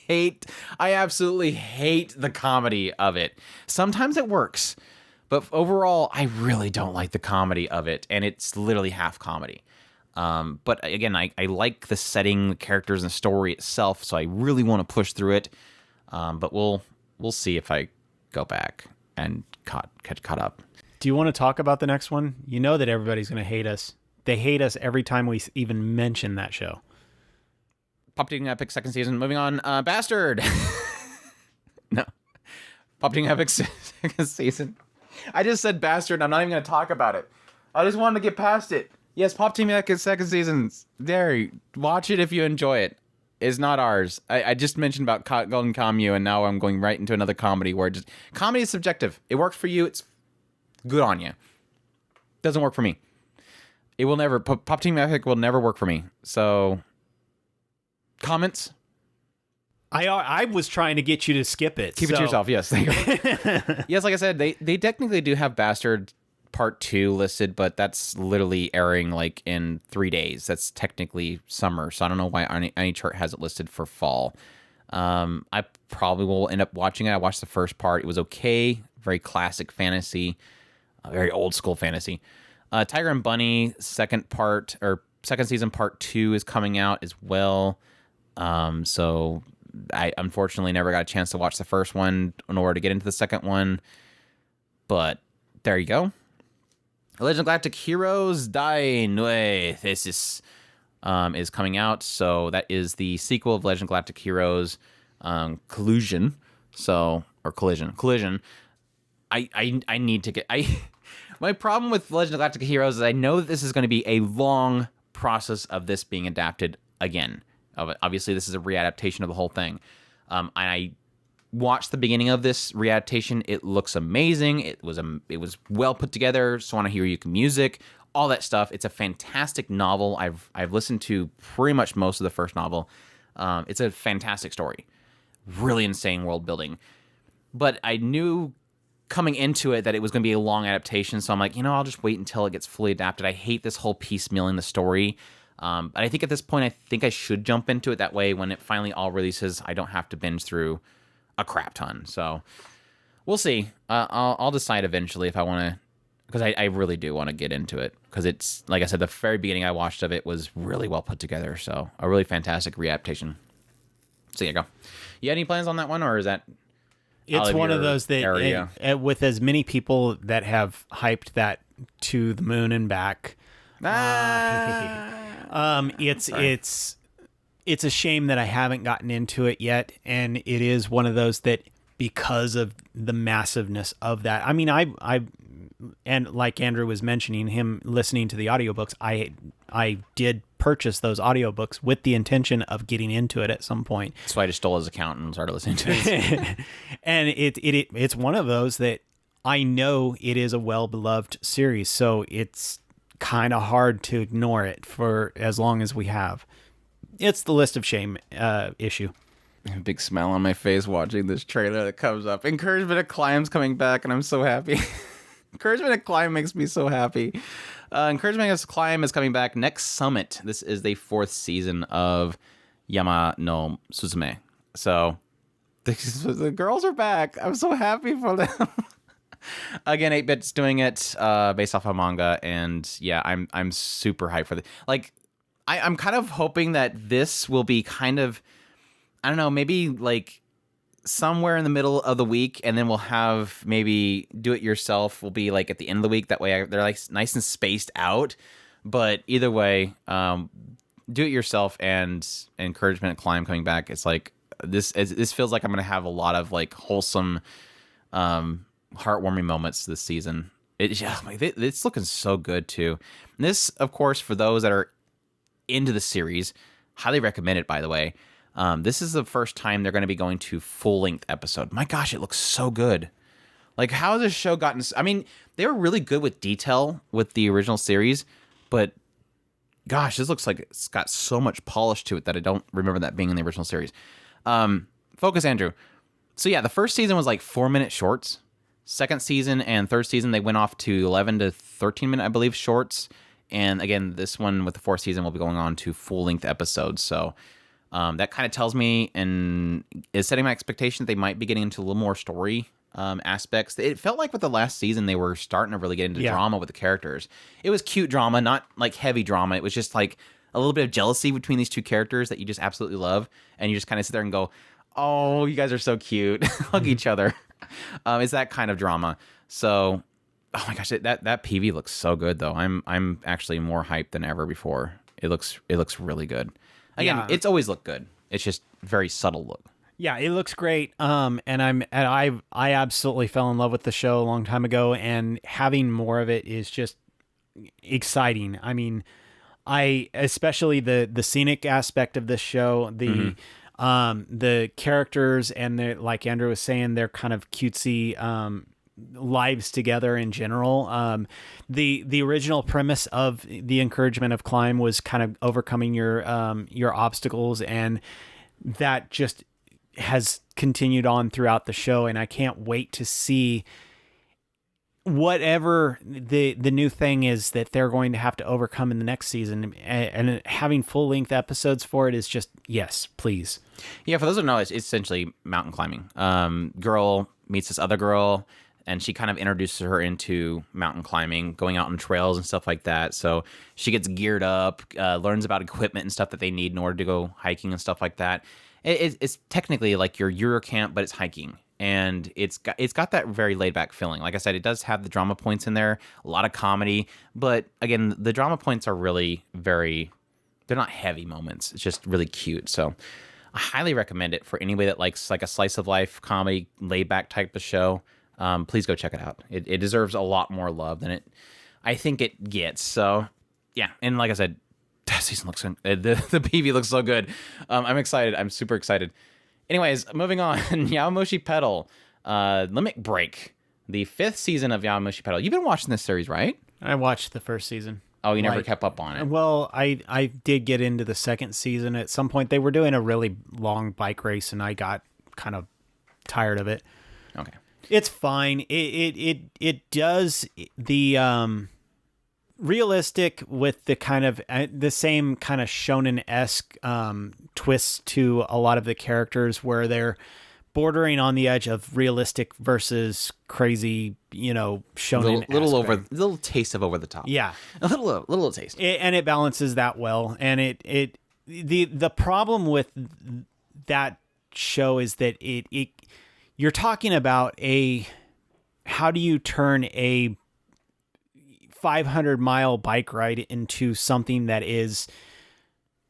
absolutely hate the comedy of it. Sometimes it works, but overall, I really don't like the comedy of it, and it's literally half comedy. But again, I like the setting, the characters, and the story itself, so I really want to push through it. But we'll see if I go back and get caught up. Do you want to talk about the next one? You know that everybody's going to hate us. They hate us every time we even mention that show. Pop Team Epic second season. Moving on. Bastard. No. Pop Team Epic second season. I just said bastard. I'm not even going to talk about it. I just wanted to get past it. Yes, Pop Team Epic second season. There. Watch it if you enjoy it. It's not ours. I just mentioned about Golden Kamuy, and now I'm going right into another comedy where comedy is subjective. It works for you. It's good on you. Doesn't work for me. It will never. Pop Team Epic will never work for me. So... Comments? I was trying to get you to skip it. Keep it to yourself. Yes. Thank you. Yes, like I said, they technically do have Bastard Part 2 listed, but that's literally airing like in 3 days. That's technically summer, so I don't know why any chart has it listed for fall. I probably will end up watching it. I watched the first part. It was okay. Very classic fantasy. Very old school fantasy. Tiger and Bunny second season part 2 is coming out as well. So I unfortunately never got a chance to watch the first one in order to get into the second one. But there you go. Legend of Galactic Heroes Die Neue Thesis is coming out. So that is the sequel of Legend of Galactic Heroes Collision. Collision. I need to get... My problem with Legend of Galactic Heroes is I know that this is going to be a long process of this being adapted again. Obviously, this is a readaptation of the whole thing. And I watched the beginning of this readaptation. It looks amazing. It was well put together. Swana Hiroyuki music, all that stuff. It's a fantastic novel. I've listened to pretty much most of the first novel. It's a fantastic story. Really insane world building. But I knew coming into it that it was going to be a long adaptation, so I'm like, I'll just wait until it gets fully adapted. I hate this whole piecemealing the story. But I think at this point, I think I should jump into it. That way, when it finally all releases, I don't have to binge through a crap ton. So we'll see. I'll decide eventually if I want to, because I really do want to get into it. Because it's, like I said, the very beginning I watched of it was really well put together. So a really fantastic readaptation. So you go. You had any plans on that one, or is that... It's one of those that, with as many people that have hyped that to the moon and back, it's a shame that I haven't gotten into it yet, and it is one of those that, because of the massiveness of that. I mean, I and like Andrew was mentioning, him listening to the audiobooks, I did purchase those audiobooks with the intention of getting into it at some point. That's why I just stole his account and started listening to it. And it's one of those that I know it is a well-beloved series, so it's kind of hard to ignore it for as long as we have. It's the list of shame issue. A big smile on my face watching this trailer that comes up. Encouragement of Climb's coming back, and I'm so happy. Encouragement of Climb makes me so happy. Encouragement of Climb is coming back next summit. This is the 4th season of Yama no Suzume. So the girls are back. I'm so happy for them. Again, 8-Bit's doing it based off of manga, and yeah, I'm super hyped for this. Like, I'm kind of hoping that this will be kind of, I don't know, maybe like somewhere in the middle of the week, and then we'll have maybe do it yourself will be like at the end of the week. That way they're like nice and spaced out. But either way, do it yourself and Encouragement Climb coming back. It's like this feels like I'm gonna have a lot of like wholesome, heartwarming moments this season. It's looking so good too. And this, of course, for those that are into the series, highly recommend it, by the way. This is the first time they're going to be going to full-length episode. My gosh, it looks so good. Like, how has this show gotten... I mean, they were really good with detail with the original series, but gosh, this looks like it's got so much polish to it that I don't remember that being in the original series. Focus, Andrew. So yeah, the first season was like 4-minute shorts. Second season and third season, they went off to 11 to 13-minute, I believe, shorts. And again, this one with the 4th season will be going on to full-length episodes. So... that kind of tells me and is setting my expectation that they might be getting into a little more story aspects. It felt like with the last season, they were starting to really get into drama with the characters. It was cute drama, not like heavy drama. It was just like a little bit of jealousy between these two characters that you just absolutely love. And you just kind of sit there and go, oh, you guys are so cute. Hug each other. It's that kind of drama. So, oh my gosh, that PV looks so good though. I'm actually more hyped than ever before. It looks really good. Again, it's always looked good. It's just very subtle look. Yeah, it looks great. And I absolutely fell in love with the show a long time ago, and having more of it is just exciting. I mean, especially the scenic aspect of this show, the characters, and like Andrew was saying, they're kind of cutesy lives together in general. The original premise of the Encouragement of Climb was kind of overcoming your obstacles, and that just has continued on throughout the show, and I can't wait to see whatever the new thing is that they're going to have to overcome in the next season, and having full-length episodes for it is just, yes, please. Yeah, for those who don't know, it's essentially mountain climbing. Girl meets this other girl, and she kind of introduces her into mountain climbing, going out on trails and stuff like that. So she gets geared up, learns about equipment and stuff that they need in order to go hiking and stuff like that. It's technically like your Eurocamp, but it's hiking. And it's got that very laid back feeling. Like I said, it does have the drama points in there, a lot of comedy. But again, the drama points are really they're not heavy moments. It's just really cute. So I highly recommend it for anybody that likes like a slice of life comedy, laid back type of show. Please go check it out. It deserves a lot more love than I think it gets. So, yeah. And like I said, that season looks the PV looks so good. I'm excited. I'm super excited. Anyways, moving on. Yowamushi Pedal, Limit Break, the 5th season of Yowamushi Pedal. You've been watching this series, right? I watched the first season. Oh, you never kept up on it? Well, I did get into the second season at some point. They were doing a really long bike race, and I got kind of tired of it. Okay. It's fine. It does the realistic with the kind of the same kind of shonen-esque twists to a lot of the characters, where they're bordering on the edge of realistic versus crazy, shonen. Little taste of over the top. Yeah, a little taste, and it balances that well. And the problem with that show is that you're talking about how do you turn a 500-mile bike ride into something that is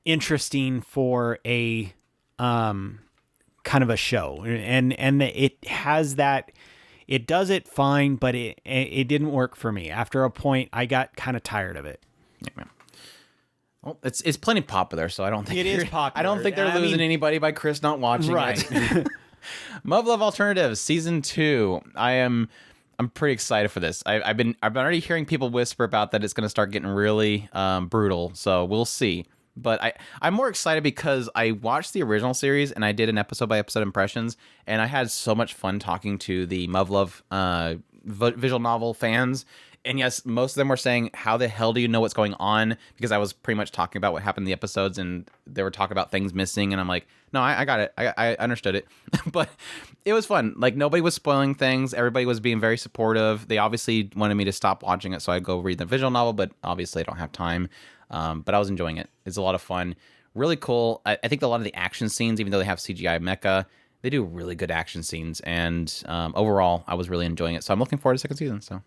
interesting for a kind of a show, and it has that. It does it fine, but it didn't work for me. After a point, I got kind of tired of it. Yeah. Well, it's plenty popular, so I don't think it is popular. I don't think they're losing anybody by Chris not watching it. Muv Luv Alternative Season 2. I'm pretty excited for this. I've been already hearing people whisper about that it's going to start getting really brutal, so we'll see. But I'm more excited because I watched the original series and I did an episode by episode impressions, and I had so much fun talking to the Muv Luv visual novel fans. And yes, most of them were saying, how the hell do you know what's going on? Because I was pretty much talking about what happened in the episodes, and they were talking about things missing. And I'm like, no, I got it. I understood it. But it was fun. Like, nobody was spoiling things. Everybody was being very supportive. They obviously wanted me to stop watching it so I'd go read the visual novel, but obviously I don't have time. But I was enjoying it. It's a lot of fun. Really cool. I think a lot of the action scenes, even though they have CGI mecha, they do really good action scenes. And overall, I was really enjoying it. So I'm looking forward to the second season. So.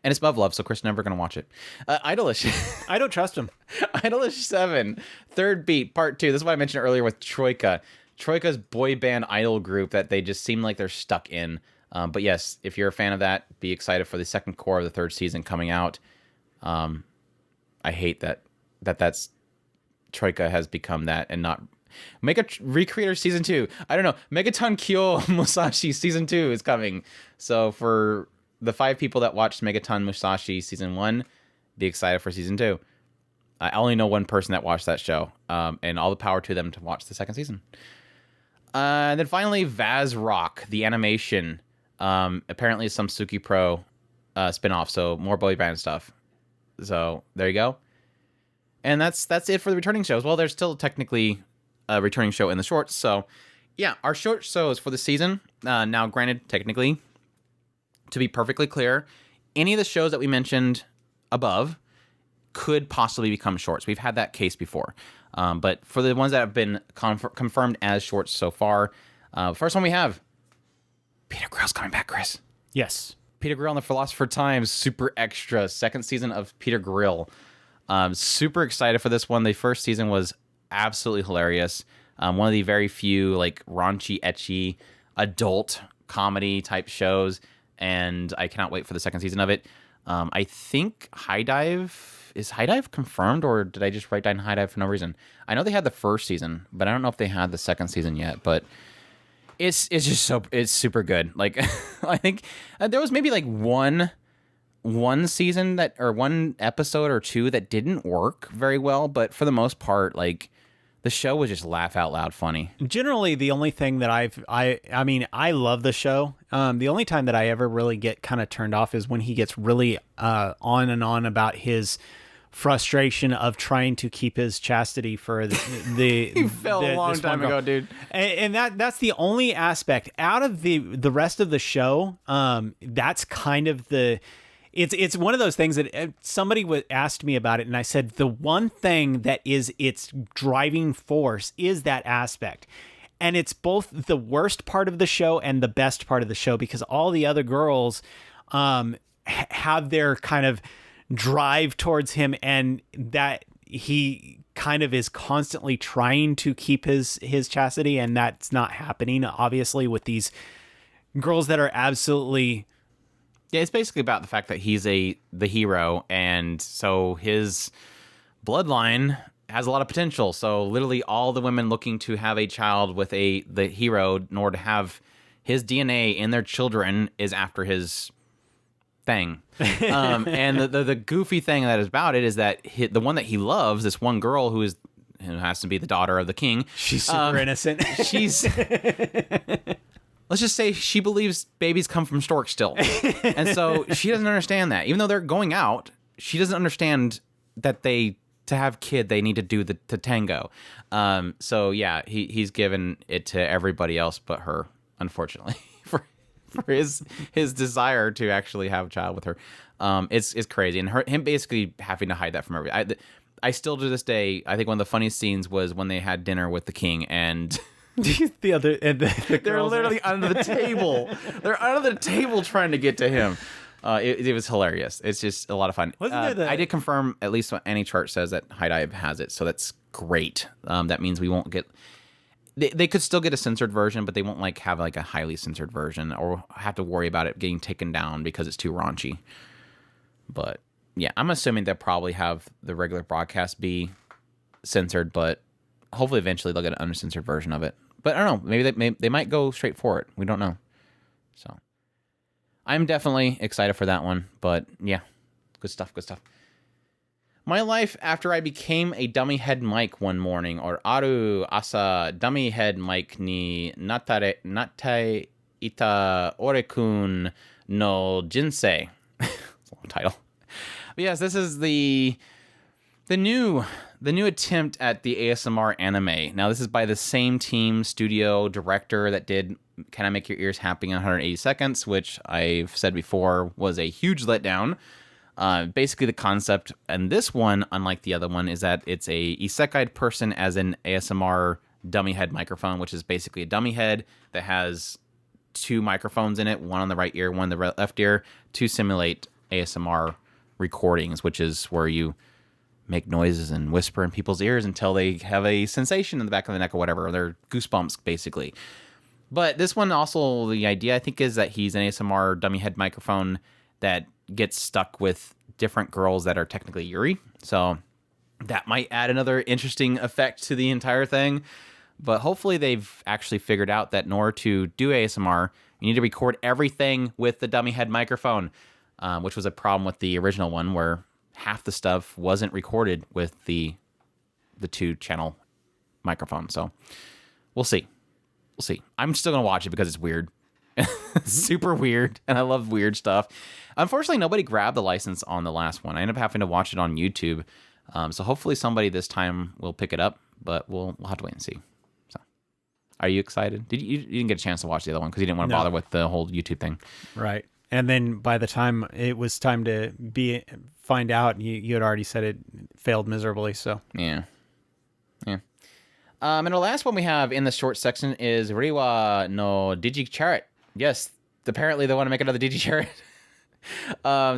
And it's Muv Luv, so Chris never going to watch it. Idolish. I don't trust him. Idolish 7, Third Beat, Part 2. This is what I mentioned earlier with Troika. Troika's boy band idol group that they just seem like they're stuck in. But yes, if you're a fan of that, be excited for the second core of the third season coming out. I hate that's Troika has become that and not... Recreator Season 2. I don't know. Megaton Kyuu Musashi Season 2 is coming. So for... the 5 people that watched Megaton Musashi Season 1, be excited for Season 2. I only know one person that watched that show, and all the power to them to watch the second season. And then finally, VazzRock The Animation. Apparently some Suki Pro spinoff, so more boy band stuff. So there you go. And that's it for the returning shows. Well, there's still technically a returning show in the shorts. So yeah, our short shows for the season. Now, granted, technically, to be perfectly clear, any of the shows that we mentioned above could possibly become shorts. We've had that case before. But for the ones that have been confirmed as shorts so far, first one we have, Peter Grill's coming back, Chris. Yes. Peter Grill and the Philosopher Times, super extra, second season of Peter Grill. Super excited for this one. The first season was absolutely hilarious. One of the very few like raunchy, ecchi, adult comedy type shows. And I cannot wait for the second season of it. I think is High Dive confirmed, or did I just write down High Dive for no reason? I know they had the first season, but I don't know if they had the second season yet. But it's super good. Like I think there was maybe like one season or one episode or two that didn't work very well, but for the most part, like, the show was just laugh out loud funny. Generally, the only thing that I mean, I love the show. The only time that I ever really get kind of turned off is when he gets really on and on about his frustration of trying to keep his chastity for the he fell a long time ago, dude. And that's the only aspect out of the rest of the show. That's kind of the... It's one of those things that somebody asked me about it, and I said the one thing that is its driving force is that aspect. And it's both the worst part of the show and the best part of the show, because all the other girls have their kind of drive towards him, and that he kind of is constantly trying to keep his chastity, and that's not happening, obviously, with these girls that are absolutely... Yeah, it's basically about the fact that he's the hero, and so his bloodline has a lot of potential. So literally all the women looking to have a child with the hero in order to have his DNA in their children is after his thing. And the goofy thing that is about it is that the one that he loves, this one girl who has to be the daughter of the king. She's super innocent. She's... let's just say she believes babies come from storks still. And so she doesn't understand that. Even though they're going out, she doesn't understand that to have kid, they need to do the tango. So yeah, he's given it to everybody else but her, unfortunately, for his desire to actually have a child with her. It's crazy. And him basically having to hide that from everybody. I still to this day, I think one of the funniest scenes was when they had dinner with the king and they're literally under the table. They're under the table trying to get to him. It was hilarious. It's just a lot of fun. I did confirm, at least what any chart says, that High Dive has it, so that's great. That means we won't get... They could still get a censored version, but they won't have a highly censored version or have to worry about it getting taken down because it's too raunchy. But yeah, I'm assuming they'll probably have the regular broadcast be censored, but hopefully eventually they'll get an uncensored version of it. But I don't know. Maybe they might go straight for it. We don't know. So I'm definitely excited for that one. But yeah, good stuff. My life after I became a dummy head mic one morning, or aru asa dummy head mic ni natte ita orekun no jinsei. It's a long title. But yes, this is the new attempt at the ASMR anime. Now, this is by the same team, studio, director that did Can I Make Your Ears Happy in 180 Seconds, which I've said before was a huge letdown. Basically, the concept in this one, unlike the other one, is that it's a isekai person as an ASMR dummy head microphone, which is basically a dummy head that has two microphones in it, one on the right ear, one on the left ear, to simulate ASMR recordings, which is where you make noises and whisper in people's ears until they have a sensation in the back of the neck or whatever, or they're goosebumps, basically. But this one also, the idea, I think, is that he's an ASMR dummy head microphone that gets stuck with different girls that are technically Yuri. So that might add another interesting effect to the entire thing. But hopefully they've actually figured out that in order to do ASMR, you need to record everything with the dummy head microphone, which was a problem with the original one where half the stuff wasn't recorded with the two-channel microphone. So we'll see. I'm still going to watch it because it's weird. Super weird, and I love weird stuff. Unfortunately, nobody grabbed the license on the last one. I ended up having to watch it on YouTube. So hopefully somebody this time will pick it up, but we'll have to wait and see. So, are you excited? You didn't get a chance to watch the other one because you didn't want to bother with the whole YouTube thing. Right. And then by the time it was time to find out, you had already said it failed miserably. So yeah. And the last one we have in the short section is Riwa no Digi-Chariot. Yes, apparently they want to make another Digi-Chariot.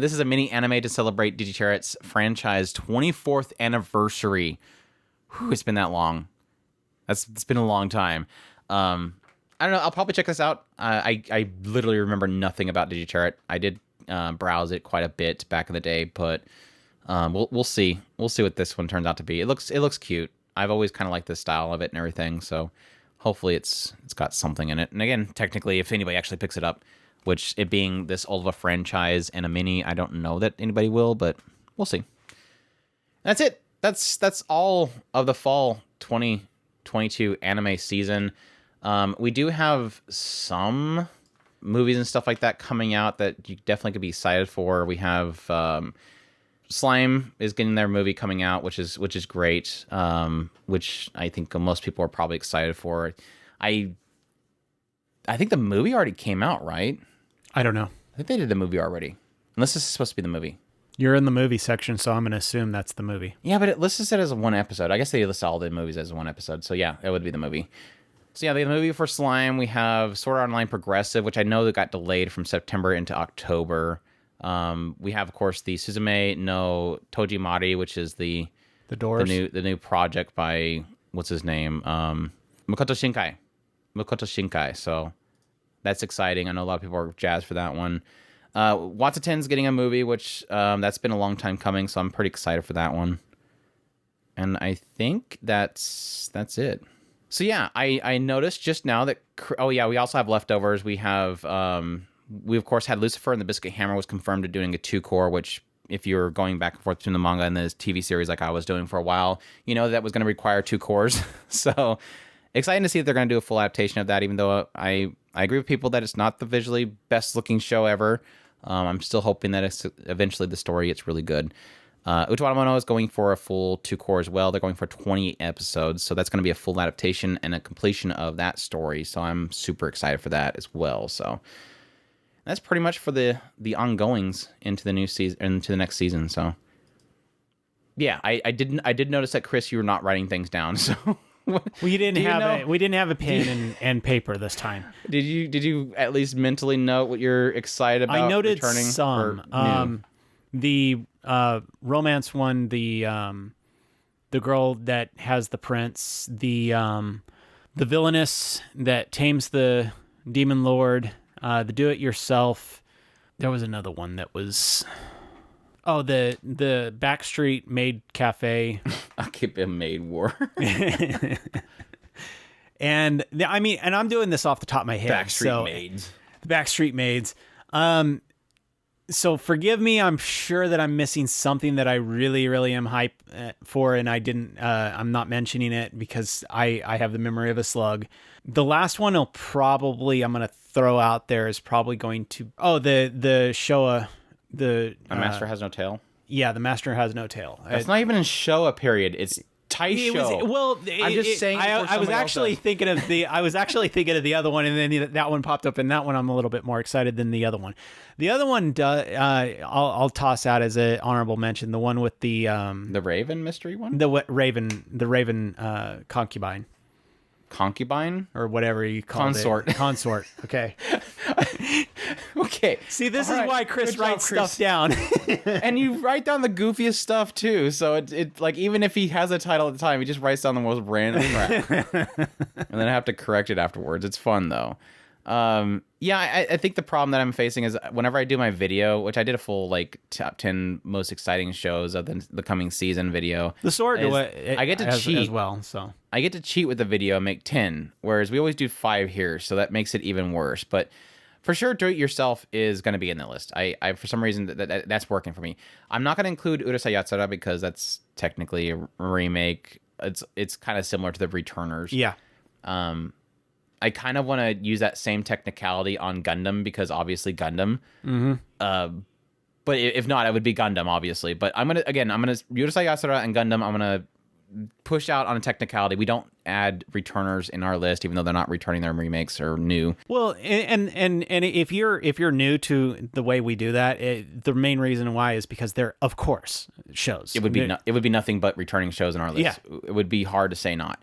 This is a mini anime to celebrate Digi-Chariot's franchise 24th anniversary. Whew, it's been that long. It's been a long time. I don't know. I'll probably check this out. I literally remember nothing about Digi-Chariot. I did browse it quite a bit back in the day, but we'll see. We'll see what this one turns out to be. It looks cute. I've always kind of liked the style of it and everything, so hopefully it's got something in it. And again, technically, if anybody actually picks it up, which it being this old of a franchise and a mini, I don't know that anybody will, but we'll see. That's it. That's all of the fall 2022 anime season. We do have some movies and stuff like that coming out that you definitely could be excited for. We have Slime is getting their movie coming out, which is great. Which I think most people are probably excited for. I think the movie already came out, right? I don't know. I think they did the movie already. Unless this is supposed to be the movie. You're in the movie section, so I'm going to assume that's the movie. Yeah, but it lists it as one episode. I guess they list all the movies as one episode. So yeah, it would be the movie. So yeah, the movie for Slime, we have Sword Art Online Progressive, which I know that got delayed from September into October. We have, of course, the Suzume no Tojimari, which is the Doors, the new project by what's his name, Makoto Shinkai. So that's exciting. I know a lot of people are jazzed for that one. Watsuten's getting a movie, which that's been a long time coming, so I'm pretty excited for that one. And I think that's it. So yeah, I noticed just now that we also have leftovers. We have we of course had Lucifer, and the Biscuit Hammer was confirmed to doing a 2-core, which if you're going back and forth between the manga and the TV series like I was doing for a while, you know that was going to require 2 cores. So exciting to see if they're going to do a full adaptation of that, even though I I agree with people that it's not the visually best looking show ever. I'm still hoping that eventually the story gets really good. Utawamono is going for a full 2 core as well. They're going for 28 episodes, so that's going to be a full adaptation and a completion of that story. So I'm super excited for that as well. So that's pretty much for the ongoings into the new season, into the next season. So yeah, I did notice that, Chris, you were not writing things down. So we didn't have a pen and paper this time. Did you at least mentally note what you're excited about? I noted returning some. The romance one, the girl that has the prince, the villainess that tames the demon lord, the do-it-yourself. There was another one that was the Backstreet Maid Cafe. Akiba Maid War. And I'm doing this off the top of my head. Maids. The Backstreet Maids. So forgive me, I'm sure that I'm missing something that I really, really am hype for, and I'm not mentioning it because I have the memory of a slug. The last one I'm going to throw out there is probably going to, the Showa, A Master Has No Tail? Yeah, The Master Has No Tail. That's not even in Showa period. It's Taisho. I'm just saying. I was actually thinking of the other one, and then that one popped up, and that one I'm a little bit more excited than the other one. The other one, I'll toss out as an honorable mention. The one with the Raven mystery one. The Raven concubine. Concubine or whatever you call it. Consort. Okay. Okay. See, this is why Chris writes stuff down. And you write down the goofiest stuff too. So it like, even if he has a title at the time, he just writes down the most random crap. And then I have to correct it afterwards. It's fun though. I think the problem that I'm facing is whenever I do my video, which I did a full like top 10 most exciting shows of the coming season video. The sword, I get to cheat as well. So I get to cheat with the video and make 10, whereas we always do 5 here, so that makes it even worse. But for sure, Do It Yourself is going to be in the list. I for some reason that's working for me. I'm not going to include Urusei Yatsura because that's technically a remake. It's kind of similar to the Returners. Yeah. I kind of want to use that same technicality on Gundam because obviously Gundam. Mm-hmm. But if not, it would be Gundam, obviously. But I'm gonna Urusei Yatsura and Gundam. I'm gonna push out on a technicality. We don't add returners in our list, even though they're not returning their remakes or new. Well, and if you're new to the way we do that, the main reason why is because they're, of course, shows. It would be nothing but returning shows in our list. Yeah. It would be hard to say not.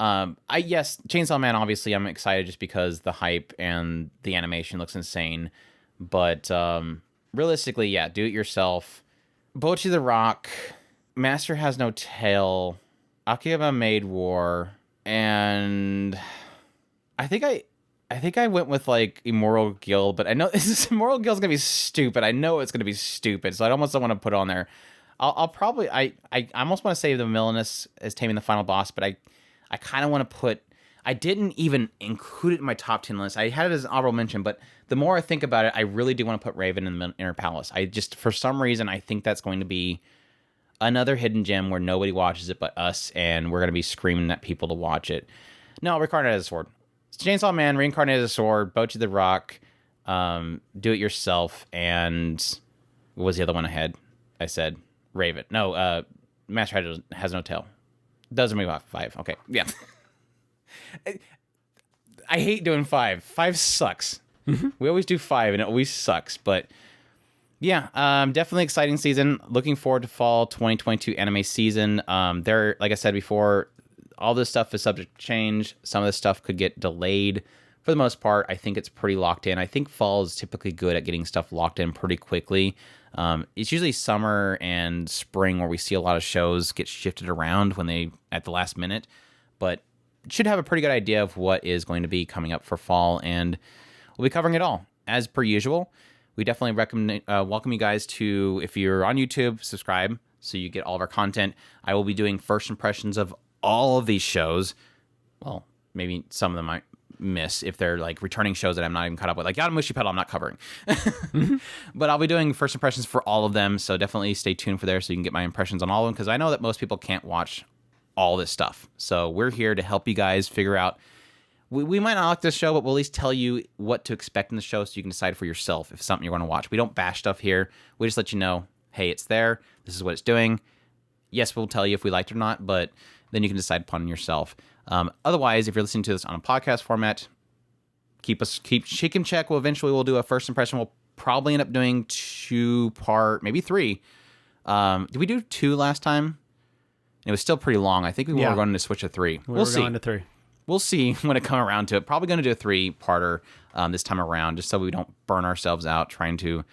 Chainsaw Man, obviously I'm excited just because the hype and the animation looks insane. But realistically, yeah, Do It Yourself, Bocchi The Rock, Master Has No Tail, Akiba Maid War, and I think I went with like Immoral Guild, but I know Immoral Guild's gonna be stupid. I know it's gonna be stupid, so I almost don't want to put it on there. I'll probably I almost want to say the Villainess as Taming the Final Boss, but I kind of want to put. I didn't even include it in my top 10 list. I had it as an honorable mention, but the more I think about it, I really do want to put Raven in the Inner Palace. I just, for some reason, I think that's going to be another hidden gem where nobody watches it but us, and we're going to be screaming at people to watch it. No, Reincarnated as a Sword. Chainsaw Man, Reincarnated as a Sword, Bocchi The Rock, Do It Yourself, and what was the other one I had? I said Raven. No, Master Has No Tail. Doesn't make 5. Okay, yeah. I hate doing 5. 5 sucks. Mm-hmm. We always do 5, and it always sucks. But yeah, definitely exciting season. Looking forward to fall 2022 anime season. There, like I said before, all this stuff is subject to change. Some of this stuff could get delayed. For the most part, I think it's pretty locked in. I think fall is typically good at getting stuff locked in pretty quickly. It's usually summer and spring where we see a lot of shows get shifted around when they at the last minute, but should have a pretty good idea of what is going to be coming up for fall, and we'll be covering it all as per usual. We definitely recommend welcome you guys to, if you're on YouTube, subscribe so you get all of our content. I will be doing first impressions of all of these shows. Well, maybe some of them might miss if they're like returning shows that I'm not even caught up with, like Yowamushi Pedal I'm not covering. But I'll be doing first impressions for all of them, so definitely stay tuned for there so you can get my impressions on all of them, because I know that most people can't watch all this stuff. So we're here to help you guys figure out we might not like this show, but we'll at least tell you what to expect in the show so you can decide for yourself if it's something you're going to watch. We don't bash stuff here. We just let you know, hey, it's there. This is what it's doing. Yes, we'll tell you if we liked it or not, but then you can decide upon yourself. Otherwise, if you're listening to this on a podcast format, keep and check. We'll do a first impression. We'll probably end up doing 2-part, maybe 3. Did we do 2 last time? It was still pretty long. I think we were going to switch to 3. We'll see. Going to 3. We'll see when it come around to it. Probably going to do a 3-parter this time around, just so we don't burn ourselves out trying to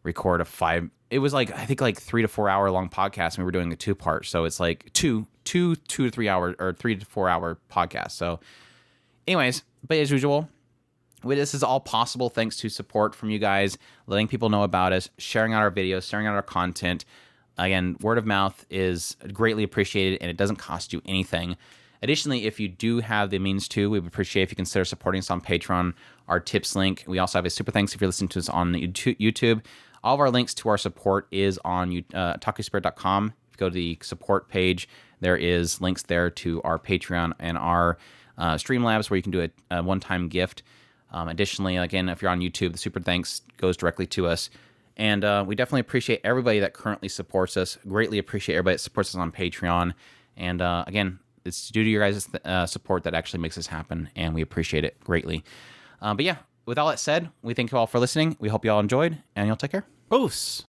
record a 5. It was like, I think, like 3 to 4 hour long podcast, and we were doing a 2-part. So it's like 2 to 3 hour or 3 to 4 hour podcast. So, anyways, but as usual, this is all possible thanks to support from you guys, letting people know about us, sharing out our videos, sharing out our content. Again, word of mouth is greatly appreciated, and it doesn't cost you anything. Additionally, if you do have the means to, we would appreciate if you consider supporting us on Patreon, our tips link. We also have a super thanks if you're listening to us on YouTube. All of our links to our support is on takuspirit.com. If you go to the support page, there is links there to our Patreon and our Streamlabs where you can do a one-time gift. Additionally, again, if you're on YouTube, the super thanks goes directly to us. And we definitely appreciate everybody that currently supports us. Greatly appreciate everybody that supports us on Patreon. And again, it's due to your guys' support that actually makes this happen, and we appreciate it greatly. But yeah, with all that said, we thank you all for listening. We hope you all enjoyed, and you'll take care. Oos.